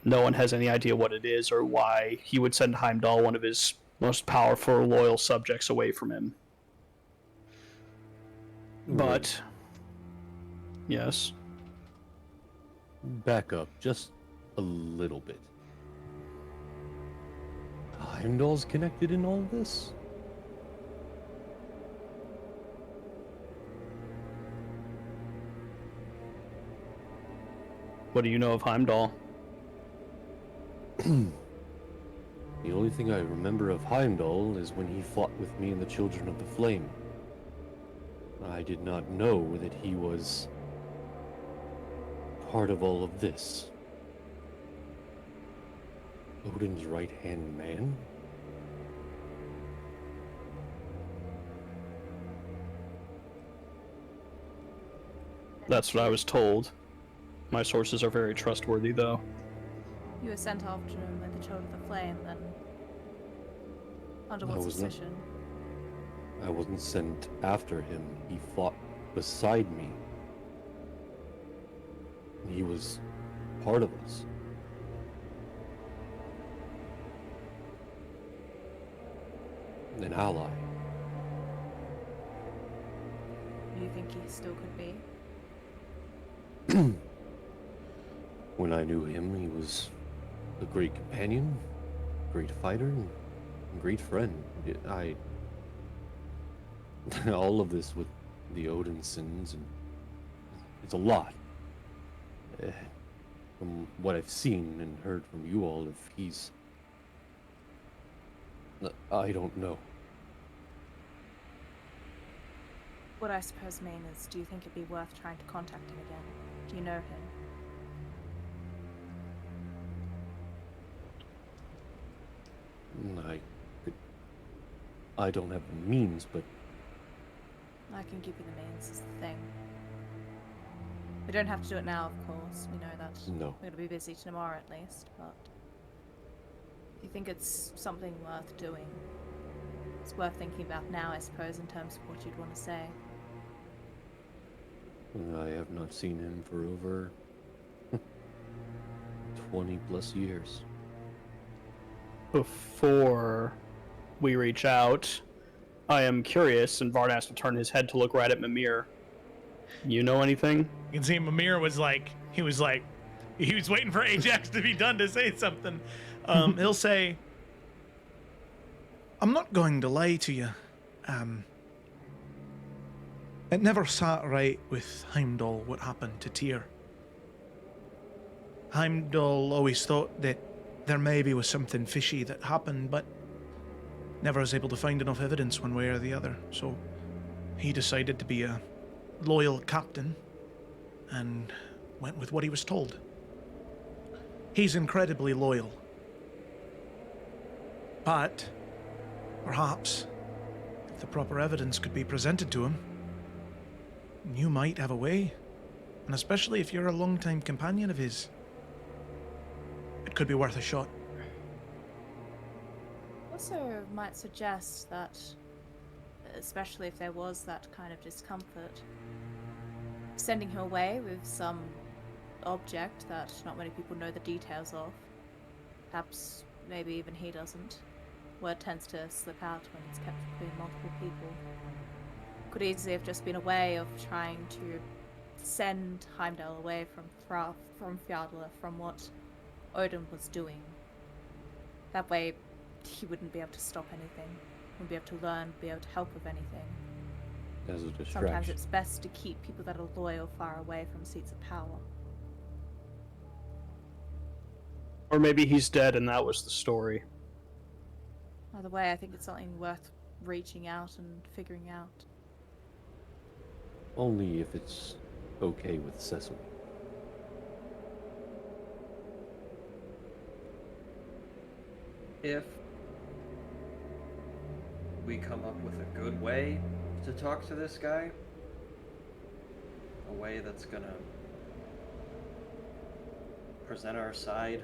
No one has any idea what it is or why he would send Heimdall, one of his most powerful, loyal subjects, away from him. But, yes. Back up just a little bit. Heimdall's connected in all this? What do you know of Heimdall? The only thing I remember of Heimdall is when he fought with me and the Children of the Flame. I did not know that he was part of all of this. Odin's right-hand man? That's what I was told. My sources are very trustworthy, though. You were sent after him with the Children of the Flame, then. Under I what was not- suspicion? I wasn't sent after him. He fought beside me. He was part of us. An ally. You think he still could be? When I knew him, he was a great companion, great fighter, and great friend. All of this with the Odin sins, and it's a lot. From what I've seen and heard from you all, if he's... I don't know. What I suppose mean is, do you think it'd be worth trying to contact him again? Do you know him? I don't have the means, but I can give you the means, is the thing. We don't have to do it now, of course. We know that no. we're going to be busy tomorrow at least, but if you think it's something worth doing, it's worth thinking about now, I suppose, in terms of what you'd want to say. I have not seen him for over 20 plus years. Before we reach out, I am curious, and Vardas will turn his head to look right at Mimir. You know anything? You can see Mimir was waiting for Ajax to be done to say something. He'll say, I'm not going to lie to you. It never sat right with Heimdall what happened to Tyr. Heimdall always thought that there maybe was something fishy that happened, but never was able to find enough evidence one way or the other. So he decided to be a loyal captain and went with what he was told. He's incredibly loyal. But perhaps if the proper evidence could be presented to him, you might have a way. And especially if you're a long-time companion of his, it could be worth a shot. Also might suggest that, especially if there was that kind of discomfort, sending him away with some object that not many people know the details of, perhaps maybe even he doesn't. Word tends to slip out when it's kept between multiple people. Could easily have just been a way of trying to send Heimdall away from Fjordla, from what Odin was doing. That way, he wouldn't be able to stop anything, wouldn't be able to learn, be able to help with anything. As a distraction. Sometimes it's best to keep people that are loyal far away from seats of power. Or maybe he's dead and that was the story. Either way, I think it's something worth reaching out and figuring out. Only if it's okay with Sesame. If we come up with a good way to talk to this guy, a way that's gonna present our side,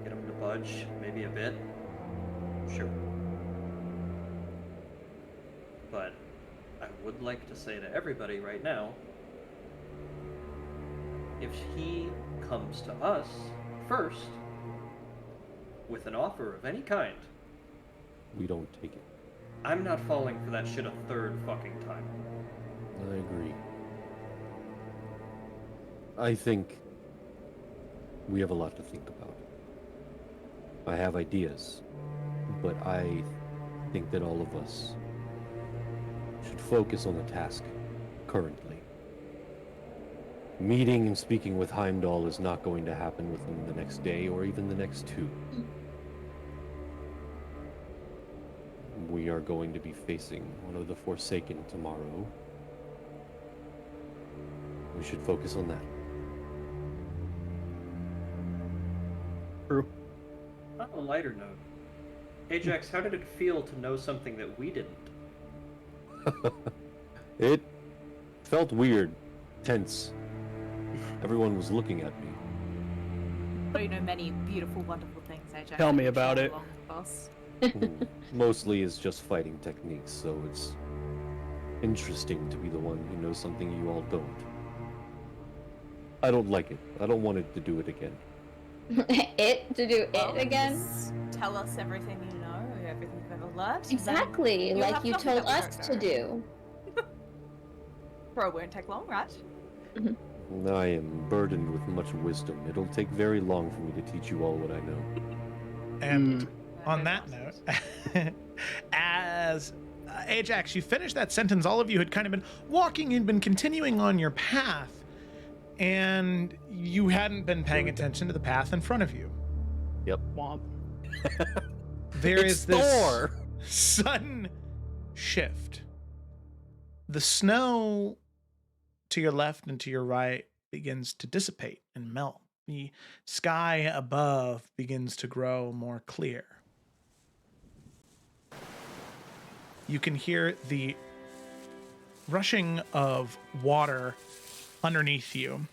get him to budge maybe a bit, sure. But I would like to say to everybody right now, if he comes to us first with an offer of any kind, We don't take it. I'm not falling for that shit a third fucking time. I agree. I think we have a lot to think about. I have ideas, but I think that all of us should focus on the task currently. Meeting and speaking with Heimdall is not going to happen within the next day or even the next two. We are going to be facing one of the Forsaken tomorrow. We should focus on that. True. On a lighter note, Ajax, how did it feel to know something that we didn't? It felt weird, tense. Everyone was looking at me. But you know many beautiful, wonderful things, Ajax. Tell me about it. Along with us. Mostly is just fighting techniques, so it's interesting to be the one who knows something you all don't. I don't like it. I don't want it to do it again. It to do Well, it again? just tell us everything you know, or everything you've ever learned. Exactly, you'll like have you nothing told that we us don't to know. do. Bro, it won't take long, right? I am burdened with much wisdom. It'll take very long for me to teach you all what I know. And on that note, as Ajax, you finished that sentence, all of you had kind of been walking, you'd been continuing on your path, and you hadn't been paying attention to the path in front of you. Yep. Womp. There It's is this Thor! sudden shift. The snow to your left and to your right begins to dissipate and melt. The sky above begins to grow more clear. You can hear the rushing of water underneath you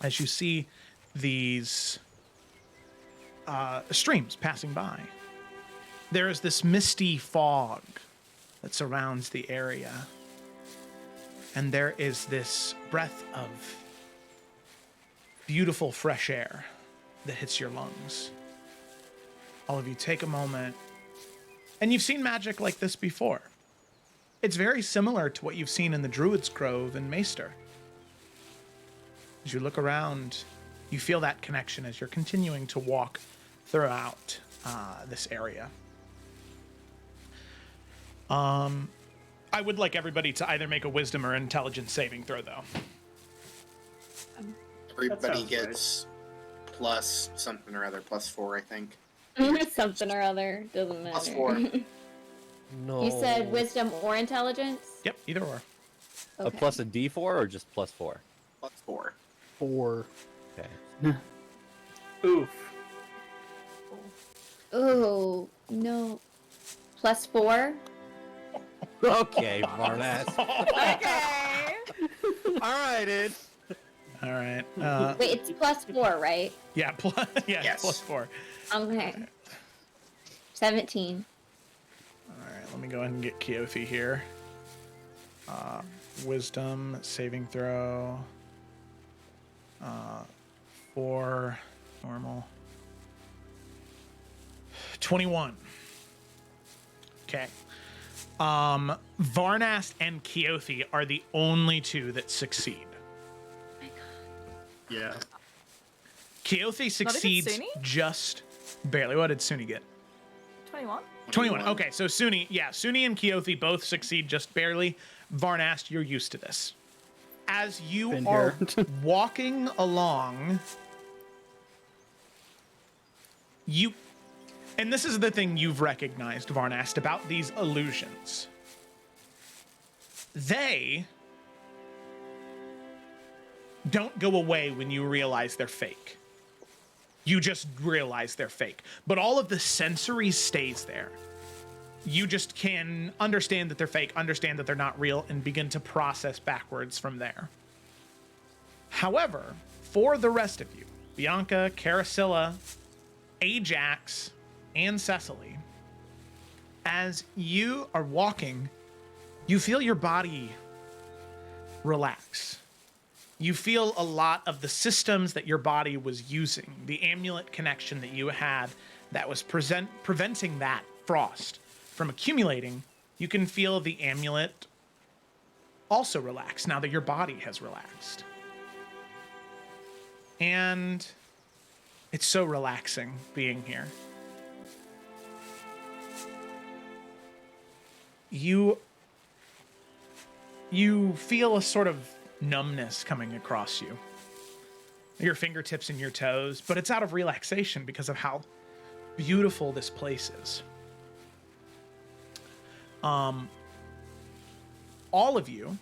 as you see these streams passing by. There is this misty fog that surrounds the area, and there is this breath of beautiful fresh air that hits your lungs. All of you take a moment, and you've seen magic like this before. It's very similar to what you've seen in the Druid's Grove in Maester. As you look around, you feel that connection as you're continuing to walk throughout this area. I would like everybody to either make a wisdom or intelligence saving throw, though. Everybody sounds gets plus something or other, +4, I think. Something or other, doesn't matter. +4. No. You said wisdom or intelligence? Yep, either or. A plus a D4 or just +4? +4. 4. Okay. Oof. Ooh, no. +4? Okay, Varnas. Okay. Alright, Ed. All right. Wait, it's +4, right? Yeah, Yes. +4. Okay. 17. All right, let me go ahead and get Keothi here. Wisdom saving throw. 4 normal. 21. Okay. Varnast and Keothi are the only two that succeed. Yeah. Keothi succeeds Suni? just barely. What did Suni get? 21. 21. Okay, so Suni and Keothi both succeed just barely. Varnast, you're used to this. As you Been are here. walking along, and this is the thing you've recognized, Varnast, about these illusions. They don't go away when you realize they're fake. You just realize they're fake. But all of the sensory stays there. You just can understand that they're fake, understand that they're not real, and begin to process backwards from there. However, for the rest of you, Bianca, Carasilla, Ajax, and Cecily, as you are walking, you feel your body relax. You feel a lot of the systems that your body was using, the amulet connection that you had that was preventing that frost from accumulating. You can feel the amulet also relax now that your body has relaxed. And it's so relaxing being here. You feel a sort of numbness coming across you. Your fingertips and your toes, but it's out of relaxation because of how beautiful this place is. All of you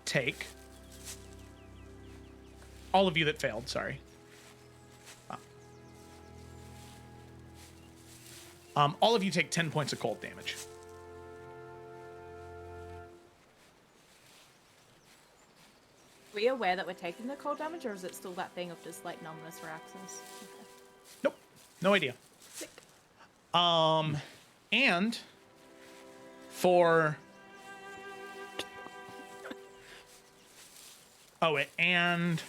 take... All of you that failed, sorry. All of you take 10 points of cold damage. Are we aware that we're taking the cold damage, or is it still that thing of just like numbness for access? Okay. Nope, no idea. Sick. And for... Oh, and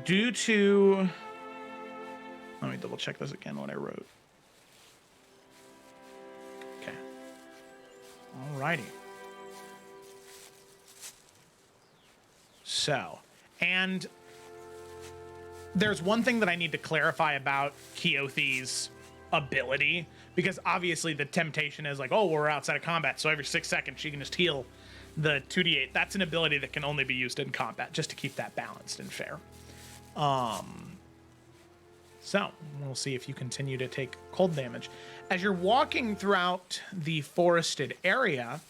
due to... Let me double check this again, what I wrote. Okay. Alrighty. So, and there's one thing that I need to clarify about Keothi's ability, because obviously the temptation is like, oh, we're outside of combat, so every 6 seconds she can just heal the 2d8. That's an ability that can only be used in combat, just to keep that balanced and fair. So, we'll see if you continue to take cold damage. As you're walking throughout the forested area,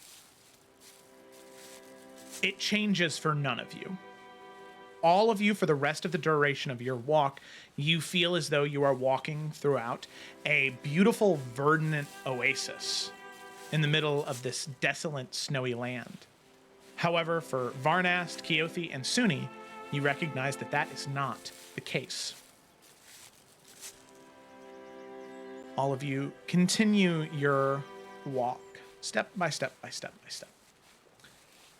it changes for none of you. All of you, for the rest of the duration of your walk, you feel as though you are walking throughout a beautiful verdant oasis in the middle of this desolate, snowy land. However, for Varnast, Keothi, and Suni, you recognize that that is not the case. All of you continue your walk, step by step by step by step.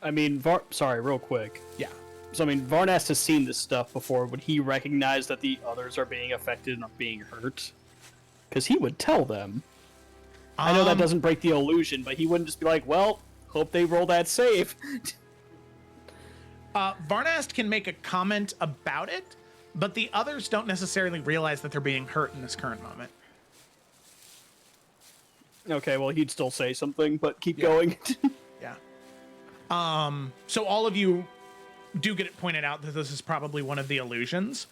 I mean, sorry, real quick. Yeah. So, I mean, Varnast has seen this stuff before. Would he recognize that the others are being affected and are being hurt? Because he would tell them. I know that doesn't break the illusion, but he wouldn't just be like, well, hope they roll that save. Varnast can make a comment about it, but the others don't necessarily realize that they're being hurt in this current moment. Okay, well, he'd still say something, but keep going. Yeah. So all of you do get it pointed out that this is probably one of the illusions.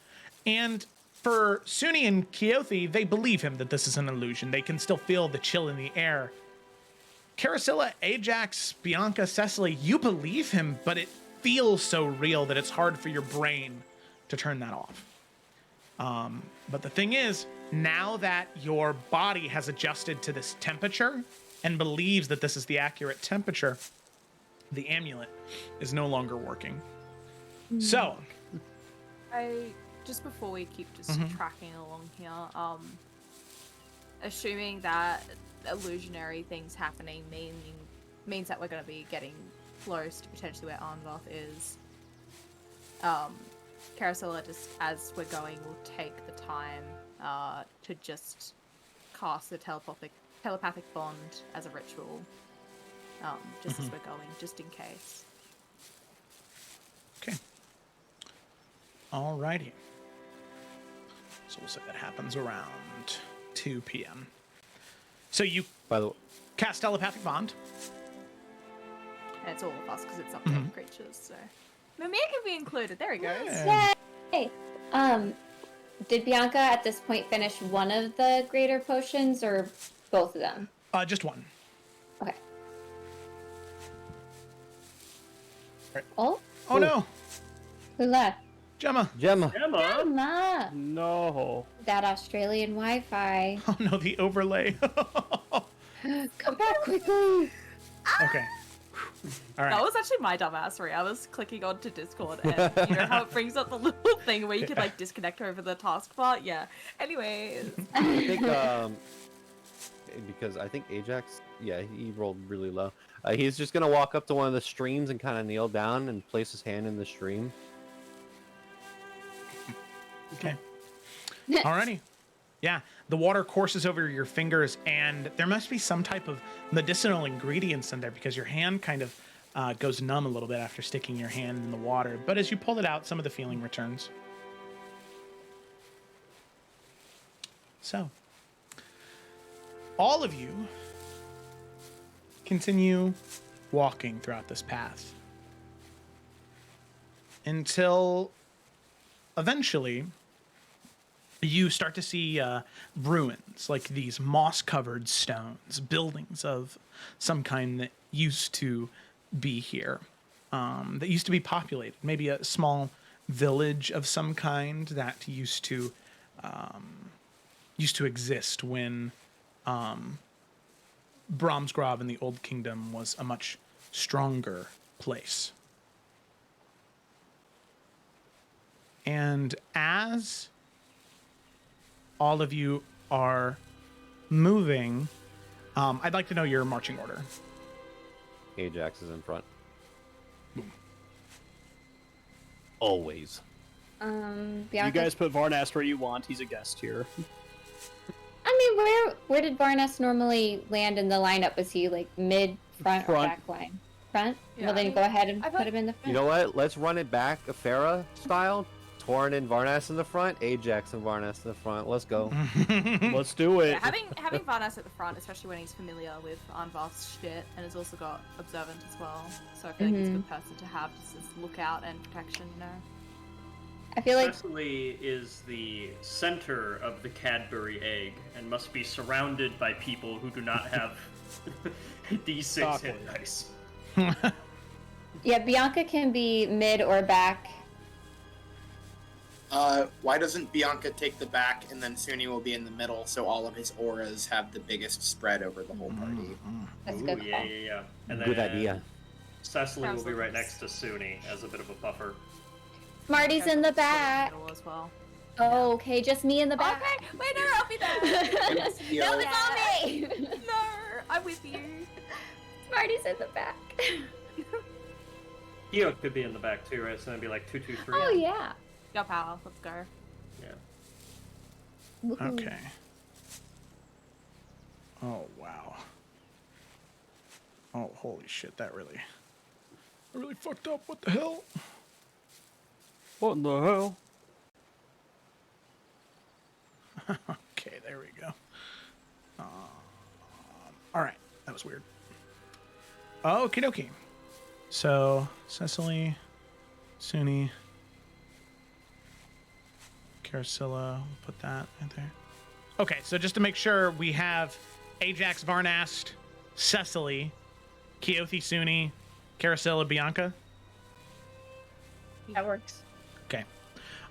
And for Suni and Keothi, they believe him that this is an illusion. They can still feel the chill in the air. Carasilla, Ajax, Bianca, Cecily, you believe him, but it feels so real that it's hard for your brain to turn that off. But the thing is, now that your body has adjusted to this temperature and believes that this is the accurate temperature, the amulet is no longer working. So, Just before we keep just tracking along here, assuming that illusionary things happening means that we're going to be getting close to potentially where Arnvarth is. Carasilla, just as we're going, will take the time to just cast a telepathic bond as a ritual, just as we're going, just in case. Okay. Alrighty. So we'll say that happens around 2 p.m. So you By the way, cast telepathic bond. And it's all of us because it's up to the creatures, so. Mimir can be included. There he goes. Yeah. Yay! Did Bianca at this point finish one of the greater potions or both of them? Just one. Okay. Right. Oh, Oh no, who left? Gemma. Gemma. Emma. Emma! No. That Australian Wi-Fi. Oh no, the overlay. Come back quickly! Okay. All right. That was actually my dumbass. I was clicking onto Discord, and you know how it brings up the little thing where you can like disconnect over the taskbar. Yeah. Anyways. I think because I think Ajax, yeah, he rolled really low. He's just gonna walk up to one of the streams and kind of kneel down and place his hand in the stream. Okay. Alrighty. Yeah, the water courses over your fingers, and there must be some type of medicinal ingredients in there because your hand kind of goes numb a little bit after sticking your hand in the water. But as you pull it out, some of the feeling returns. So, all of you continue walking throughout this path until eventually you start to see ruins, like these moss-covered stones, buildings of some kind that used to be here, that used to be populated. Maybe a small village of some kind that used to exist when Brahmsgrove in the Old Kingdom was a much stronger place. And as all of you are moving, I'd like to know your marching order. Ajax is in front. Always. Bianca. You guys put Varnast where you want. He's a guest here. I mean, where did Varnus normally land in the lineup? Was he like mid, front, or Front. back line? Front? Yeah, Well, then I mean, go ahead and I put thought- him in the front. You know what? Let's run it back, Afera style. Torn and Varnas in the front, Ajax and Varnas in the front. Let's go. Let's do it. Yeah, having Varnas at the front, especially when he's familiar with Anvar's shit, and has also got Observant as well. So I feel like he's a good person to have just as lookout and protection, you know? I feel like Cecily is the center of the Cadbury egg and must be surrounded by people who do not have D6 hit Chocolate. dice. yeah, Bianca can be mid or back. Why doesn't Bianca take the back and then Suni will be in the middle so all of his auras have the biggest spread over the whole party? That's a Ooh, good yeah, call. yeah. And Good then idea. Cecily will be right Sounds next to Suni as a bit of a buffer. Smarty's in the back. Middle as well. Oh, okay, just me in the back. Okay, wait, no, I'll be there. No, it's on me. No, I'm with you. Smarty's in the back. Kyo could be in the back too, right? So it'd be like 2, 2, 3. Oh yeah. Go power, let's go. Yeah. Woohoo. Okay. Oh, wow. Oh, holy shit, that really fucked up. What the hell? What in the hell? Okay, there we go. All right, that was weird. Okie dokie. So, Cecily, Suni, Caracilla, we'll put that right there. Okay, so just to make sure, we have Ajax, Varnast, Cecily, Keothi, Suni, Caracilla, Bianca. That works. Okay.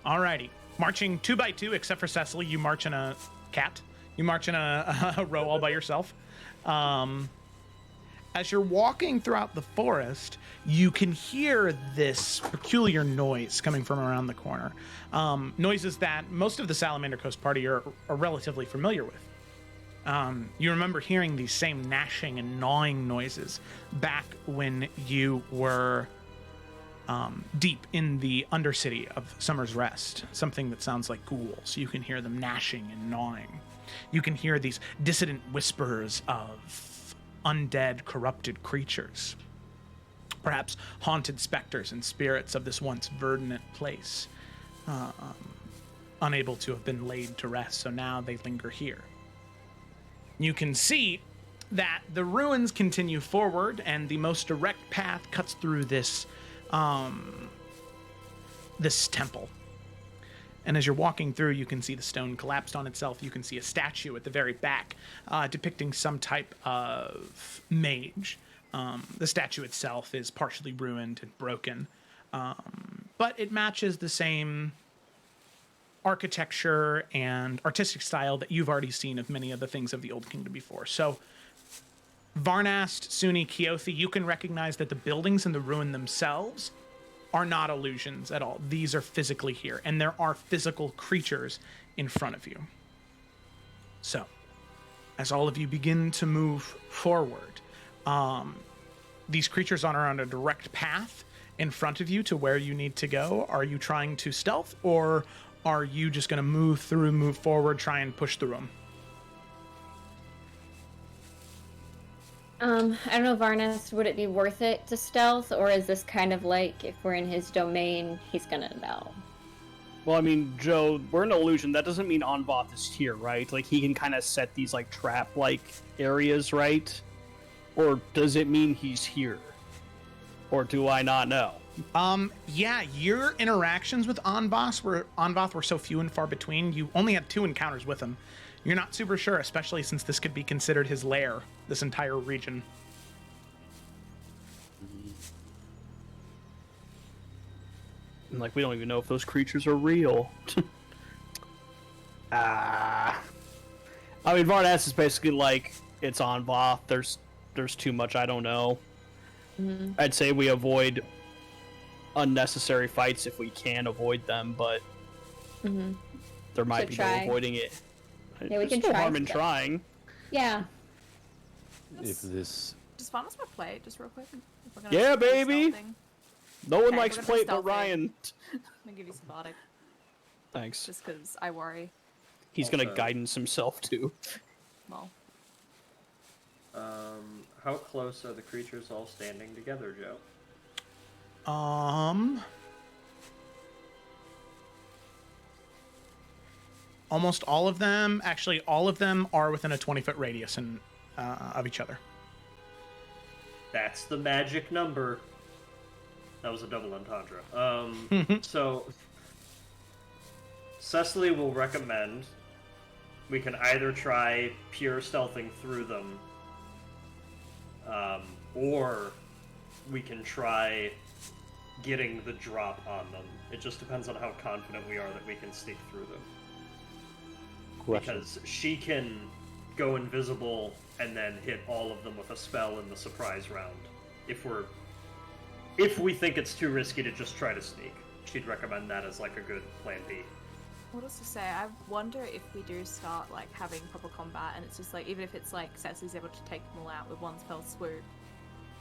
Alrighty. Marching 2 by 2, except for Cecily, you march in a cat. You march in a row all by yourself. As you're walking throughout the forest, you can hear this peculiar noise coming from around the corner. Noises that most of the Salamander Coast party are relatively familiar with. You remember hearing these same gnashing and gnawing noises back when you were deep in the undercity of Summer's Rest, something that sounds like ghouls. You can hear them gnashing and gnawing. You can hear these dissident whispers of undead, corrupted creatures. Perhaps haunted specters and spirits of this once verdant place, unable to have been laid to rest, so now they linger here. You can see that the ruins continue forward, and the most direct path cuts through this this temple. And as you're walking through, you can see the stone collapsed on itself. You can see a statue at the very back depicting some type of mage. The statue itself is partially ruined and broken, but it matches the same architecture and artistic style that you've already seen of many of the things of the Old Kingdom before. So Varnast, Suni, Keothi, you can recognize that the buildings and the ruin themselves are not illusions at all. These are physically here, and there are physical creatures in front of you. So, as all of you begin to move forward, these creatures are on a direct path in front of you to where you need to go. Are you trying to stealth, or are you just going to move forward, try and push through them? I don't know, Varnus, would it be worth it to stealth, or is this kind of like, if we're in his domain, he's gonna know? Well, I mean, Joe, we're an illusion. That doesn't mean Anvoth is here, right? Like, he can kind of set these, like, trap-like areas, right? Or does it mean he's here? Or do I not know? Yeah, your interactions with Anvoth were so few and far between. You only had 2 encounters with him. You're not super sure, especially since this could be considered his lair, this entire region. And, like, we don't even know if those creatures are real. I mean, Varnas is basically like, it's Anvoth. There's too much I don't know. Mm-hmm. I'd say we avoid unnecessary fights if we can avoid them, but there might be no avoiding it. Yeah, we can no try harm in stuff. trying. Yeah. If this... Just find us my plate, just real quick. If we're gonna Yeah, do baby! stealthing. No one Okay, likes we're gonna plate stealth but it. Ryan. I'm gonna give you some bardic, Thanks. just because I worry. He's gonna Also- guidance himself too. Well, How close are the creatures all standing together, Joe? Almost all of them, actually all of them, are within a 20-foot radius of each other. That's the magic number. That was a double entendre. So, Cecily will recommend we can either try pure stealthing through them, or we can try getting the drop on them. It just depends on how confident we are that we can sneak through them. Question. Because she can go invisible and then hit all of them with a spell in the surprise round. If we think it's too risky to just try to sneak, she'd recommend that as like a good plan B. what else to say? I wonder if we do start like having proper combat, and it's just like, even if it's like Cecily's able to take them all out with one spell swoop,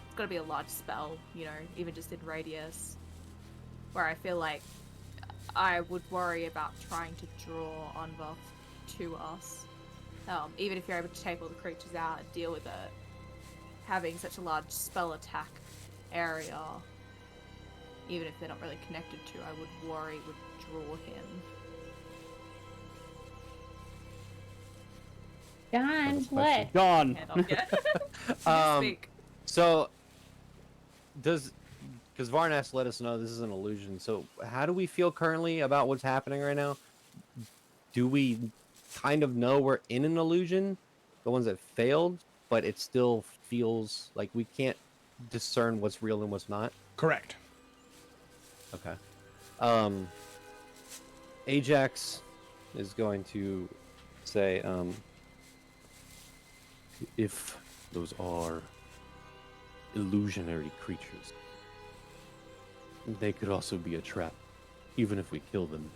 it's got to be a large spell, you know, even just in radius. Where I feel like I would worry about trying to draw Anvoth to us. Even if you're able to take all the creatures out and deal with it, having such a large spell attack area, even if they're not really connected to, I would worry would draw him. John, That's a what? question. Gone. Hand up, yeah. Um, Speak. So, because Varnas let us know this is an illusion, so how do we feel currently about what's happening right now? Do we kind of know we're in an illusion, the ones that failed, but it still feels like we can't discern what's real and what's not? Correct. Okay. Ajax is going to say, if those are illusionary creatures, they could also be a trap. Even if we kill them,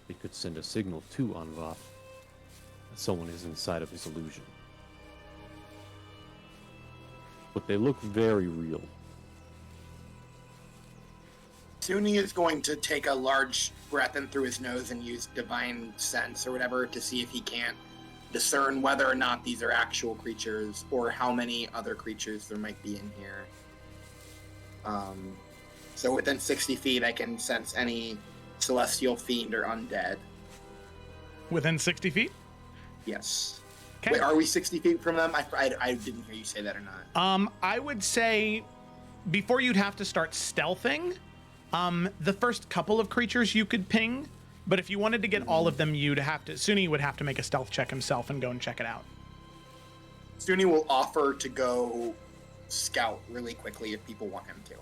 it could send a signal to Anvoth that someone is inside of his illusion. But they look very real. Suni is going to take a large breath in through his nose and use divine sense or whatever to see if he can't discern whether or not these are actual creatures or how many other creatures there might be in here. So within 60 feet, I can sense any celestial fiend or undead. Within 60 feet? Yes. Okay. Wait, are we 60 feet from them? I didn't hear you say that or not. I would say before you'd have to start stealthing, the first couple of creatures you could ping, but if you wanted to get all of them, Suni would have to make a stealth check himself and go and check it out. Suni will offer to go scout really quickly if people want him to.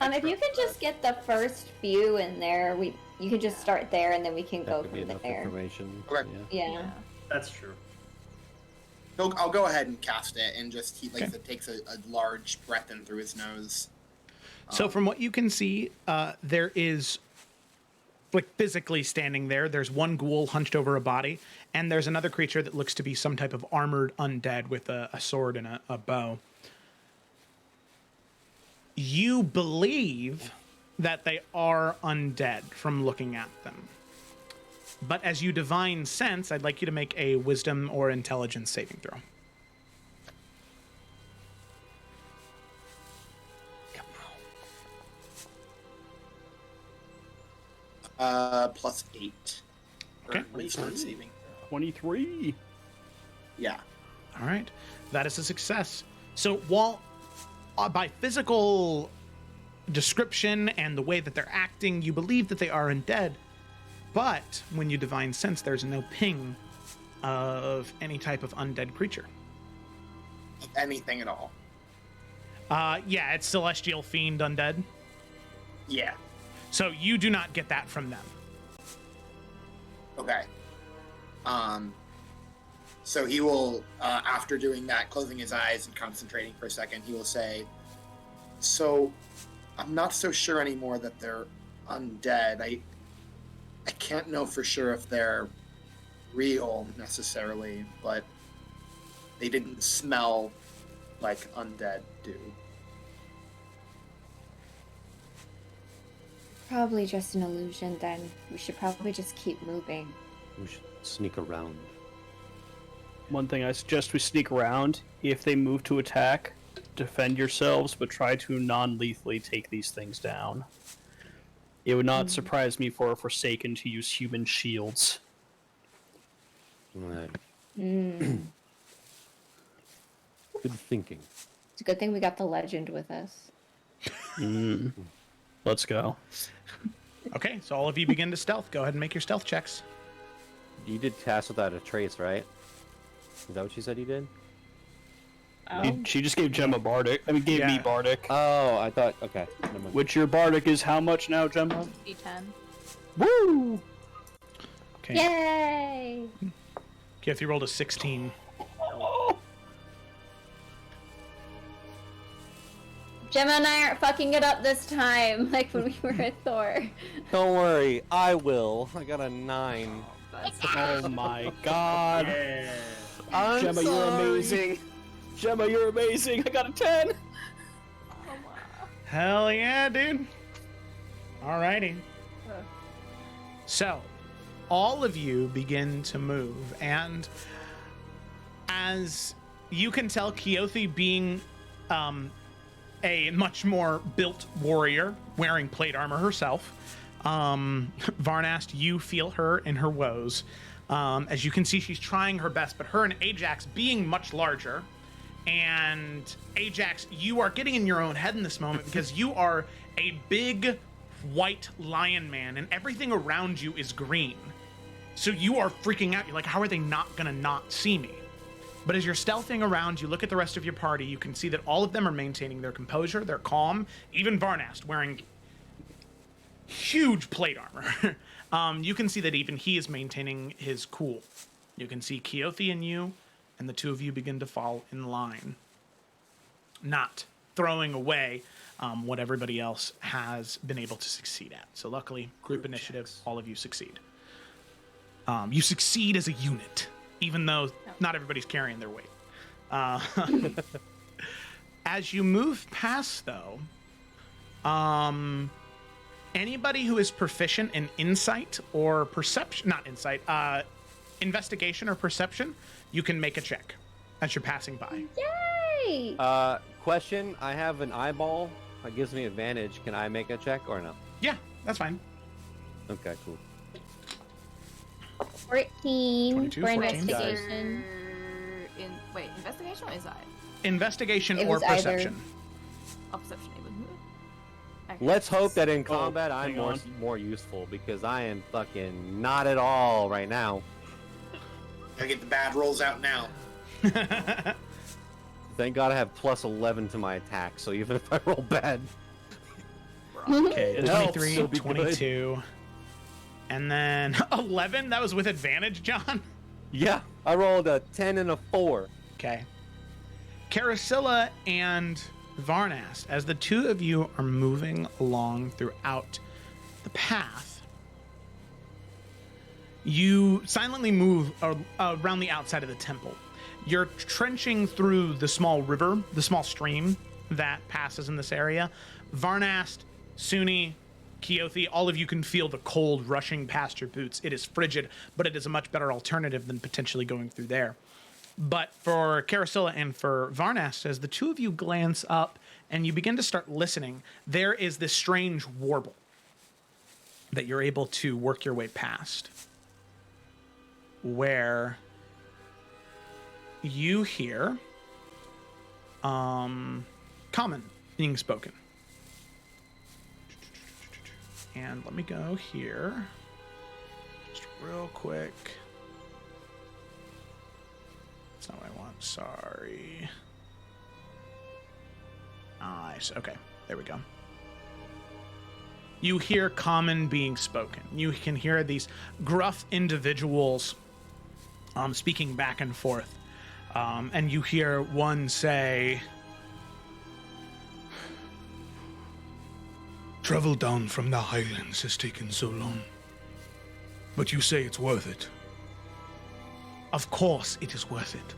If you can just get the first few in there, you can just start there, and then we can That go could be from enough there. information. Okay. Yeah. That's true. I'll go ahead and cast it, and just he Okay. takes a large breath in through his nose. So from what you can see, there is, like, physically standing there, there's one ghoul hunched over a body, and there's another creature that looks to be some type of armored undead with a sword and a bow. You believe that they are undead from looking at them. But as you divine sense, I'd like you to make a wisdom or intelligence saving throw. +8. Okay. Or wisdom saving. 23. Yeah. All right, that is a success. So while by physical description and the way that they're acting, you believe that they are undead, but when you divine sense, there's no ping of any type of undead creature. Anything at all. Yeah, it's celestial fiend undead. Yeah. So you do not get that from them. Okay. So he will, after doing that, closing his eyes and concentrating for a second, he will say, "So, I'm not so sure anymore that they're undead. I can't know for sure if they're real necessarily, but they didn't smell like undead do." Probably just an illusion then. We should probably just keep moving. We should sneak around. One thing I suggest we sneak around. If they move to attack, defend yourselves, but try to non-lethally take these things down. It would not surprise me for a Forsaken to use human shields. Right. Mm. Good thinking. It's a good thing we got the legend with us. Let's go. Okay, so all of you begin to stealth. Go ahead and make your stealth checks. You did cast without a trace, right? Is that what you said you did? She just gave Gemma Bardic. I mean, gave me Yeah. Bardic. Oh, I thought. Okay. Never mind. Which your Bardic is how much now, Gemma? D10. Woo! Okay. Yay! Keith, you rolled a 16. Gemma and I aren't fucking it up this time, like when we were at Thor. Don't worry, I will. I got a 9. Oh my god. Yeah. I'm Gemma, you're amazing. Gemma, you're amazing. I got a 10. Hell yeah, dude. Alrighty. So, all of you begin to move, and as you can tell, Keothi being a much more built warrior, wearing plate armor herself, Varnast, you feel her in her woes. As you can see, she's trying her best, but her and Ajax being much larger, and Ajax, you are getting in your own head in this moment because you are a big white lion man, and everything around you is green. So you are freaking out. You're like, how are they not gonna not see me? But as you're stealthing around, you look at the rest of your party, you can see that all of them are maintaining their composure, they're calm. Even Varnast, wearing huge plate armor. You can see that even he is maintaining his cool. You can see Keothi and you, and the two of you begin to fall in line. Not throwing away what everybody else has been able to succeed at. So luckily, group initiative, all of you succeed. You succeed as a unit, even though not everybody's carrying their weight. As you move past, though, Anybody who is proficient in insight or perception, not insight, investigation or perception, you can make a check as you're passing by. Yay! Question, I have an eyeball. That gives me advantage. Can I make a check or no? Yeah, that's fine. Okay, cool. 14 22, for 14. investigation. Wait, investigation or insight? Investigation It or was either. perception. Oh, perception even. Okay. Let's hope that in Oh, combat I'm hang more useful, because I am fucking not at all right now. Gotta get the bad rolls out now. Thank God I have plus 11 to my attack, so even if I roll bad, Okay, It helps, 23, it'll be good. 22. And then 11? That was with advantage, John? yeah, I rolled a 10 and a 4. Okay. Carasilla and Varnast, as the two of you are moving along throughout the path, you silently move around the outside of the temple. You're trenching through the small river, the small stream that passes in this area. Varnast, Suni, Keothi, all of you can feel the cold rushing past your boots. It is frigid, but it is a much better alternative than potentially going through there. But for Carasilla and for Varnast, as the two of you glance up and you begin to start listening, there is this strange warble that you're able to work your way past, where you hear common being spoken. And let me go here just real quick. That's not what I want. Sorry. Nice. Okay. There we go. You hear common being spoken. You can hear these gruff individuals speaking back and forth. And you hear one say, Travel down from the highlands has taken so long. But you say it's worth it. "Of course it is worth it.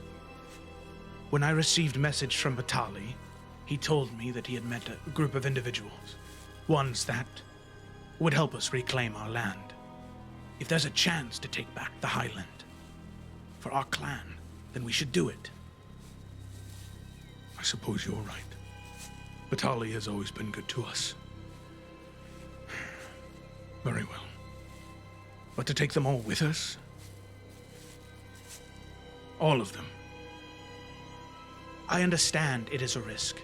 When I received message from Batali, he told me that he had met a group of individuals, ones that would help us reclaim our land. If there's a chance to take back the highland for our clan, then we should do it." I suppose you're right. Batali has always been good to us. Very well. But to take them all with us? All of them. I understand it is a risk,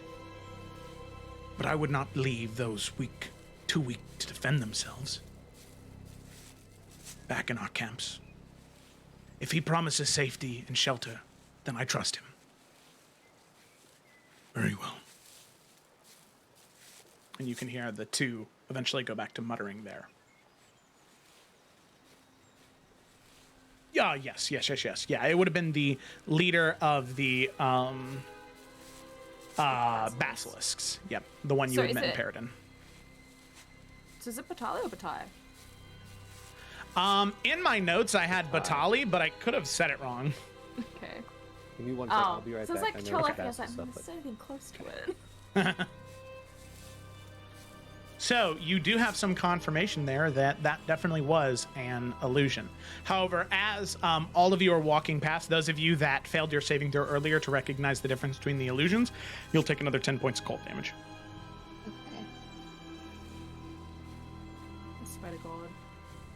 but I would not leave those too weak to defend themselves back in our camps. If he promises safety and shelter, then I trust him. Very well. And you can hear the two eventually go back to muttering there. Yeah, yes. Yeah, it would have been the leader of the basilisks. Yep, the one you So had is met in it- Paradin. So is it Batali or Batai? In my notes, I had Batali, but I could have said it wrong. Okay. Give me 1 second, I'll Oh, be right so it's back. like I know Trolloc, it's I was like, fast and is stuff, there anything close to it? So you do have some confirmation there that that definitely was an illusion. However, as all of you are walking past, those of you that failed your saving throw earlier to recognize the difference between the illusions, you'll take another 10 points of cold damage. Okay. I swear to God,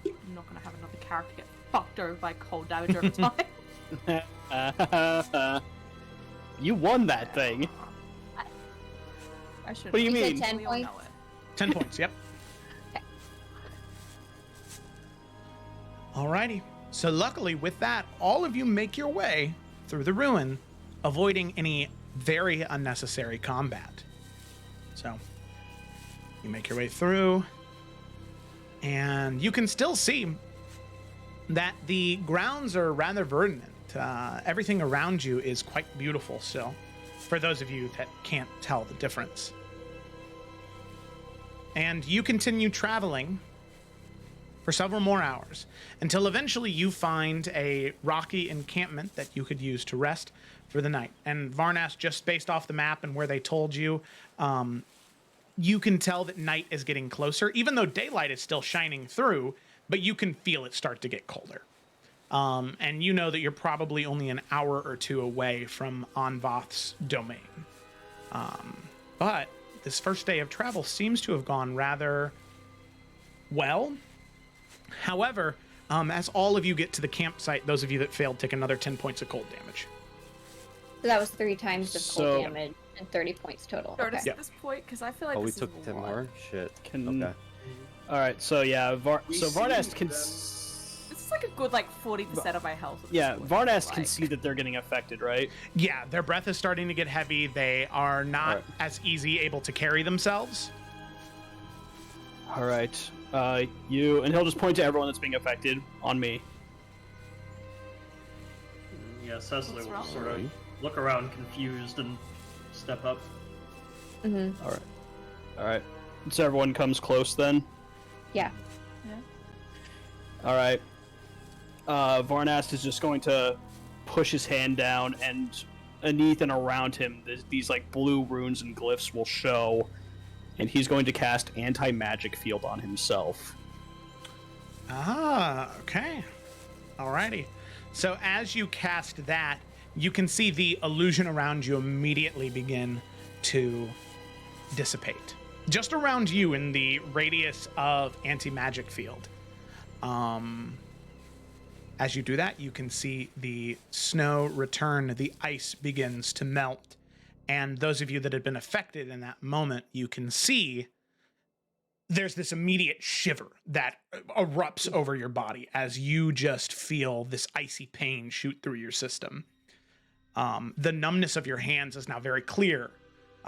I'm not gonna have another character get fucked over by cold damage over time. You won that thing. I should. What do you You said mean? 10 We all points? know it. 10 points, yep. Okay. Alrighty. So luckily with that, all of you make your way through the ruin, avoiding any very unnecessary combat. So you make your way through, and you can still see that the grounds are rather verdant. Everything around you is quite beautiful still, for those of you that can't tell the difference. And you continue traveling for several more hours until eventually you find a rocky encampment that you could use to rest for the night. And Varnast, just based off the map and where they told you, you can tell that night is getting closer, even though daylight is still shining through, but you can feel it start to get colder. And you know that you're probably only an hour or two away from Anvoth's domain. But this first day of travel seems to have gone rather well. However, as all of you get to the campsite, those of you that failed take another 10 points of cold damage. So that was 3 times the cold So- damage and 30 points total. Notice Okay. at this point, because I feel like Oh, we this took is a 10 lot. more? Shit. Can- Okay. All right, so yeah, We so see Varnast can. them. This is like a good 40% of my health. at this Yeah, point, Varnast like. can see that they're getting affected, right? Yeah, their breath is starting to get heavy. They are not Alright. as easy able to carry themselves. All right, you, and he'll just point to everyone that's being affected on me. Yeah, Cecily What's will wrong? sort of look around confused and step up. Mm-hmm. All right, so everyone comes close then. Yeah. All right, Varnast is just going to push his hand down, and beneath and around him, these like blue runes and glyphs will show, and he's going to cast anti-magic field on himself. Ah, okay. Alrighty. So as you cast that, you can see the illusion around you immediately begin to dissipate. Just around you in the radius of anti-magic field. As you do that, you can see the snow return, the ice begins to melt. And those of you that had been affected in that moment, you can see there's this immediate shiver that erupts over your body as you just feel this icy pain shoot through your system. The numbness of your hands is now very clear.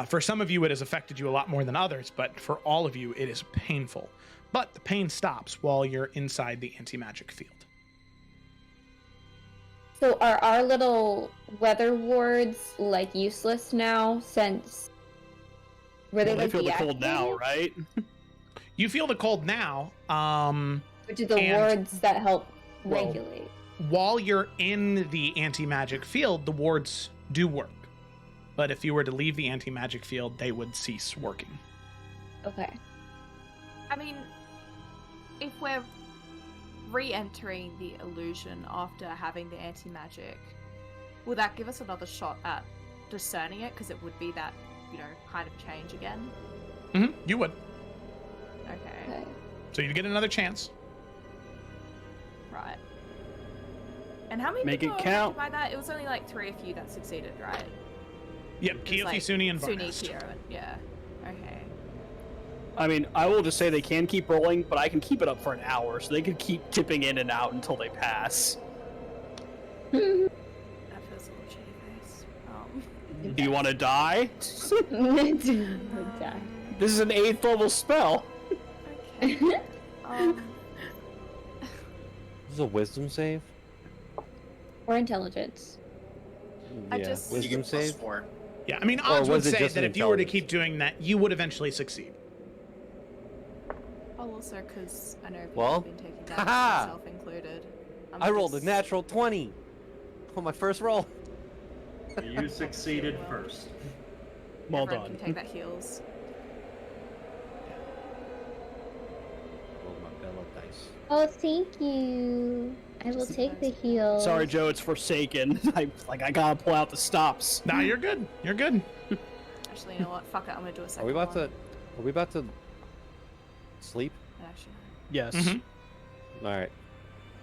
For some of you, it has affected you a lot more than others, but for all of you, it is painful. But the pain stops while you're inside the anti-magic field. So are our little weather wards useless now since were they Well, they feel the cold now, deactivated? right? You feel the cold now. Or do the And- wards that help Well- regulate? While you're in the anti-magic field, the wards do work. But if you were to leave the anti-magic field, they would cease working. Okay. I mean, if we're re-entering the illusion after having the anti-magic, will that give us another shot at discerning it? Because it would be that, kind of change again. You would. Okay. So you get another chance. Right. And how many Make people it are count. affected by that? It was only 3 of you that succeeded, right? Yep, It was, Keothi, Suni, and Suni, Varnast. Kira, and yeah. Okay. I mean, I will just say they can keep rolling, but I can keep it up for an hour, so they can keep dipping in and out until they pass. That feels a little shitty face. Do you want to die? Die. This is an 8th level spell. Okay. This is a wisdom save? Or intelligence. I Yeah, just- You wisdom get plus save? 4. Yeah, I mean, Or odds would was it say just that an if you were to intelligence? keep doing that, you would eventually succeed. Oh, also, because I know people Well, have been taking damage, haha! myself included. I rolled a just- natural 20 on my first roll. You succeeded first. Well Everyone done. can take that heals. Roll my Bella dice. Oh, thank you. I will take the heal. Sorry, Joe, it's Forsaken. I gotta pull out the stops. Nah, you're good. You're good. Actually, you know what? Fuck it, I'm gonna do a Are second we about to? one. Are we about to sleep? Actually, Yes. Mhm. All right.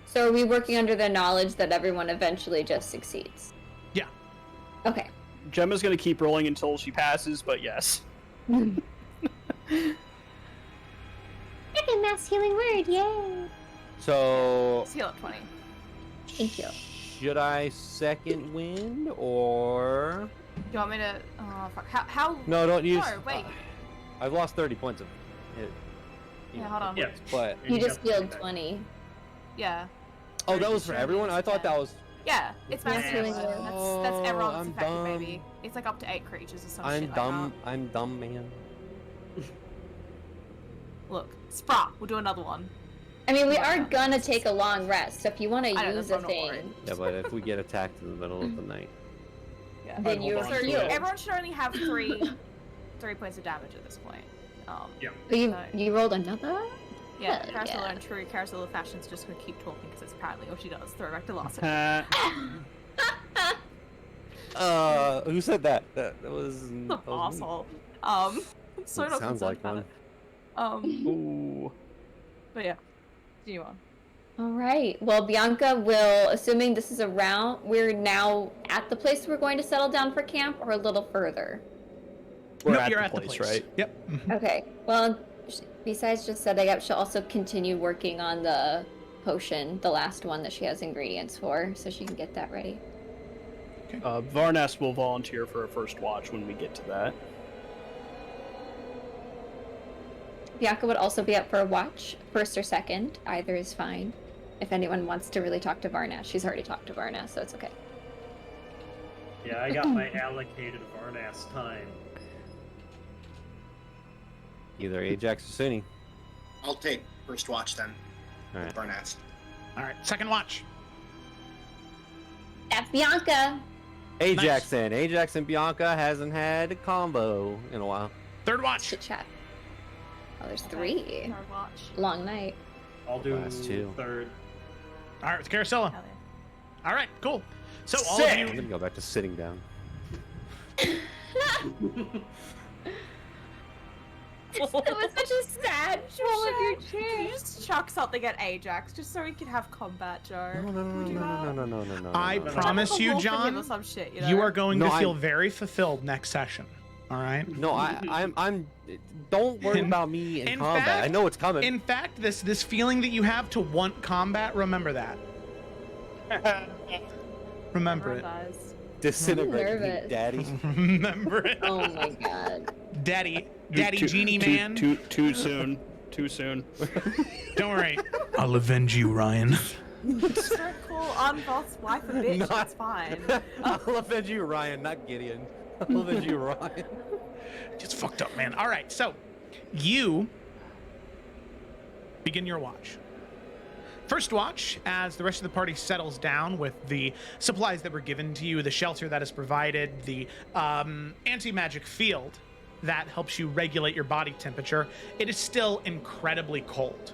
So are we working under the knowledge that everyone eventually just succeeds? Yeah. Okay. Gemma's gonna keep rolling until she passes, but yes. Second mass healing word, yay! So let's heal at 20. Thank you. should I second wind or You want me to? Oh fuck. How? no? Don't use. No, wait. I've lost 30 points of it. Yeah, hold on. Yeah. But You got just the healed back. 20. Yeah. oh, that was for everyone. I thought that was. Yeah, it's mass Yeah. healing. That's everyone that's I'm affected, dumb. baby. It's up to 8 creatures or some I'm shit dumb. like I'm dumb, man. that. Look, Sprah, we'll do another one. I mean, we Yeah. are gonna take a long rest, so if you want to I know, use that's a why I'm not worried. thing, Yeah, but if we get attacked in the middle of the night, Yeah. then I'd you're hold on to healed. it. Everyone should only have 3 points of damage at this point. Yeah. You rolled another? Yeah, Hell Carousel yeah. in true Carousel fashion's just gonna keep talking because it's apparently all she does. Throw it back to last session. Who said that? That was. The that was me. asshole. So It not sounds concerned like about one. it. Ooh. But yeah, continue on. All right. Well, Bianca will, assuming this is a round, we're now at the place we're going to settle down for camp, or a little further. We're Nope, at you're the at place, the place, right? Yep. Mhm. Okay. Well, besides just setting up, she'll also continue working on the potion, the last one that she has ingredients for, so she can get that ready. Varnas will volunteer for a first watch when we get to that. Bianca would also be up for a watch, first or second. Either is fine. If anyone wants to really talk to Varnas, she's already talked to Varnas, so it's okay. Yeah, I got my allocated Varnas time. Either Ajax or Sunny. I'll take first watch then. All right. Barnast. All right, second watch. That's Bianca! Ajax and Ajax and Bianca hasn't had a combo in a while. Third watch. Chit chat. Oh, there's Okay, 3. third watch. Long night. I'll do Last two. third. All right, with Carosella. Hell yeah. All right, cool. So all Sick. of I'm you. gonna go back to sitting down. That was such a sad roll of your Can you chair. just chuck something at Ajax just so we can have combat, Joe? No, no, no, Can we no, do no, that? no, no, no, no, no. I no, no. promise Chuck a you, wolf at him John, or some shit, you You know? are going No, to feel I'm- very fulfilled next session. All right. No, I'm. Don't worry In- about me in in combat. fact- I know it's coming. In fact, this feeling that you have to want combat, remember that. Remember Everyone it. dies. Disintegrate, you nervous. daddy. Remember it. Oh my god. Daddy Too- Genie too- Man. Too soon. Too soon. Don't worry. I'll avenge you, Ryan. Just don't call Unboth's wife a bitch, No. that's fine. I'll avenge you, Ryan, not Gideon. I'll avenge you, Ryan. Just fucked up, man. All right, so you begin your watch. First watch, as the rest of the party settles down with the supplies that were given to you, the shelter that is provided, the anti-magic field that helps you regulate your body temperature, it is still incredibly cold.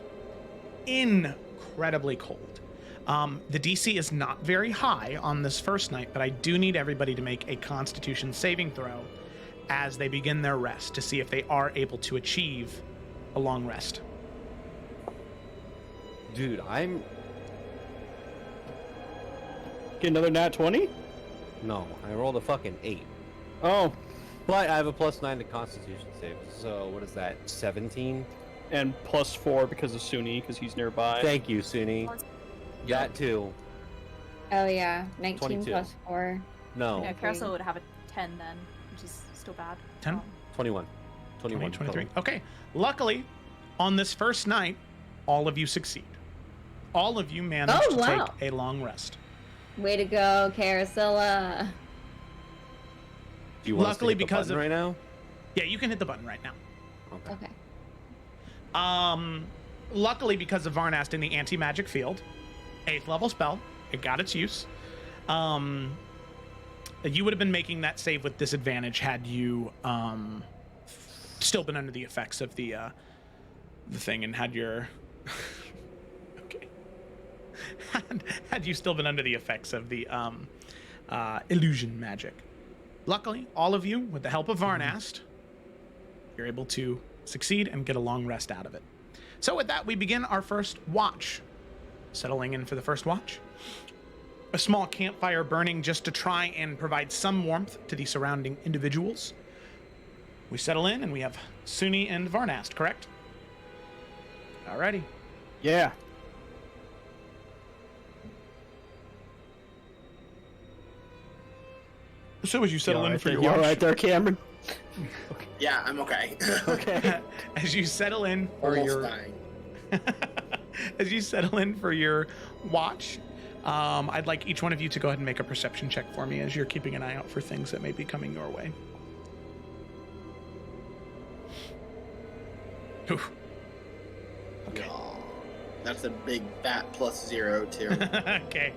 Incredibly cold. The DC is not very high on this first night, but I do need everybody to make a Constitution saving throw as they begin their rest to see if they are able to achieve a long rest. Dude, I'm. Get another nat 20? No, I rolled a fucking 8. Oh, But I have a +9 to Constitution save. So what is that? 17? and +4 because of Suni, because he's nearby. Thank you, Sunny. That too. Oh yeah, 19 22. plus 4. No, Yeah, Carousel would have a 10 then, which is still bad. 10? 21. 21. 23. total. Okay. Luckily, on this first night, all of you succeed. All of you managed Oh, to wow. take a long rest. Way to go, Carosella. Do you want Luckily, to hit the because button of- right now? Yeah, you can hit the button right now. Okay. Okay. Luckily, because of Varnast in the anti-magic field, 8th level spell, it got its use. You would have been making that save with disadvantage had you still been under the effects of the thing and had your okay had you still been under the effects of the illusion magic. Luckily, all of you, with the help of Varnast, you're able to succeed and get a long rest out of it. So with that, we begin our first watch. Settling in for the first watch. A small campfire burning just to try and provide some warmth to the surrounding individuals. We settle in and we have Suni and Varnast, correct? Alrighty. Yeah. So as you settle in for your You watch, all right there, Cameron? Yeah, I'm okay. Okay. as you settle in for Almost your dying. as you settle in for your watch, I'd like each one of you to go ahead and make a perception check for me as you're keeping an eye out for things that may be coming your way. Whew. Okay. Aw, that's a big fat +0 too. Okay.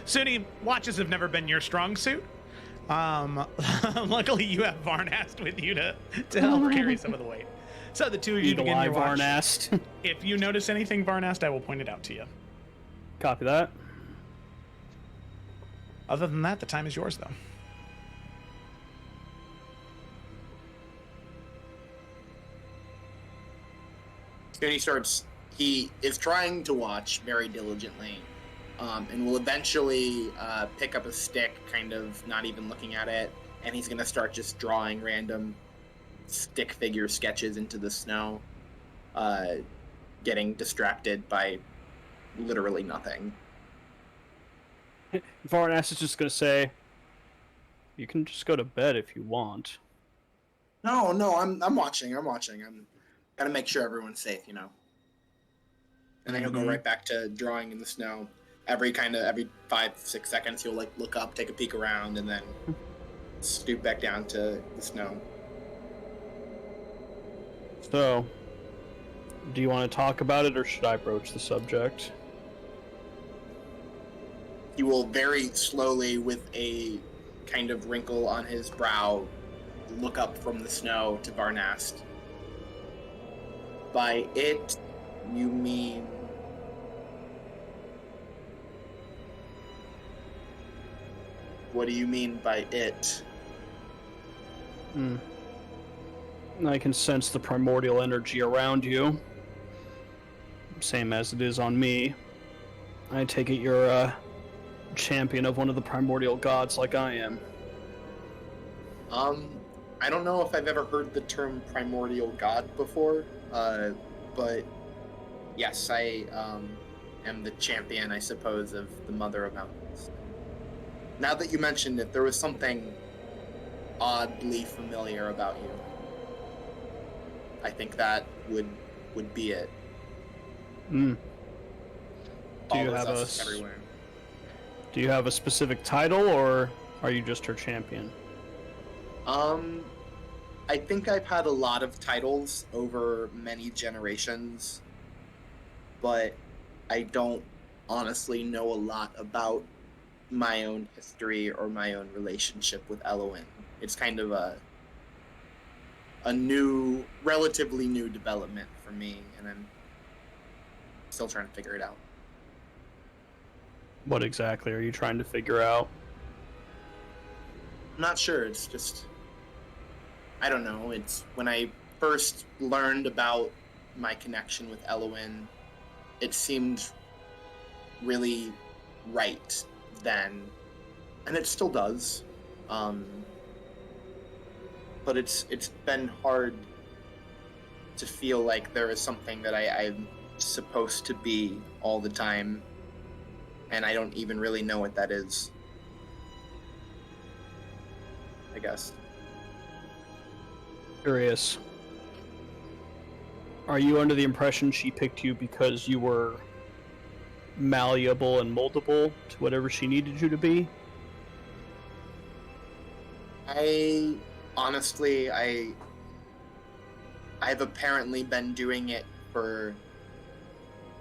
Suni, watches have never been your strong suit. Luckily, you have Varnast with you to help carry some of the weight. So the two of you Eagle begin Eye your watch. Varnast. If you notice anything, Varnast, I will point it out to you. Copy that. Other than that, the time is yours, though. He is trying to watch very diligently, and will eventually pick up a stick, kind of not even looking at it, and he's going to start just drawing random stick figure sketches into the snow, getting distracted by literally nothing. Varnast is just gonna say, "You can just go to bed if you want." No, I'm watching. I'm gotta make sure everyone's safe, you know. And then he'll go right back to drawing in the snow. Every 5-6 seconds, he'll like look up, take a peek around, and then stoop back down to the snow. So, do you want to talk about it, or should I broach the subject? He will very slowly, with a kind of wrinkle on his brow, look up from the snow to Varnast. By it, you mean... What do you mean by it? I can sense the primordial energy around you. Same as it is on me. I take it you're a champion of one of the primordial gods like I am. I don't know if I've ever heard the term primordial god before, but yes, I am the champion, I suppose, of the Mother of Mountains. Now that you mentioned it, there was something oddly familiar about you. I think that would be it. Do you Follows have us a everywhere. Do you have a specific title, or are you just her champion? I think I've had a lot of titles over many generations, but I don't honestly know a lot about my own history or my own relationship with Elowen. It's kind of a relatively new development for me, and I'm still trying to figure it out. What exactly are you trying to figure out? I'm not sure. It's just, I don't know. It's when I first learned about my connection with Elowen, it seemed really right then, and it still does. But it's been hard to feel like there is something that I'm supposed to be all the time, and I don't even really know what that is, I guess. Curious. Are you under the impression she picked you because you were malleable and moldable to whatever she needed you to be? Honestly, I've apparently been doing it for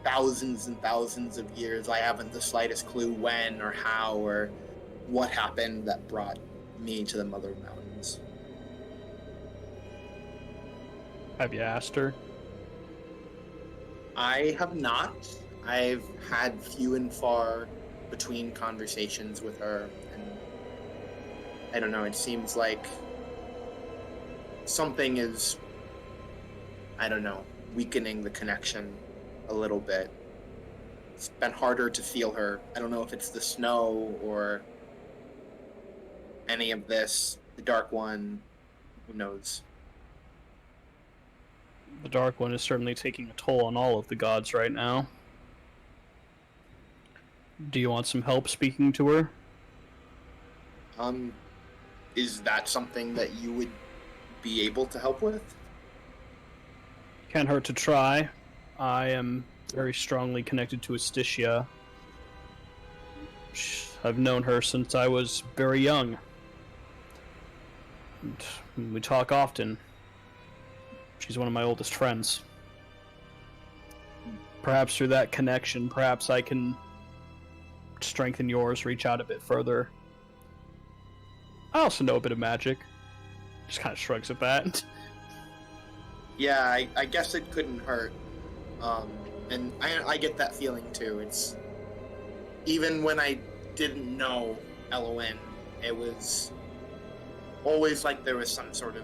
thousands and thousands of years. I haven't the slightest clue when or how or what happened that brought me to the Mother of Mountains. Have you asked her? I have not. I've had few and far between conversations with her, and I don't know, it seems like something is, I don't know, weakening the connection a little bit. It's been harder to feel her. I don't know if it's the snow or any of this, the Dark One, who knows. The Dark One is certainly taking a toll on all of the gods right now. Do you want some help speaking to her? Is that something that you would be able to help with? Can't hurt to try. I am very strongly connected to Asticia. I've known her since I was very young. And we talk often. She's one of my oldest friends. Perhaps through that connection, perhaps I can strengthen yours, reach out a bit further. I also know a bit of magic. Just kind of shrugs at that. Yeah, I guess it couldn't hurt. And I get that feeling too. It's even when I didn't know LON, it was always like there was some sort of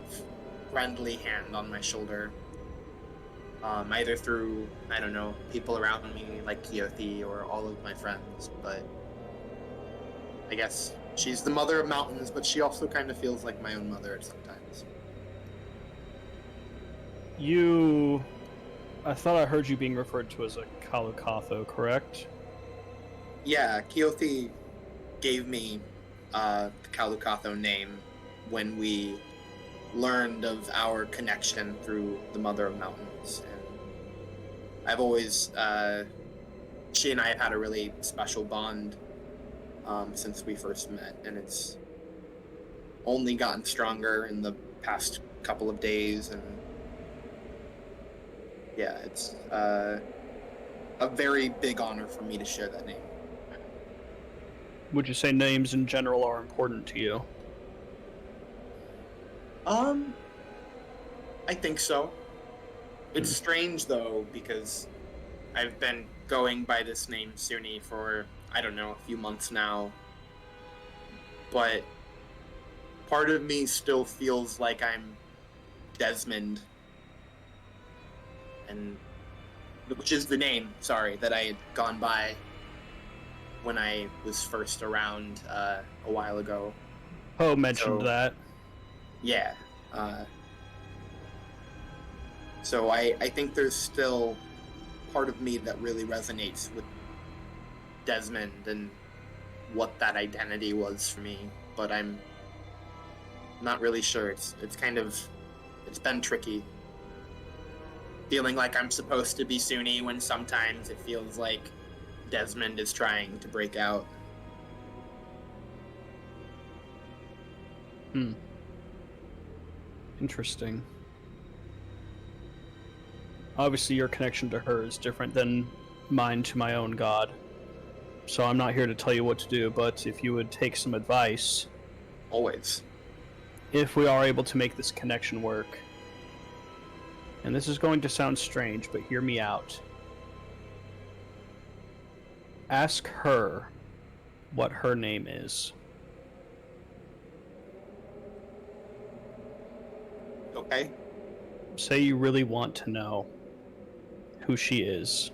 friendly hand on my shoulder. Either through, I don't know, people around me like Keothi or all of my friends, but I guess she's the mother of mountains, but she also kind of feels like my own mother sometimes. I thought I heard you being referred to as a Kalukatho, correct? Yeah, Keothi gave me the Kalukatho name when we learned of our connection through the Mother of Mountains. And I've always, she and I have had a really special bond since we first met, and it's only gotten stronger in the past couple of days. And yeah, it's a very big honor for me to share that name. Would you say names in general are important to you? I think so. It's strange though, because I've been going by this name Suni for, I don't know, a few months now. But part of me still feels like I'm Desmond. And which is the name, sorry, that I had gone by when I was first around a while ago. Poe mentioned that. Yeah. So I think there's still part of me that really resonates with Desmond and what that identity was for me, but I'm not really sure. It's been tricky. Feeling like I'm supposed to be Suni when sometimes it feels like Desmond is trying to break out. Interesting. Obviously, your connection to her is different than mine to my own god. So I'm not here to tell you what to do, but if you would take some advice... Always. If we are able to make this connection work, and this is going to sound strange, but hear me out. Ask her what her name is. Okay. Say you really want to know who she is.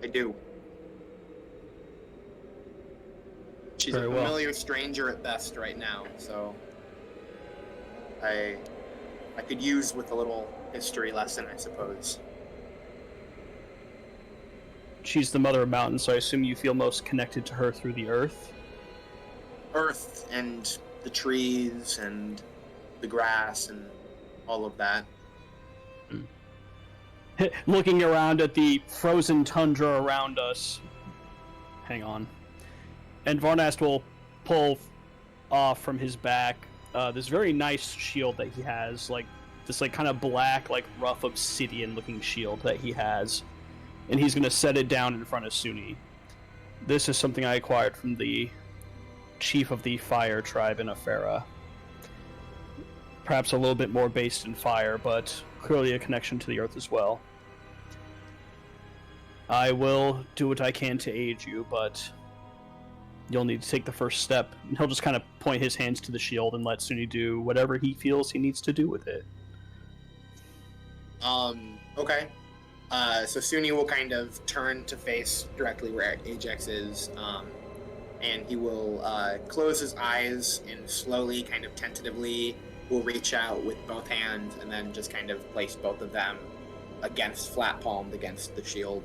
I do. She's Very a well. familiar stranger at best right now, so I could use with a little history lesson, I suppose. She's the mother of mountains, so I assume you feel most connected to her through the earth? Earth and the trees and the grass and all of that. Looking around at the frozen tundra around us. Hang on. And Varnast will pull off from his back this very nice shield that he has, like this kind of black, rough obsidian looking shield that he has. And he's going to set it down in front of Suni. This is something I acquired from the chief of the fire tribe in Afera. Perhaps a little bit more based in fire, but clearly a connection to the earth as well. I will do what I can to aid you, but you'll need to take the first step. And he'll just kind of point his hands to the shield and let Suni do whatever he feels he needs to do with it. Okay. So Suni will kind of turn to face directly where Ajax is, and he will close his eyes and slowly, kind of tentatively, will reach out with both hands and then just kind of place both of them flat palmed against the shield,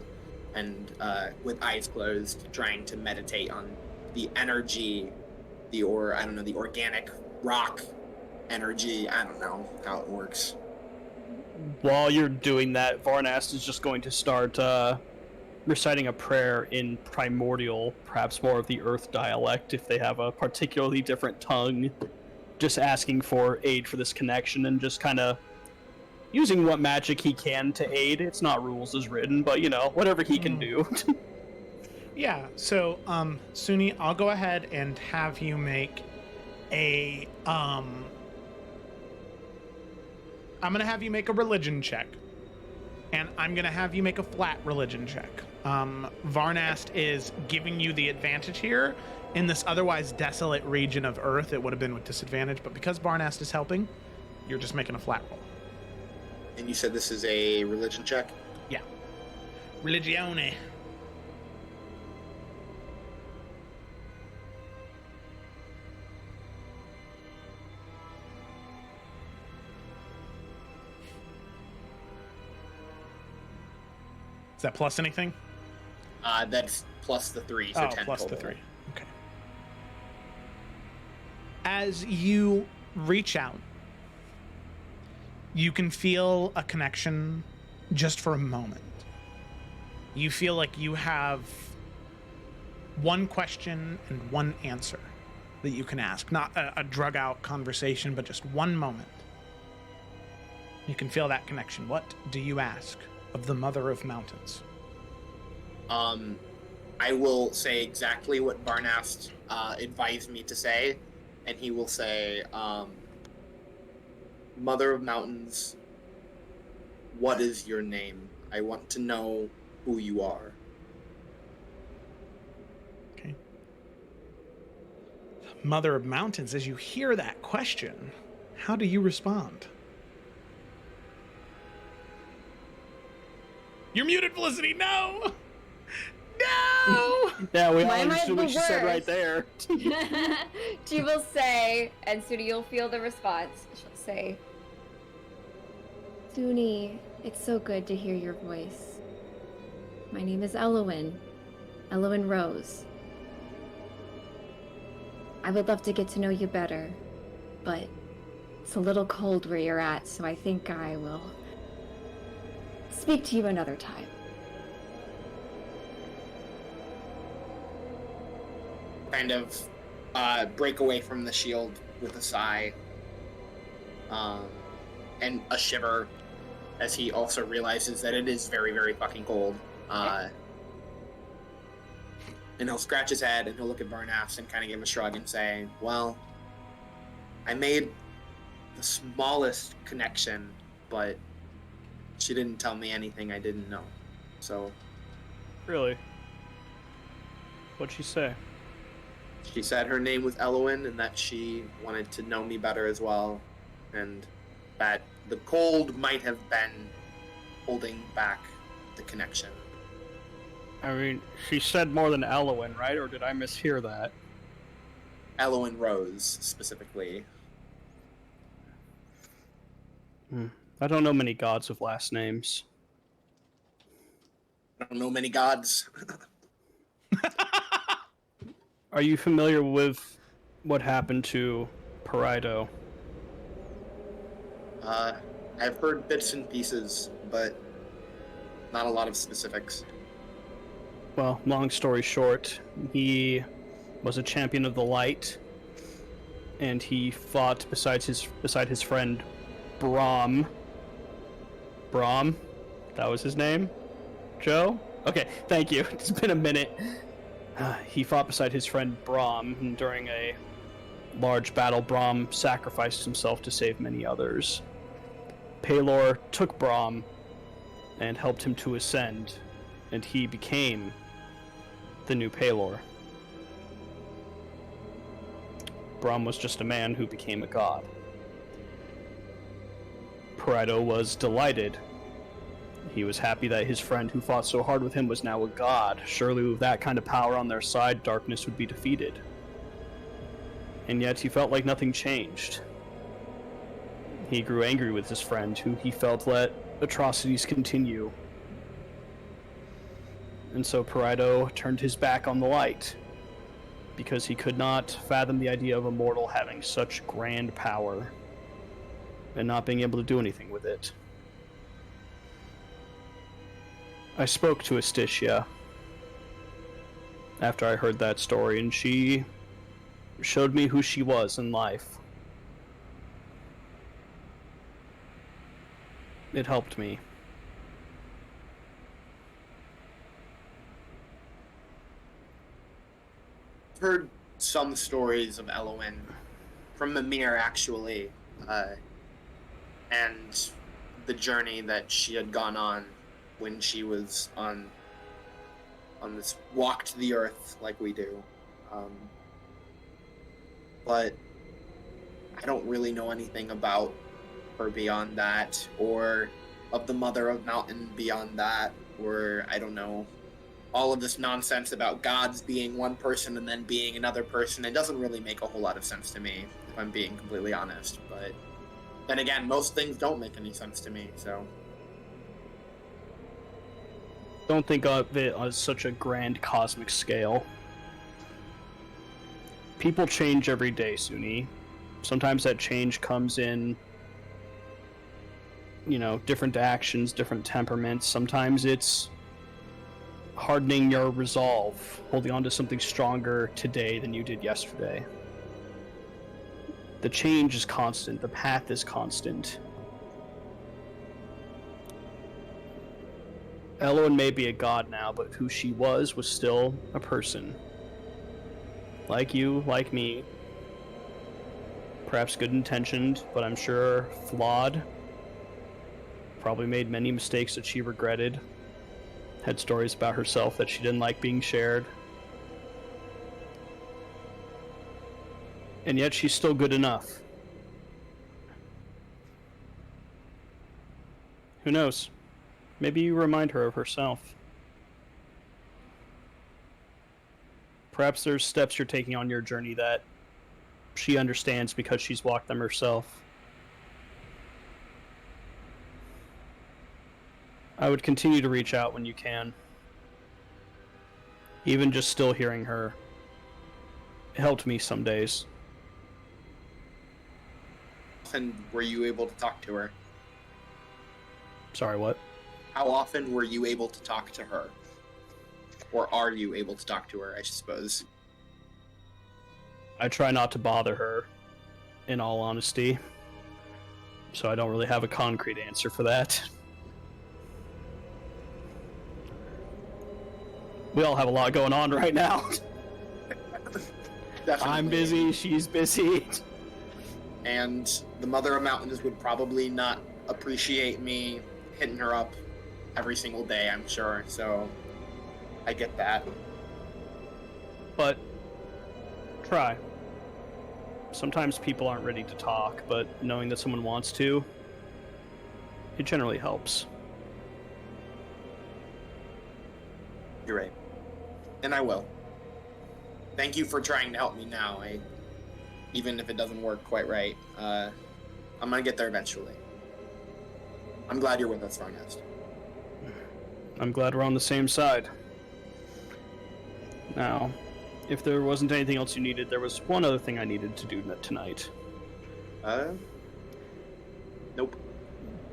and with eyes closed, trying to meditate on the energy, the organic rock energy. I don't know how it works. While you're doing that, Varnast is just going to start reciting a prayer in primordial, perhaps more of the Earth dialect, if they have a particularly different tongue. Just asking for aid for this connection and just kind of using what magic he can to aid. It's not rules as written, but, whatever he can do. Yeah, so, Suni, I'll go ahead and have you make a I'm gonna have you make a religion check, and I'm gonna have you make a flat religion check. Varnast is giving you the advantage here. In this otherwise desolate region of Earth, it would have been with disadvantage, but because Varnast is helping, you're just making a flat roll. And you said this is a religion check? Yeah. Religione. Is that plus anything? That's plus the 3, so 10 plus total. the 3. Okay. As you reach out, you can feel a connection just for a moment. You feel like you have one question and one answer that you can ask. Not a drug out conversation, but just one moment. You can feel that connection. What do you ask of the Mother of Mountains? I will say exactly what Varnast advised me to say, and he will say, Mother of Mountains, what is your name? I want to know who you are. Okay. Mother of Mountains, as you hear that question, how do you respond? You're muted, Felicity. No! No! Yeah, we all Why am I understood what the she said right worst? there. She will say, and Suni, you'll feel the response. She'll say, Suni, it's so good to hear your voice. My name is Elowen Rose. I would love to get to know you better, but it's a little cold where you're at, so I think I will speak to you another time. Kind of break away from the shield with a sigh and a shiver as he also realizes that it is very, very fucking cold. And he'll scratch his head and he'll look at Varnast and kind of give him a shrug and say, well, I made the smallest connection, but she didn't tell me anything I didn't know. So... Really? What'd she say? She said her name was Elowen and that she wanted to know me better as well, and that the cold might have been holding back the connection. I mean, she said more than Elowen, right? Or did I mishear that? Elowen Rose, specifically. I don't know many gods with last names. I don't know many gods. Are you familiar with what happened to Parido? I've heard bits and pieces, but not a lot of specifics. Well, long story short, he was a champion of the light, and he fought beside his friend Brahm. Brahm? That was his name? Joe? Okay, thank you. It's been a minute. He fought beside his friend Brahm, and during a large battle, Brahm sacrificed himself to save many others. Pelor took Brahm and helped him to ascend, and he became the new Pelor. Brahm was just a man who became a god. Parido was delighted. He was happy that his friend who fought so hard with him was now a god. Surely with that kind of power on their side, darkness would be defeated. And yet he felt like nothing changed. He grew angry with his friend, who he felt let atrocities continue. And so Parido turned his back on the light, because he could not fathom the idea of a mortal having such grand power, and not being able to do anything with it. I spoke to Astitia after I heard that story, and she showed me who she was in life. It helped me. I've heard some stories of Elowen from Mimir, actually. and the journey that she had gone on when she was on this walk to the earth like we do. But I don't really know anything about her beyond that, or of the Mother of Mountain beyond that, or I don't know, all of this nonsense about gods being one person and then being another person. It doesn't really make a whole lot of sense to me, if I'm being completely honest. But then again, most things don't make any sense to me, so... Don't think of it on such a grand cosmic scale. People change every day, Suni. Sometimes that change comes in, different actions, different temperaments. Sometimes it's hardening your resolve, holding on to something stronger today than you did yesterday. The change is constant. The path is constant. Elowen may be a god now, but who she was still a person. Like you, like me. Perhaps good-intentioned, but I'm sure flawed. Probably made many mistakes that she regretted. Had stories about herself that she didn't like being shared. And yet she's still good enough. Who knows? Maybe you remind her of herself. Perhaps there's steps you're taking on your journey that she understands because she's walked them herself. I would continue to reach out when you can. Even just still hearing her helped me some days. And were you able to talk to her? Sorry, what? How often were you able to talk to her? Or are you able to talk to her, I suppose? I try not to bother her, in all honesty. So I don't really have a concrete answer for that. We all have a lot going on right now. Definitely. I'm busy, she's busy. And the Mother of Mountains would probably not appreciate me hitting her up every single day, I'm sure, so I get that. But try. Sometimes people aren't ready to talk, but knowing that someone wants to, it generally helps. You're right. And I will. Thank you for trying to help me now. Even if it doesn't work quite right, I'm gonna get there eventually. I'm glad you're with us, Varnest. I'm glad we're on the same side. Now, if there wasn't anything else you needed, there was one other thing I needed to do tonight. Nope.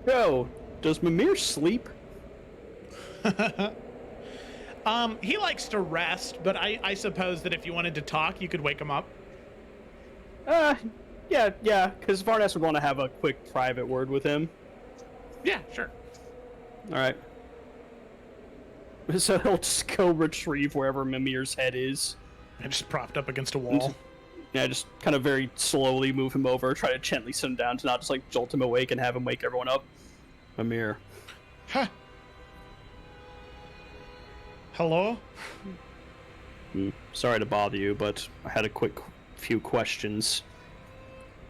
Yo, does Mimir sleep? He likes to rest, but I suppose that if you wanted to talk, you could wake him up. Yeah, because Varnest would want to have a quick private word with him. Yeah, sure. Alright. So he'll just go retrieve wherever Mimir's head is. I just propped up against a wall. Yeah, just kind of very slowly move him over, try to gently sit him down to not just like jolt him awake and have him wake everyone up. Mimir. Huh. Hello? Sorry to bother you, but I had a quick few questions.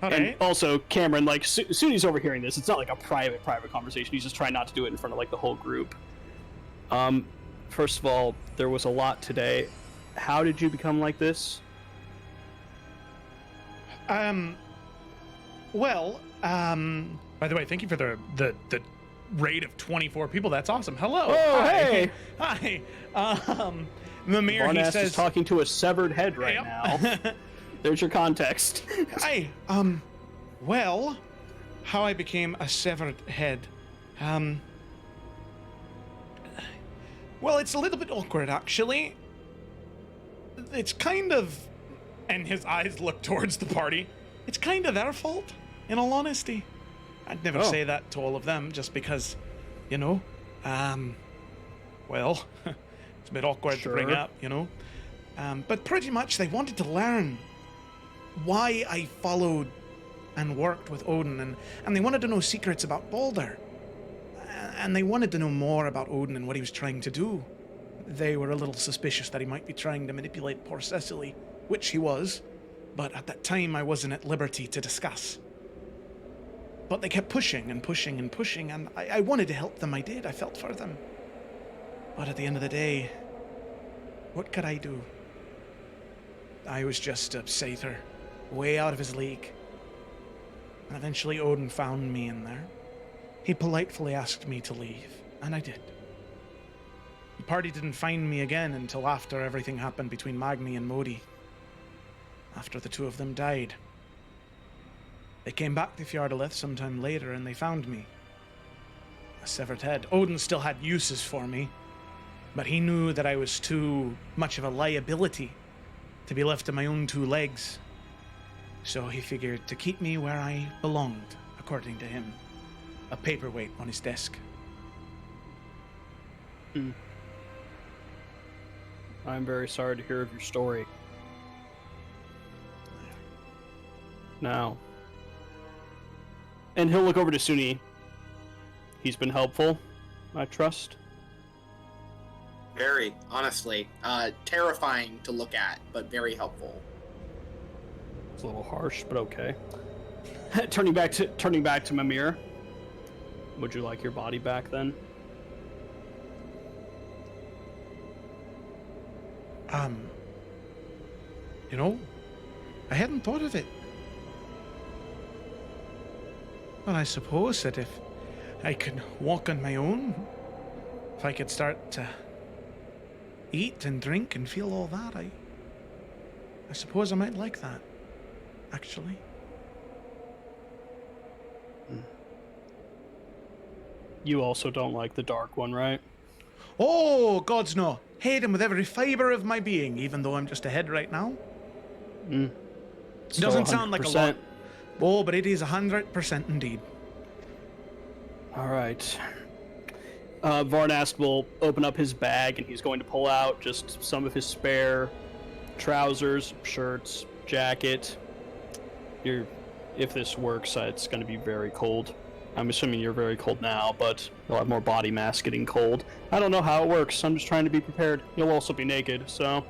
Okay. And also, Cameron, like, Suni's overhearing this. It's not like a private conversation. He's just trying not to do it in front of, like, the whole group. First of all, there was a lot today. How did you become like this? Well, by the way, thank you for the raid of 24 people. That's awesome. Hello. Oh, Hi. hey. Hi. Mimir, he Varnest says... is talking to a severed head right Yep. now. There's your context. Hi. Well, how I became a severed head. Well, it's a little bit awkward, actually. It's kind of... And his eyes look towards the party. It's kind of their fault, in all honesty. I'd never say that to all of them, just because, you know, well, it's a bit awkward to bring up, you know. But pretty much they wanted to learn why I followed and worked with Odin, and they wanted to know secrets about Baldur. And they wanted to know more about Odin and what he was trying to do. They were a little suspicious that he might be trying to manipulate poor Cecily, which he was, but at that time I wasn't at liberty to discuss. But they kept pushing and pushing and pushing, and I wanted to help them. I did. I felt for them. But at the end of the day, what could I do? I was just a satyr, way out of his league. And eventually Odin found me in there. He politely asked me to leave, and I did. The party didn't find me again until after everything happened between Magni and Modi. After the two of them died. They came back to Fjordalith sometime later and they found me. A severed head. Odin still had uses for me, but he knew that I was too much of a liability to be left to my own two legs. So he figured to keep me where I belonged, according to him. A paperweight on his desk. I'm very sorry to hear of your story. Now, and he'll look over to Suni. He's been helpful, I trust. Very, honestly. Terrifying to look at, but very helpful. It's a little harsh, but okay. Turning back to Mimir. Would you like your body back then? You know, I hadn't thought of it. But I suppose that if I could walk on my own, if I could start to eat and drink and feel all that, I suppose I might like that, actually. You also don't like the Dark One, right? Oh, gods no. Hate him with every fiber of my being, even though I'm just a head right now. So Doesn't sound like a lot. 100%. Oh, but it is 100% indeed. All right. Varnast will open up his bag and he's going to pull out just some of his spare trousers, shirts, jacket. If this works, it's going to be very cold. I'm assuming you're very cold now, but you'll have more body mass getting cold. I don't know how it works. I'm just trying to be prepared. You'll also be naked, so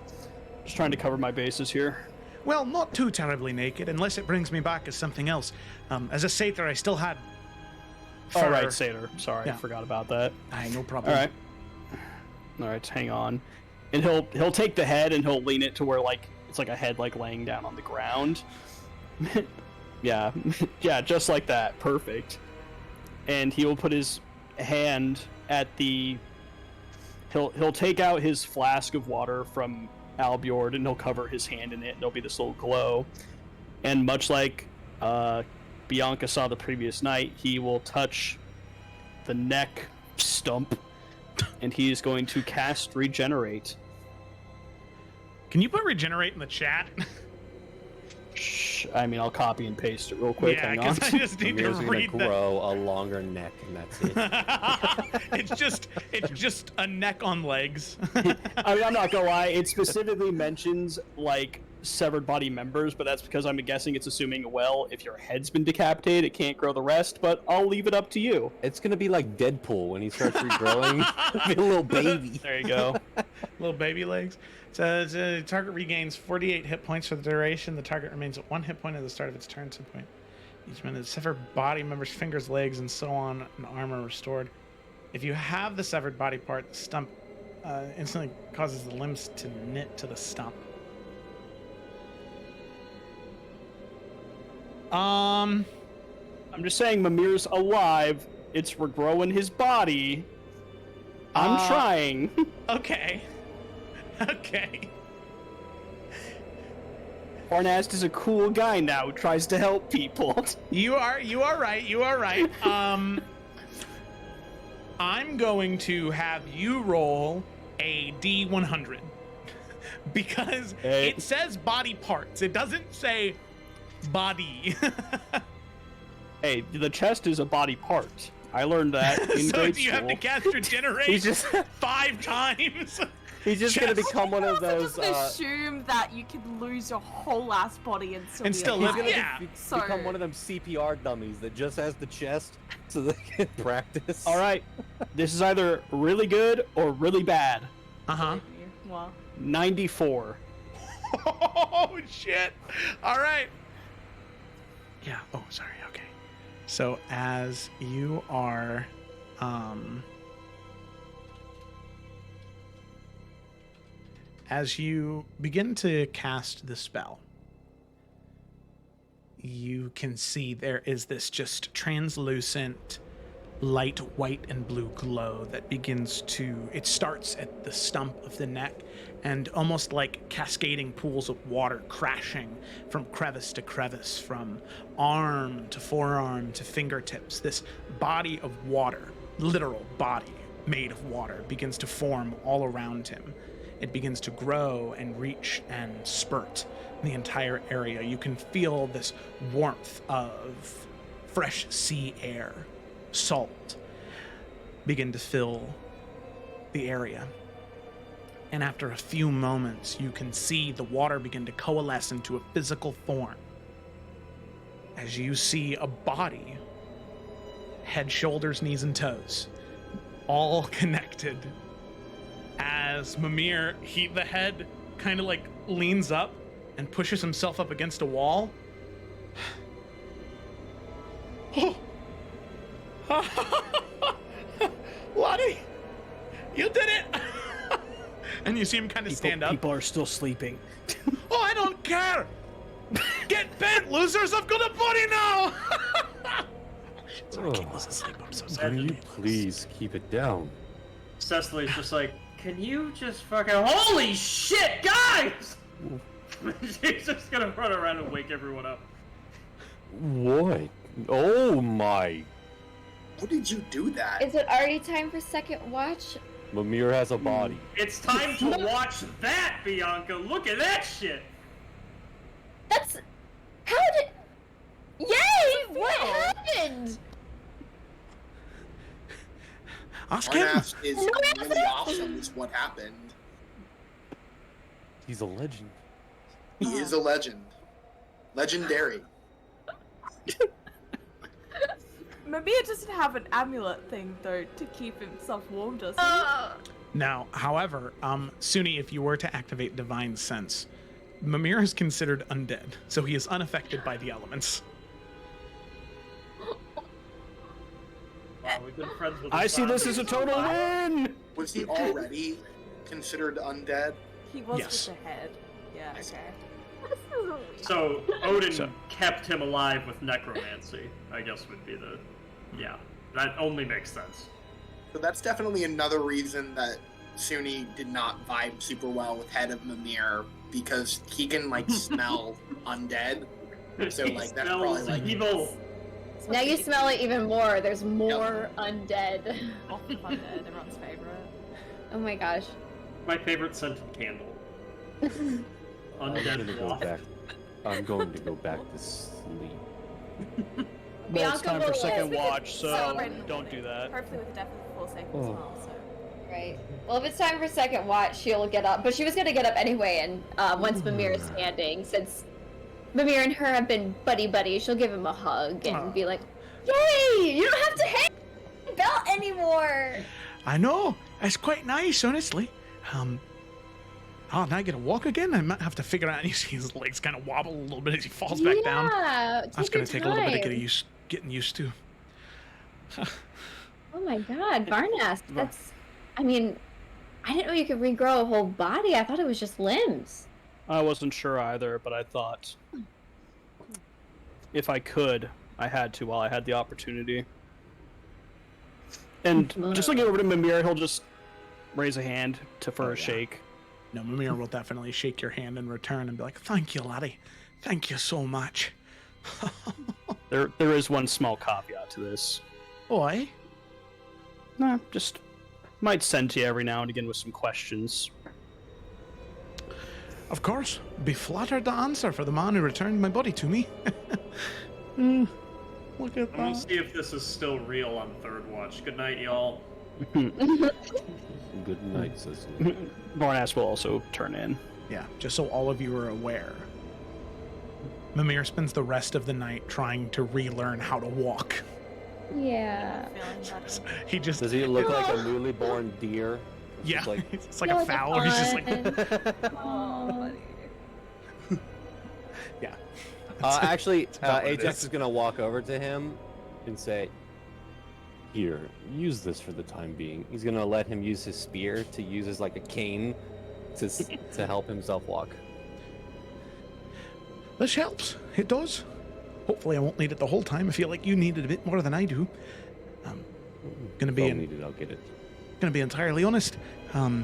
just trying to cover my bases here. Well, not too terribly naked, unless it brings me back as something else. As a satyr, I still had fur. All right, satyr. Sorry, Yeah. I forgot about that. Aye, no problem. All right, hang on. And he'll take the head and he'll lean it to where it's like a head laying down on the ground. yeah, yeah, just like that. Perfect. And he will put his hand at the. He'll take out his flask of water from Albiord and he'll cover his hand in it. And there'll be this little glow, and much like Bianca saw the previous night, he will touch the neck stump, and he is going to cast Regenerate. Can you put regenerate in the chat? I mean, I'll copy and paste it real quick. Yeah, Hang on. because I just need to Amir's gonna read the. grow a longer neck, and that's it. it's just a neck on legs. I mean, I'm not gonna lie. It specifically mentions severed body members, but that's because I'm guessing it's assuming, well, if your head's been decapitated, it can't grow the rest. But I'll leave it up to you. It's gonna be like Deadpool when he starts regrowing. Be a little baby. There you go. Little baby legs. So the target regains 48 hit points for the duration. The target remains at 1 hit point at the start of its turn. Some point. Each minute, severed body members, fingers, legs, and so on, and armor restored. If you have the severed body part, the stump instantly causes the limbs to knit to the stump. I'm just saying, Mimir's alive. It's regrowing his body. I'm trying. Okay. Okay. Varnast is a cool guy now who tries to help people. You are right. You are right. I'm going to have you roll a D100 because it says body parts. It doesn't say body. Hey, the chest is a body part. I learned that in so grade do you school. have to cast regenerate He's just 5 times? He's just gonna Chest. become one of Also those. just assume that you could lose your whole ass body and still, And be still alive. live. Yeah. So- Become one of them CPR dummies that just has the chest so they can practice. All right, this is either really good or really bad. Uh-huh. Well, 94. Oh shit! All right. Yeah. Oh, sorry. Okay. So as you are, as you begin to cast the spell, you can see there is this just translucent light white and blue glow that begins to, it starts at the stump of the neck and almost like cascading pools of water crashing from crevice to crevice, from arm to forearm to fingertips. This body of water, literal body made of water, begins to form all around him. It begins to grow and reach and spurt the entire area. You can feel this warmth of fresh sea air, salt, begin to fill the area. And after a few moments, you can see the water begin to coalesce into a physical form. As you see a body, head, shoulders, knees, and toes, all connected. As Mimir, the head kind of like leans up and pushes himself up against a wall. Lottie, you did it! And you see him kind of stand up. People are still sleeping. Oh, I don't care! Get bent, losers! I've got a body now! Sorry, King was asleep. I'm so sorry. Can you please keep it down? Cecily's just like, can you just fucking... Holy shit, guys! She's just gonna run around and wake everyone up. What? Oh my. How did you do that? Is it already time for second watch? Mimir has a body. It's time to watch that, Bianca! Look at that shit! That's... How did... Yay! What happened? Ask him! Arnast is really awesome is what happened. He's a legend. He is a legend. Legendary. Mimir doesn't have an amulet thing though to keep himself warm, does he? Now, however, Suni, if you were to activate Divine Sense, Mimir is considered undead, so he is unaffected by the elements. Wow, we've been friends with I see this as a total win! Was he already considered undead? He was Yes. with the head. Yeah, okay. So, Odin kept him alive with necromancy, I guess would be the... Yeah, that only makes sense. So that's definitely another reason that Suni did not vibe super well with Head of Mimir, because he can like smell undead. So He like that's smells probably like evil. Now you smell it even more. There's more undead. Off of undead, everyone's favorite. Oh my gosh. My favorite scented candle. I'm Undead gonna go waft. back. I'm going to go back to sleep. Well, it's Bianca time for will second live. watch, so Celebrate don't do that. Hopefully with death before safe as Oh. well, so. Right. Well, if it's time for second watch, she'll get up. But she was gonna get up anyway, and once Mimir is standing, since Mimir and her have been buddy, she'll give him a hug and be like, "Yay! You don't have to hang the belt anymore." I know. It's quite nice, honestly. Oh, now I get to walk again? I might have to figure out. You see his legs kind of wobble a little bit as he falls back down. Yeah. That's going to take a little bit of getting used to. Oh my God, Varnas. That's. I mean, I didn't know you could regrow a whole body. I thought it was just limbs. I wasn't sure either, but I thought if I could, I had to while I had the opportunity. And just looking over to Mimir, he'll just raise a hand for a shake. No, Mimir will definitely shake your hand in return and be like, "Thank you, laddie. Thank you so much." There is one small caveat to this. Boy. Nah, just might send to you every now and again with some questions. Of course. Be flattered to answer for the man who returned my body to me. Look at I'm gonna that. see if this is still real on third watch. Good night, y'all. Good night, Cecily. Vornas will also turn in. Yeah, just so all of you are aware. Mimir spends the rest of the night trying to relearn how to walk. Yeah. Feeling better. He just Does he look like a newly born deer? It's yeah, just like, it's like a fowl. He's just like Oh, yeah. actually, about what it Ajax is. is gonna walk over to him and say, "Here, use this for the time being." He's gonna let him use his spear to use as like a cane to help himself walk. This helps. It does. Hopefully, I won't need it the whole time. I feel like you need it a bit more than I do. Gonna If be I'll need it, I'll get it. gonna be entirely honest. I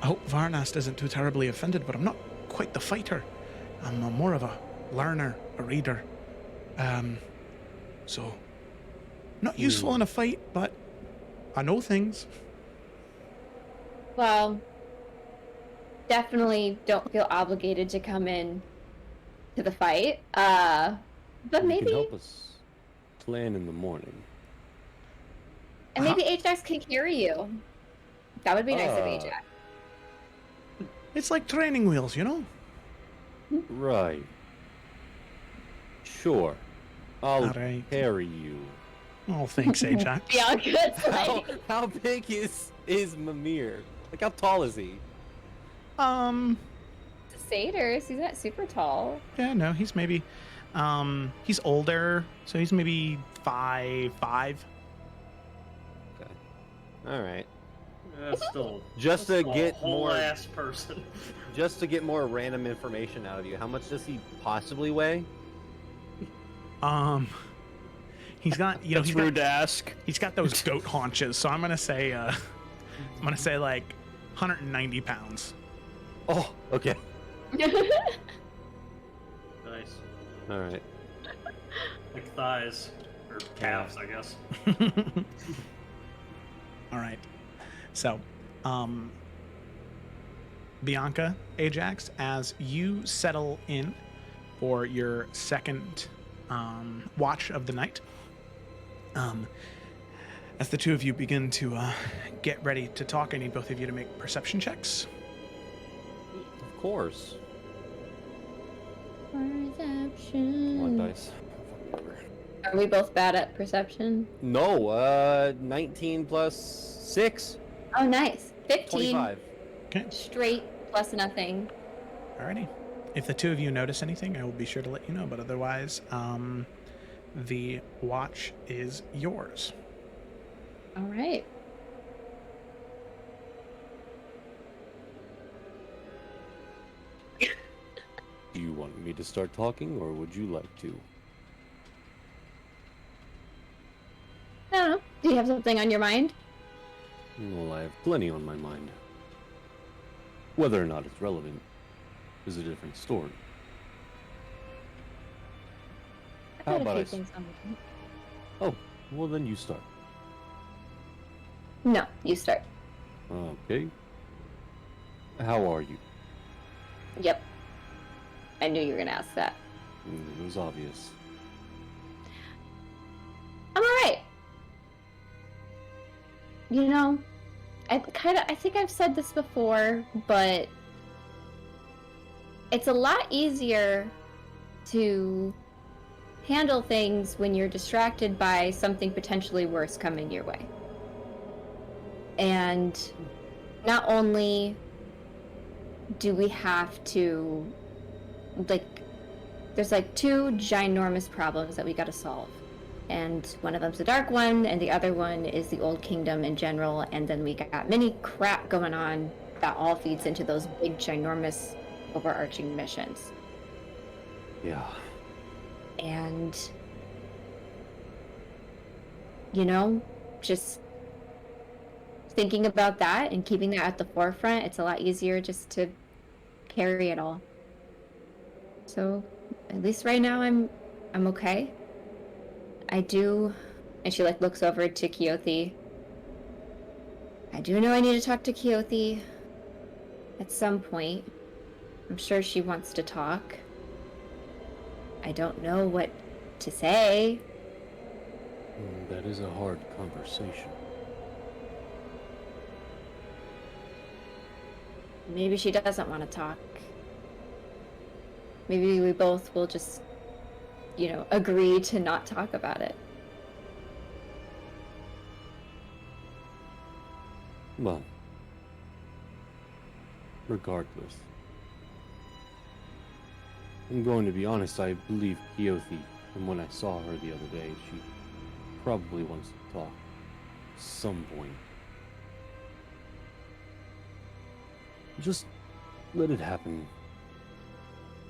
hope Varnast isn't too terribly offended, but I'm not quite the fighter. I'm more of a learner, a reader. So not useful in a fight, but I know things. Well, definitely don't feel obligated to come in to the fight. But You can maybe, help us plan in the morning. and maybe Ajax can carry you. That would be nice of Ah. Ajax. It's like training wheels, you know? Right. Sure. I'll Alright. carry you. Oh, thanks, Ajax. Bianca's How, like, how big is Mimir? Like, how tall is he? satyrs. He's not super tall. Yeah, no, he's maybe, he's older, so he's maybe 5'5". Okay. All right. That's still Just that's to a get whole more- ass person. Just to get more random information out of you, how much does he possibly weigh? He's got, you know, That's rude to ask. he's got those goat haunches, so I'm gonna say like 190 pounds. Oh, okay. Nice. All right. Like thighs or calves, I guess. All right. So, Bianca, Ajax, as you settle in for your second watch of the night, as the two of you begin to get ready to talk, I need both of you to make perception checks. Of course. Perception. One dice. Are we both bad at perception? No, 19 plus 6. Oh, nice. 15 25. Okay. straight plus nothing. Alrighty. If the two of you notice anything, I will be sure to let you know. But otherwise, the watch is yours. All right. Do you want me to start talking, or would you like to? I don't know. Do you have something on your mind? Well, I have plenty on my mind. Whether or not it's relevant is a different story. I've How got about a I few s- things on my mind. Oh, well then you start. No, you start. Okay. How are you? Yep. I knew you were gonna ask that. It was obvious. I'm alright. You know, I think I've said this before, but it's a lot easier to handle things when you're distracted by something potentially worse coming your way. And not only do we have to, like, there's like two ginormous problems that we gotta solve. And one of them's the Dark One, and the other one is the Old Kingdom in general, and then we got many crap going on that all feeds into those big, ginormous, overarching missions. Yeah. And, you know, just thinking about that and keeping that at the forefront, it's a lot easier just to carry it all. So, at least right now, I'm okay. I do, and she like looks over to Keothi. I do know I need to talk to Keothi at some point. I'm sure she wants to talk. I don't know what to say. That is a hard conversation. maybe she doesn't want to talk. Maybe we both will just, agree to not talk about it. Well, regardless, I'm going to be honest, I believe Keothi, and when I saw her the other day, she probably wants to talk at some point. Just let it happen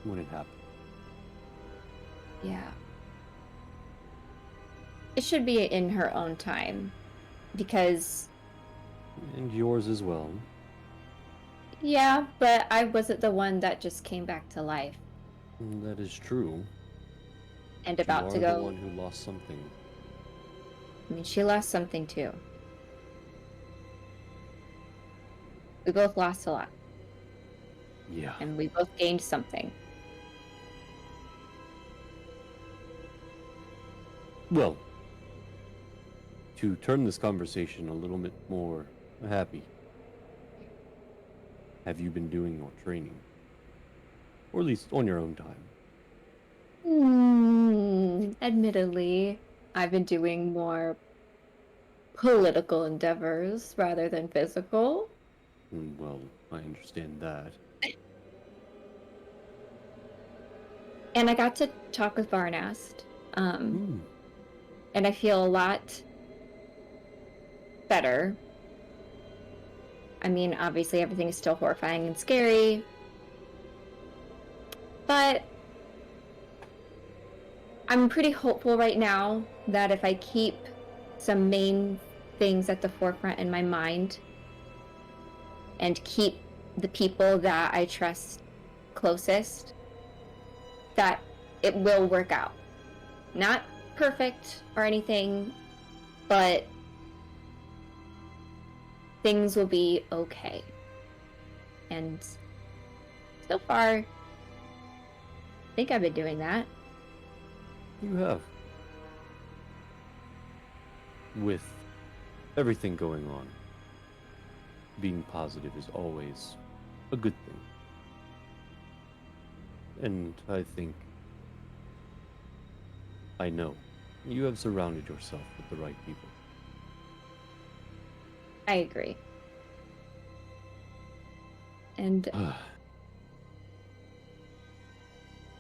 when it happens. Yeah. It should be in her own time, because... And yours as well. Yeah, but I wasn't the one that just came back to life. That is true. And But about to you are go... the one who lost something. I mean, she lost something too. We both lost a lot. Yeah. And we both gained something. Well, to turn this conversation a little bit more happy, have you been doing your training? Or at least on your own time? Admittedly, I've been doing more political endeavors rather than physical. Well, I understand that. And I got to talk with Varnast. Hmm. And I feel a lot better. I mean, obviously everything is still horrifying and scary. But I'm pretty hopeful right now that if I keep some main things at the forefront in my mind and keep the people that I trust closest, that it will work out. Not perfect or anything, but things will be okay. And so far, I think I've been doing that. You have. With everything going on, being positive is always a good thing. And I know, you have surrounded yourself with the right people. I agree. And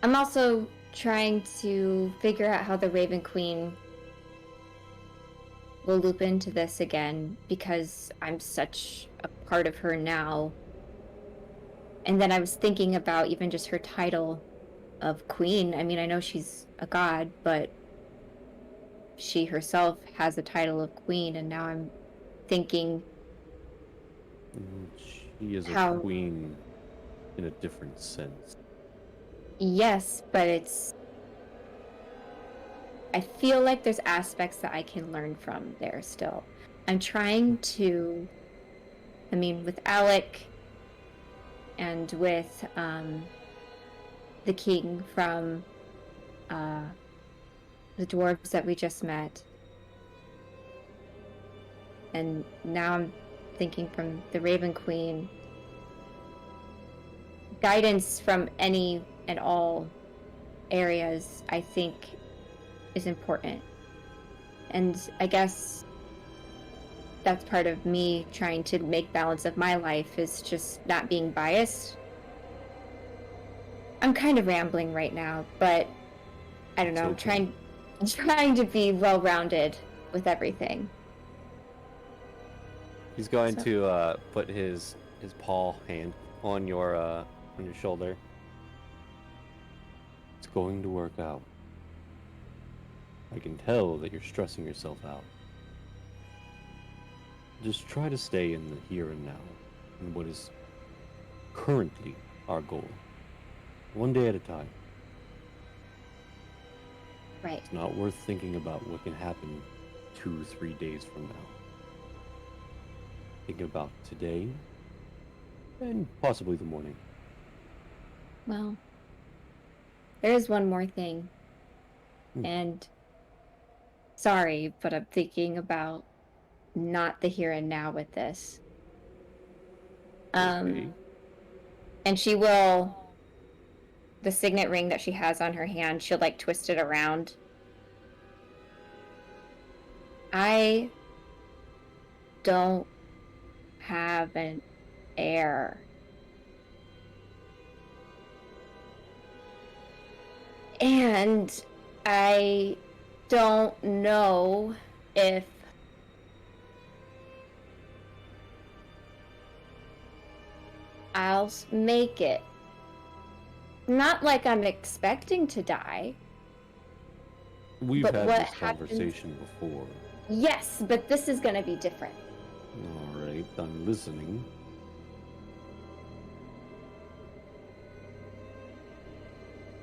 I'm also trying to figure out how the Raven Queen will loop into this again, because I'm such a part of her now. And then I was thinking about even just her title of queen. I mean, I know she's a god, but she herself has the title of queen, and now I'm thinking She is a queen in a different sense. Yes, but I feel like there's aspects that I can learn from there still. I'm trying to, I mean, with Alec and with the king from the dwarves that we just met. And now I'm thinking from the Raven Queen. Guidance from any and all areas, I think, is important. And I guess that's part of me trying to make balance of my life, is just not being biased. I'm kind of rambling right now, but I don't know. I'm trying to be well-rounded with everything. He's going to put his paw hand on your shoulder. It's going to work out. I can tell that you're stressing yourself out. Just try to stay in the here and now, and what is currently our goal. One day at a time. Right. It's not worth thinking about what can happen 2-3 days from now. Think about today, and possibly the morning. Well, there is one more thing. And sorry, but I'm thinking about not the here and now with this. Okay. And she will, the signet ring that she has on her hand, she'll like twist it around. I don't have an heir. And I don't know if I'll make it. Not like I'm expecting to die. We've But had what this happens- conversation before. Yes, but this is gonna be different. All right, I'm listening.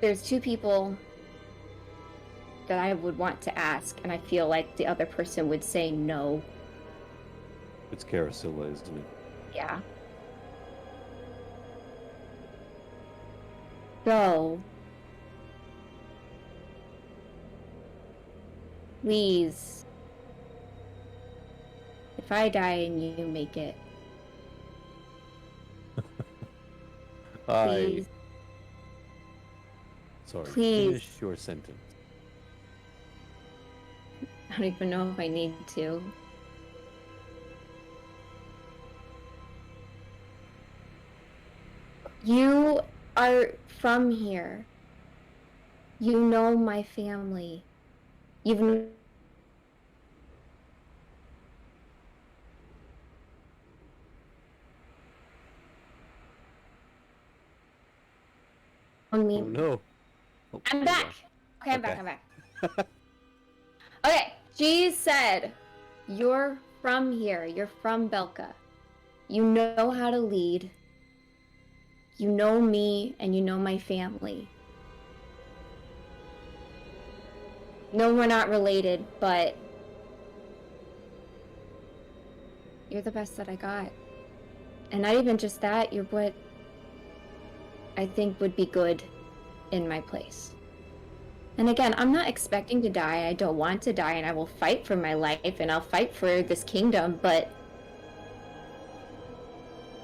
There's two people that I would want to ask, and I feel like the other person would say no. It's Carasilla, isn't it? Yeah. So, please, if I die and you make it, please, Sorry, Please. finish your sentence. I don't even know if I need to. You are from here. You know my family. You've known me. Oh no. Oh, I'm there you back. are. Okay, I'm back. I'm back. Okay, she said, "You're from here. You're from Belka. You know how to lead. You know me, and you know my family. No, we're not related, but you're the best that I got. And not even just that, you're what I think would be good in my place. And again, I'm not expecting to die. I don't want to die, and I will fight for my life, and I'll fight for this kingdom, but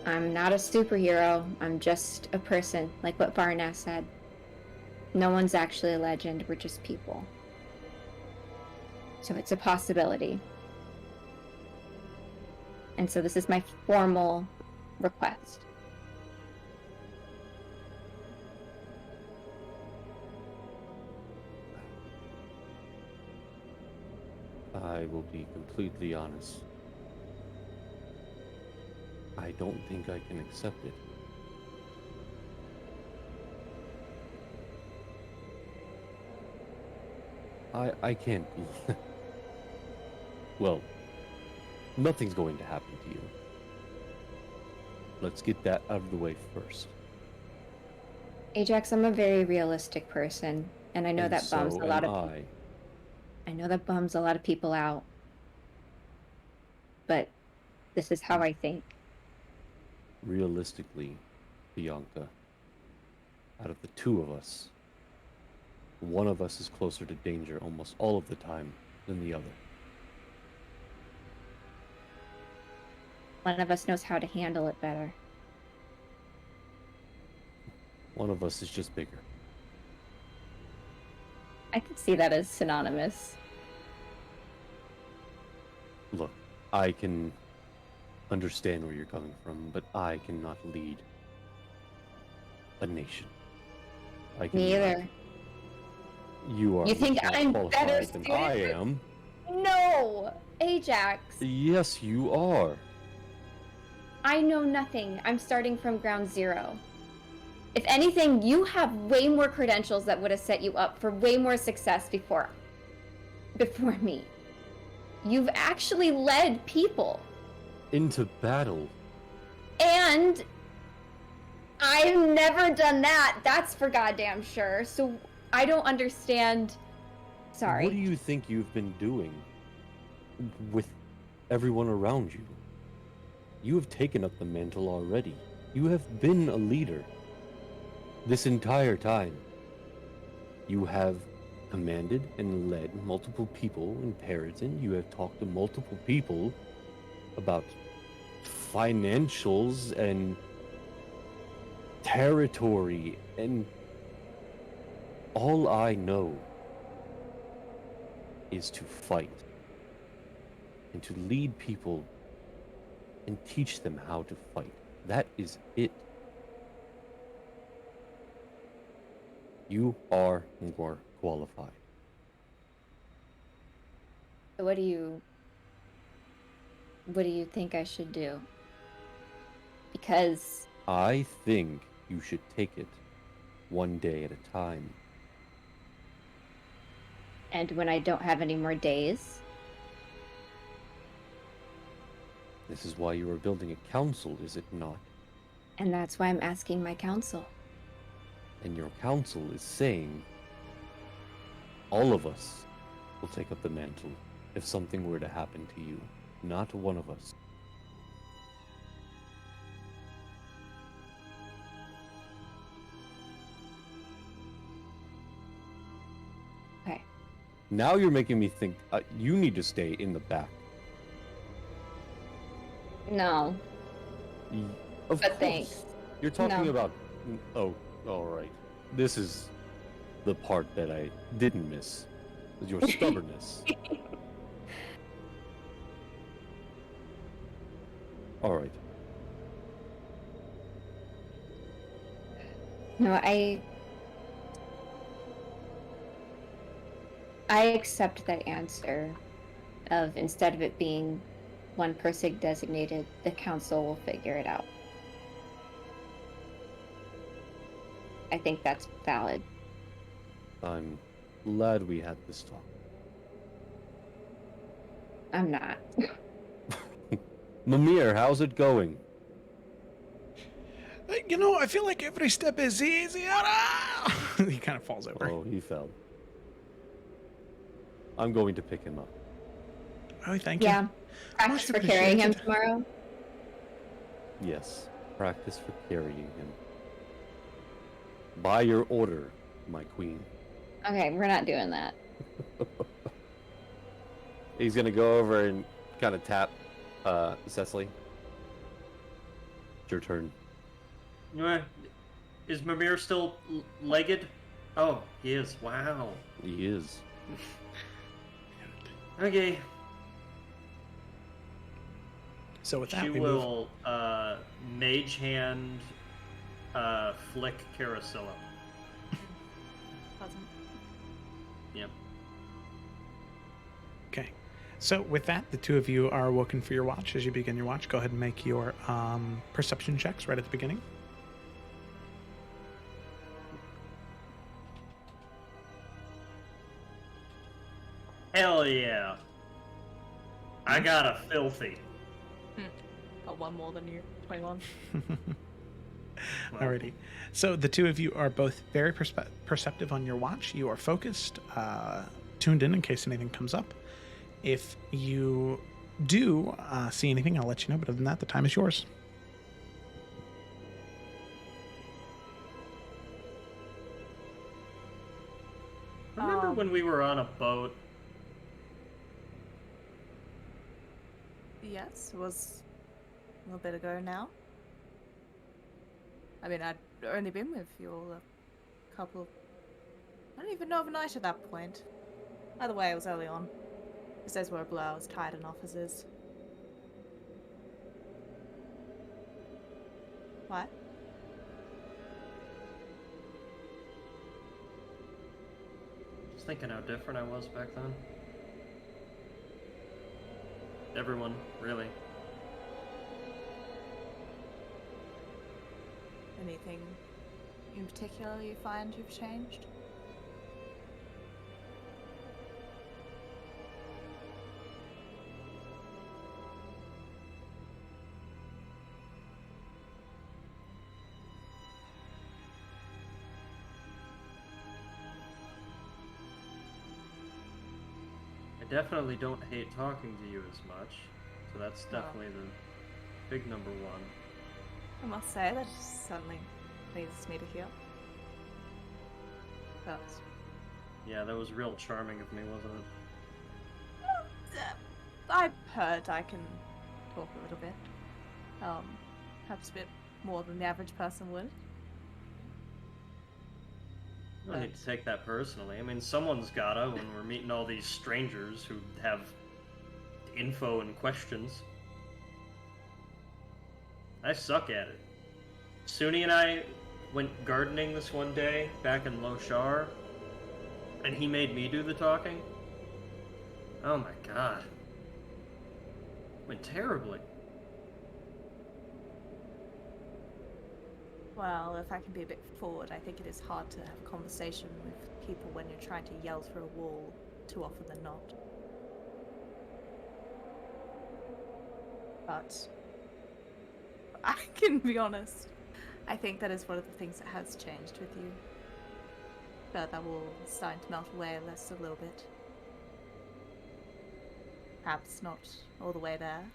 I'm not a superhero. I'm just a person, like what Varna said. No one's actually a legend. We're just people. So it's a possibility. And so this is my formal request. I will be completely honest. I don't think I can accept it. I can't. Well, nothing's going to happen to you. Let's get that out of the way first. Ajax, I'm a very realistic person, and I know And that bums so a lot am of I. I know that bums a lot of people out. But this is how I think. Realistically, Bianca, out of the two of us, one of us is closer to danger almost all of the time than the other. One of us knows how to handle it better. One of us is just bigger. I could see that as synonymous. Look, I can understand where you're coming from, but I cannot lead a nation. I Me cannot. either. You are You think much more I'm better qualified than I suited? am. No! Ajax! Yes, you are. I know nothing. I'm starting from ground zero. If anything, you have way more credentials that would have set you up for way more success before me. You've actually led people. Into battle. And I've never done that. That's for goddamn sure. So I don't understand. Sorry. What do you think you've been doing with everyone around you? You have taken up the mantle already. You have been a leader this entire time. You have commanded and led multiple people in Periton. You have talked to multiple people about financials and territory, and all I know is to fight and to lead people and teach them how to fight. That is it. You are more qualified. So what do you think I should do? Because I think you should take it one day at a time. and when I don't have any more days, This is why you are building a council, is it not? and that's why I'm asking my council. And your council is saying all of us will take up the mantle if something were to happen to you. Not one of us. Okay. Now you're making me think you need to stay in the back. No, Of but course. thanks. You're talking No. about... Oh, all right. This is the part that I didn't miss. Was your stubbornness. All right. No, I accept that answer of instead of it being one person designated, the council will figure it out. I think that's valid. I'm glad we had this talk. I'm not. Mimir, how's it going? You know, I feel like every step is easier. He kind of falls over. Oh, he fell. I'm going to pick him up. Oh, thank you. Yeah. Practice for carrying him appreciated. tomorrow. Yes, practice for carrying him. By your order, my queen. Okay, we're not doing that. He's gonna go over and kind of tap Cecily. It's your turn. Is Mimir still legged? Oh, he is. Wow. He is. Okay. So with that, She we move. will mage hand flick Carasilla. Pleasant. Yep. Okay. So with that, the two of you are woken for your watch. As you begin your watch, go ahead and make your perception checks right at the beginning. Hell yeah. I got a filthy. Got one more than you. 21. Alrighty. So the two of you are both very perceptive on your watch. You are focused, tuned in case anything comes up. If you do see anything, I'll let you know. But other than that, the time is yours. Remember when we were on a boat? Yes, it was a little bit ago now. I mean, I'd only been with you all a couple of... I don't even know of a night at that point. Either way, it was early on. These days were a blur, I was tired enough as is. What? Just thinking how different I was back then. Everyone, really. Anything in particular you find you've changed? I definitely don't hate talking to you as much, so that's definitely the big number one. I must say, that certainly pleases me to hear. But, Yeah, that was real charming of me, wasn't it? I've heard I can talk a little bit. Perhaps a bit more than the average person would. I don't need to take that personally. I mean, someone's gotta when we're meeting all these strangers who have info and questions. I suck at it. Suni and I went gardening this one day back in Loshar, and he made me do the talking. Oh my god. Went terribly. Well, if I can be a bit forward, I think it is hard to have a conversation with people when you're trying to yell through a wall too often than not. But I can be honest. I think that is one of the things that has changed with you. But that wall is starting to melt away less a little bit. Perhaps not all the way there.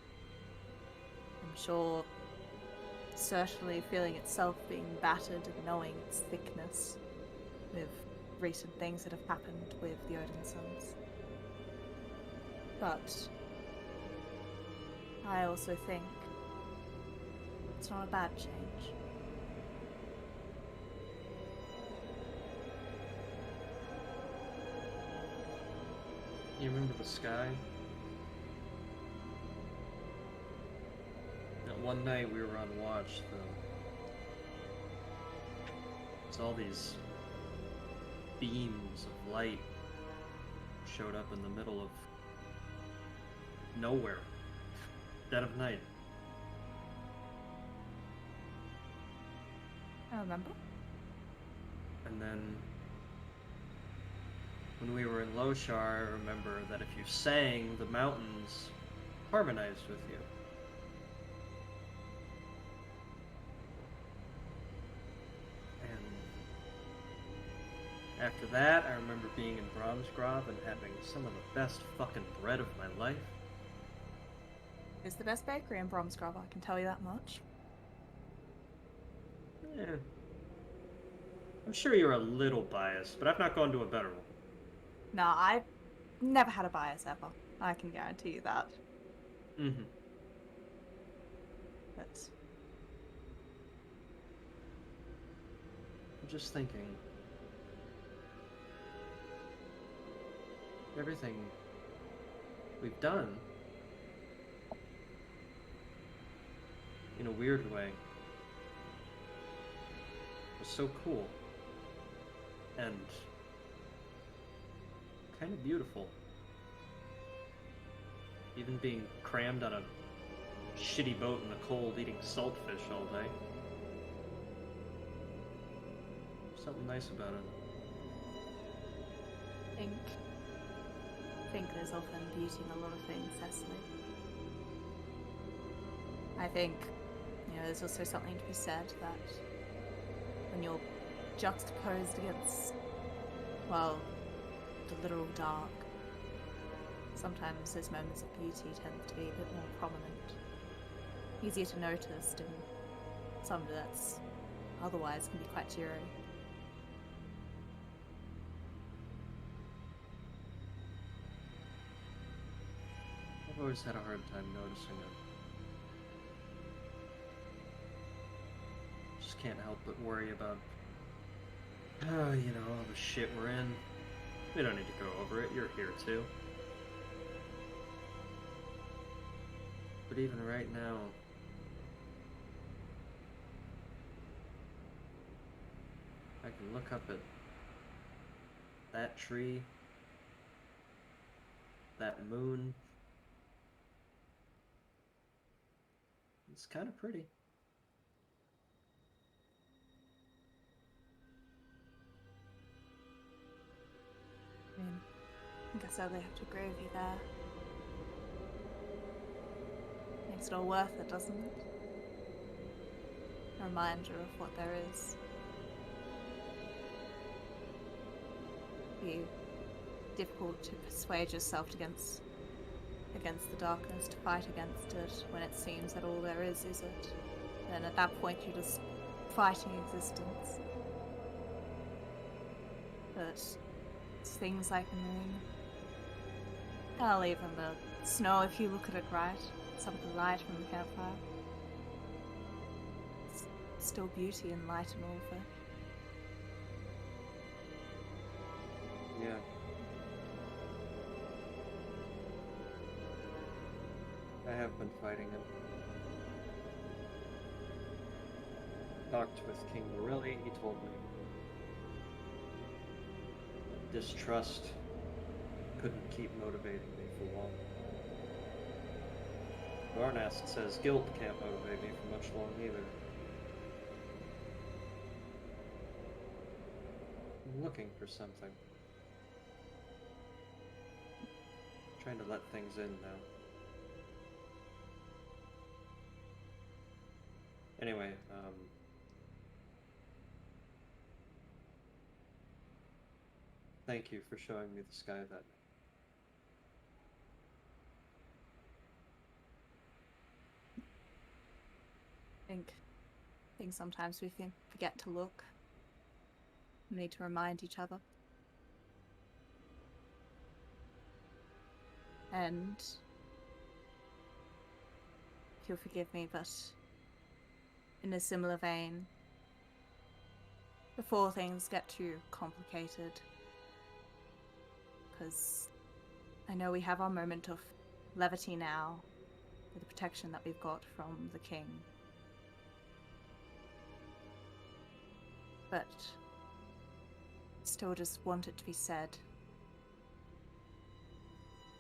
I'm sure certainly feeling itself being battered and knowing its thickness with recent things that have happened with the Odin Sons. But I also think it's not a bad change. You remember the sky? That one night we were on watch, it's all these beams of light showed up in the middle of nowhere. Dead of night. I remember. And then when we were in Loshar, I remember that if you sang, the mountains harmonized with you. And after that, I remember being in Brahmsgrove and having some of the best fucking bread of my life. It's the best bakery in Bromsgrove, I can tell you that much. Yeah. I'm sure you're a little biased, but I've not gone to a better one. Nah, I've never had a bias ever. I can guarantee you that. Mm-hmm. But I'm just thinking. Everything we've done, in a weird way, was so cool and kind of beautiful. Even being crammed on a shitty boat in the cold eating saltfish all day. Something nice about it. I think there's often beauty in a lot of things, Cecily. I think, there's also something to be said that when you're juxtaposed against, well, the literal dark, sometimes those moments of beauty tend to be a bit more prominent, easier to notice, and some that's otherwise can be quite cheery. I've always had a hard time noticing it. Just can't help but worry about, all the shit we're in. We don't need to go over it, you're here too. But even right now, I can look up at that tree, that moon. It's kind of pretty. I guess I only have to agree with you there. Makes it all worth it, doesn't it? A reminder of what there is. Be difficult to persuade yourself against the darkness, to fight against it when it seems that all there is it. And at that point you're just fighting existence. But it's things like the moon. Hell, even the snow, if you look at it right, some of the light from the campfire. It's still beauty and light and all of it. have been fighting him. Talked with King Morelli, he told me distrust couldn't keep motivating me for long. Varnast says guilt can't motivate me for much long either. I'm looking for something. Trying to let things in now. Anyway, thank you for showing me the sky that night. I think sometimes we forget to look. We need to remind each other. And if you'll forgive me, but in a similar vein, before things get too complicated, because I know we have our moment of levity now with the protection that we've got from the king. But still just want it to be said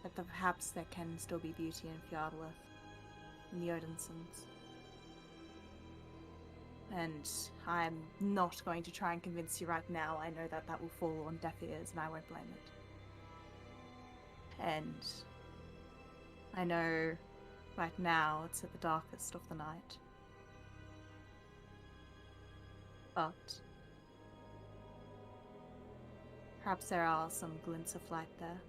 that perhaps there can still be beauty in Fjarlith, in the Odinsons. And I'm not going to try and convince you right now. I know that that will fall on deaf ears and I won't blame it. And I know right now it's at the darkest of the night. But perhaps there are some glints of light there.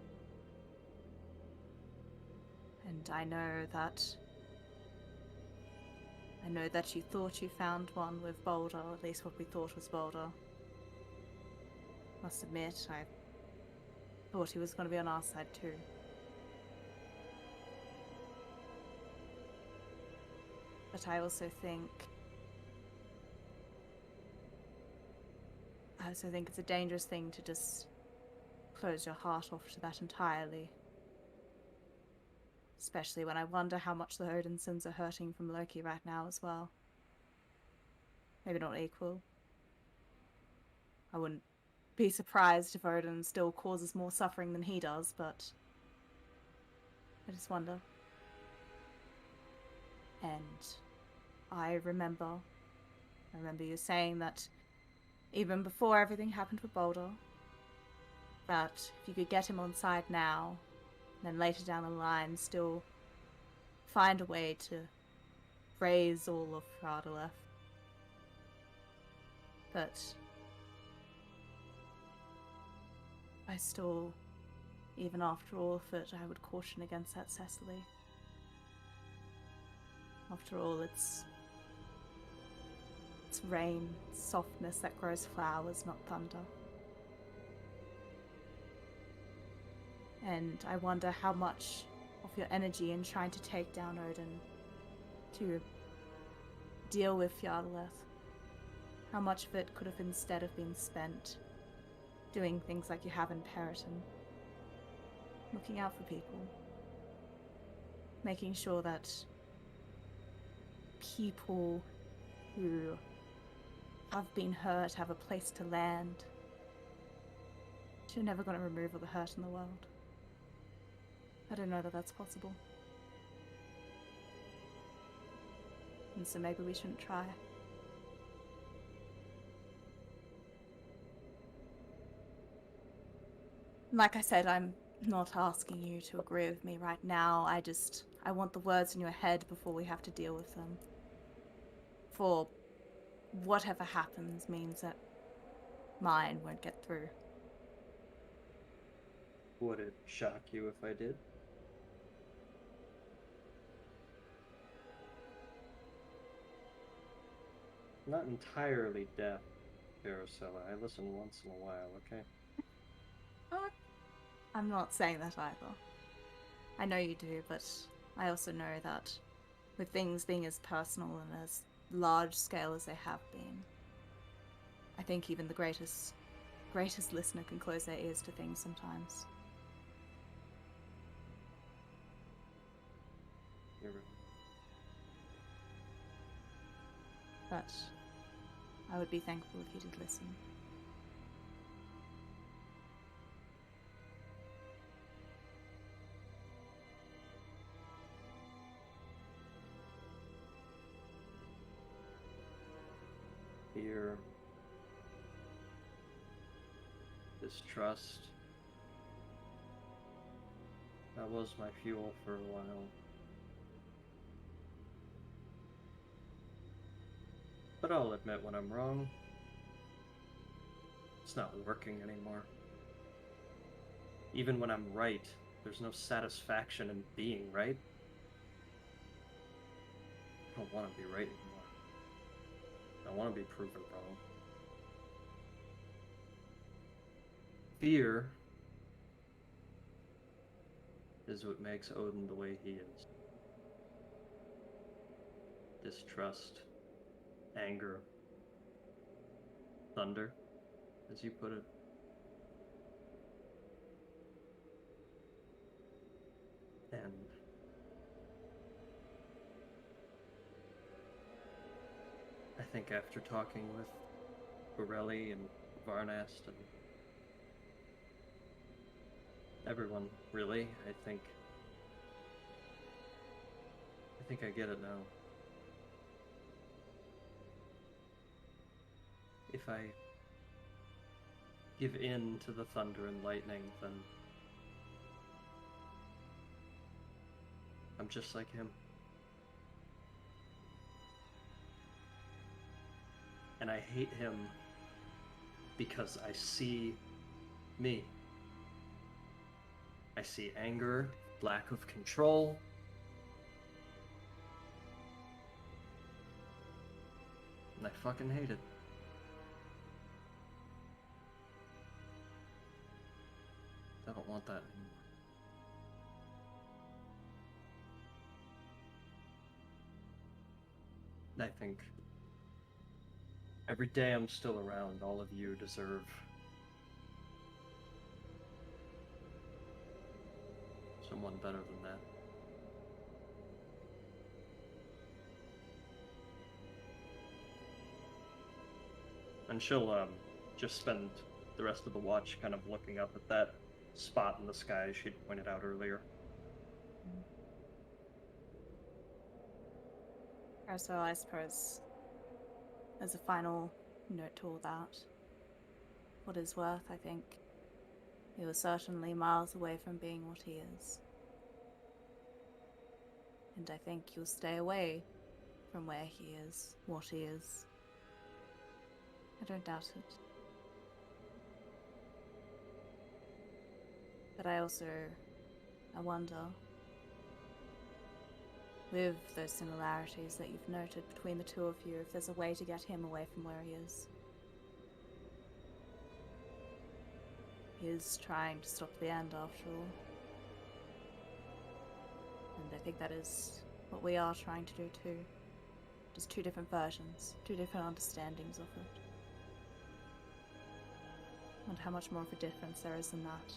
And I know that you thought you found one with Boulder, or at least what we thought was Boulder. Must admit, I thought he was going to be on our side too. But I also think it's a dangerous thing to just close your heart off to that entirely. Especially when I wonder how much the Odinsons are hurting from Loki right now as well. Maybe not equal. I wouldn't be surprised if Odin still causes more suffering than he does, but I just wonder. And I remember you saying that even before everything happened with Boulder, that if you could get him on side now, then later down the line still find a way to raise all of Radaleth. But I still, even after all of it, I would caution against that, Cecily. After all, it's rain, softness that grows flowers, not thunder. And I wonder how much of your energy in trying to take down Odin, to deal with Fjarlith, how much of it could have instead have been spent doing things like you have in Periton, looking out for people, making sure that people who have been hurt have a place to land. You're never going to remove all the hurt in the world. I don't know that that's possible. And so maybe we shouldn't try. Like I said, I'm not asking you to agree with me right now. I want the words in your head before we have to deal with them. For whatever happens means that mine won't get through. Would it shock you if I did? Not entirely deaf, Araceli. I listen once in a while, okay? I'm not saying that either. I know you do, but I also know that with things being as personal and as large scale as they have been, I think even the greatest listener can close their ears to things sometimes. You're right. But I would be thankful if you did listen. Fear, distrust. That was my fuel for a while. But I'll admit when I'm wrong. It's not working anymore. Even when I'm right, there's no satisfaction in being right. I don't want to be right anymore. I want to be proven wrong. Fear is what makes Odin the way he is. Distrust, anger, thunder, as you put it. And I think after talking with Borelli and Varnast and everyone, really, I think I get it now. If I give in to the thunder and lightning, then I'm just like him. And I hate him because I see me. I see anger, lack of control. And I fucking hate it. I don't want that anymore. I think every day I'm still around, all of you deserve someone better than that. And she'll just spend the rest of the watch kind of looking up at that spot in the sky she'd pointed out earlier. So I suppose, as a final note to all that, what is worth, I think, he was certainly miles away from being what he is. And I think you'll stay away from where he is, what he is. I don't doubt it. But I wonder, with those similarities that you've noted between the two of you, if there's a way to get him away from where he is. He is trying to stop the end, after all. And I think that is what we are trying to do too. Just two different versions, two different understandings of it. And how much more of a difference there is in that.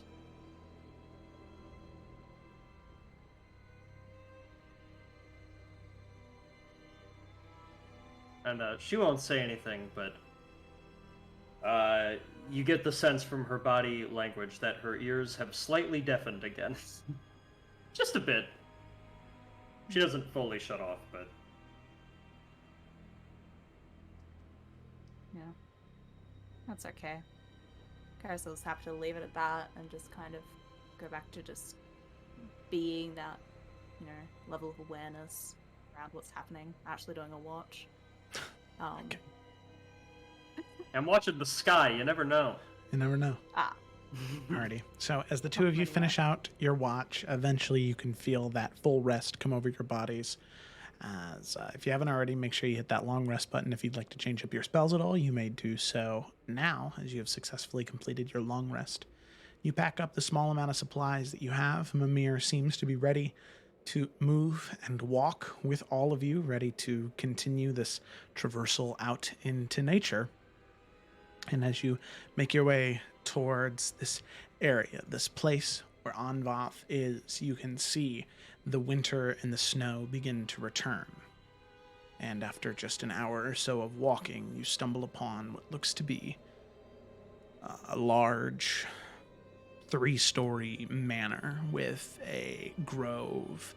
And she won't say anything, but you get the sense from her body language that her ears have slightly deafened again. Just a bit. She doesn't fully shut off, but... Yeah. That's okay. Carasel's happy to leave it at that and just kind of go back to just being that, level of awareness around what's happening, actually doing a watch. Okay. I'm watching the sky, you never know. You never know. Alrighty. So as the two of you finish out your watch, eventually you can feel that full rest come over your bodies. As if you haven't already, make sure you hit that long rest button. If you'd like to change up your spells at all, you may do so now, as you have successfully completed your long rest. You pack up the small amount of supplies that you have. Mimir seems to be ready to move and walk with all of you, ready to continue this traversal out into nature. And as you make your way towards this area, this place where Anvath is, you can see the winter and the snow begin to return. and after just an hour or so of walking, you stumble upon what looks to be a large 3-story manor with a grove.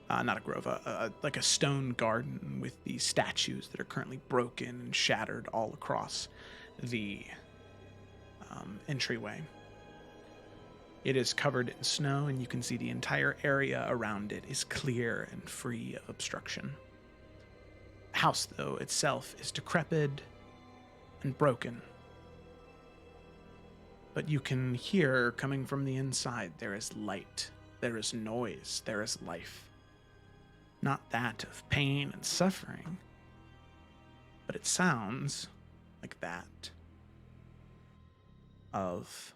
Not a grove, like a stone garden with these statues that are currently broken and shattered all across the entryway. It is covered in snow, and you can see the entire area around it is clear and free of obstruction. The house, though, itself is decrepit and broken. But you can hear, coming from the inside, there is light, there is noise, there is life. Not that of pain and suffering, but it sounds like that of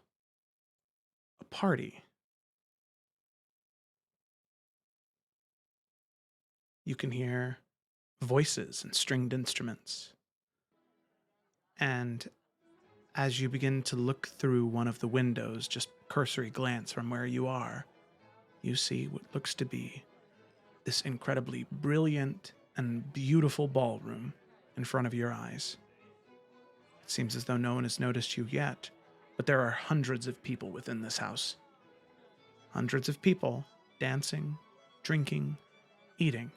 a party. You can hear voices and stringed instruments. And as you begin to look through one of the windows, just cursory glance from where you are, you see what looks to be this incredibly brilliant and beautiful ballroom in front of your eyes. It seems as though no one has noticed you yet, but there are hundreds of people within this house. Hundreds of people dancing, drinking, eating,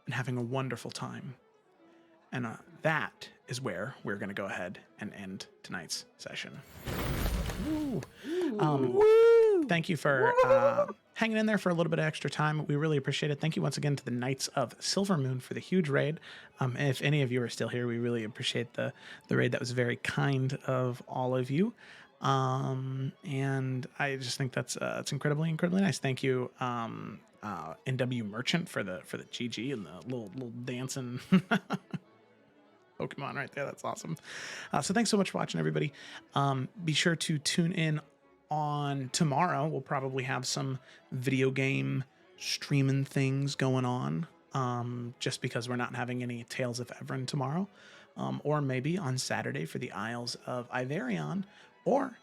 and having a wonderful time. And that is where we're going to go ahead and end tonight's session. Thank you for hanging in there for a little bit of extra time. We really appreciate it. Thank you once again to the Knights of Silver Moon for the huge raid. And if any of you are still here, we really appreciate the raid. That was very kind of all of you. And I just think that's it's incredibly nice. Thank you, NW Merchant, for the GG and the little dancing Pokemon right there. That's awesome. So thanks so much for watching, everybody. Be sure to tune in on tomorrow. We'll probably have some video game streaming things going on, just because we're not having any Tales of Everin tomorrow, or maybe on Saturday for the Isles of Iverion, or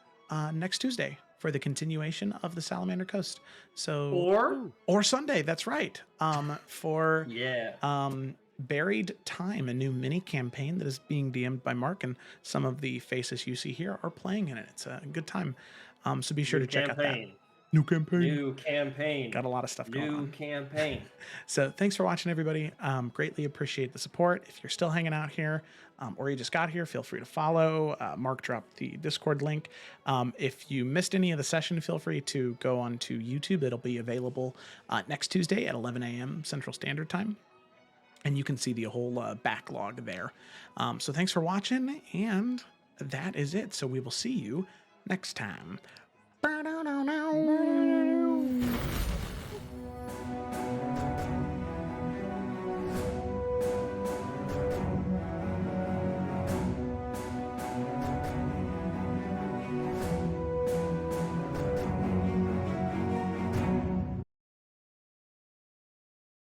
next Tuesday for the continuation of the Salamander Coast. So or Sunday, that's right. For Buried Time, a new mini campaign that is being DM'd by Mark, and some of the faces you see here are playing in it. It's a good time. So be sure to check out that. New campaign. Got a lot of stuff going on. New campaign. So thanks for watching, everybody. Greatly appreciate the support. If you're still hanging out here, or you just got here, feel free to follow. Mark dropped the Discord link. If you missed any of the session, feel free to go onto YouTube. It'll be available next Tuesday at 11 a.m. Central Standard Time. And you can see the whole backlog there. So thanks for watching, and that is it. So we will see you next time.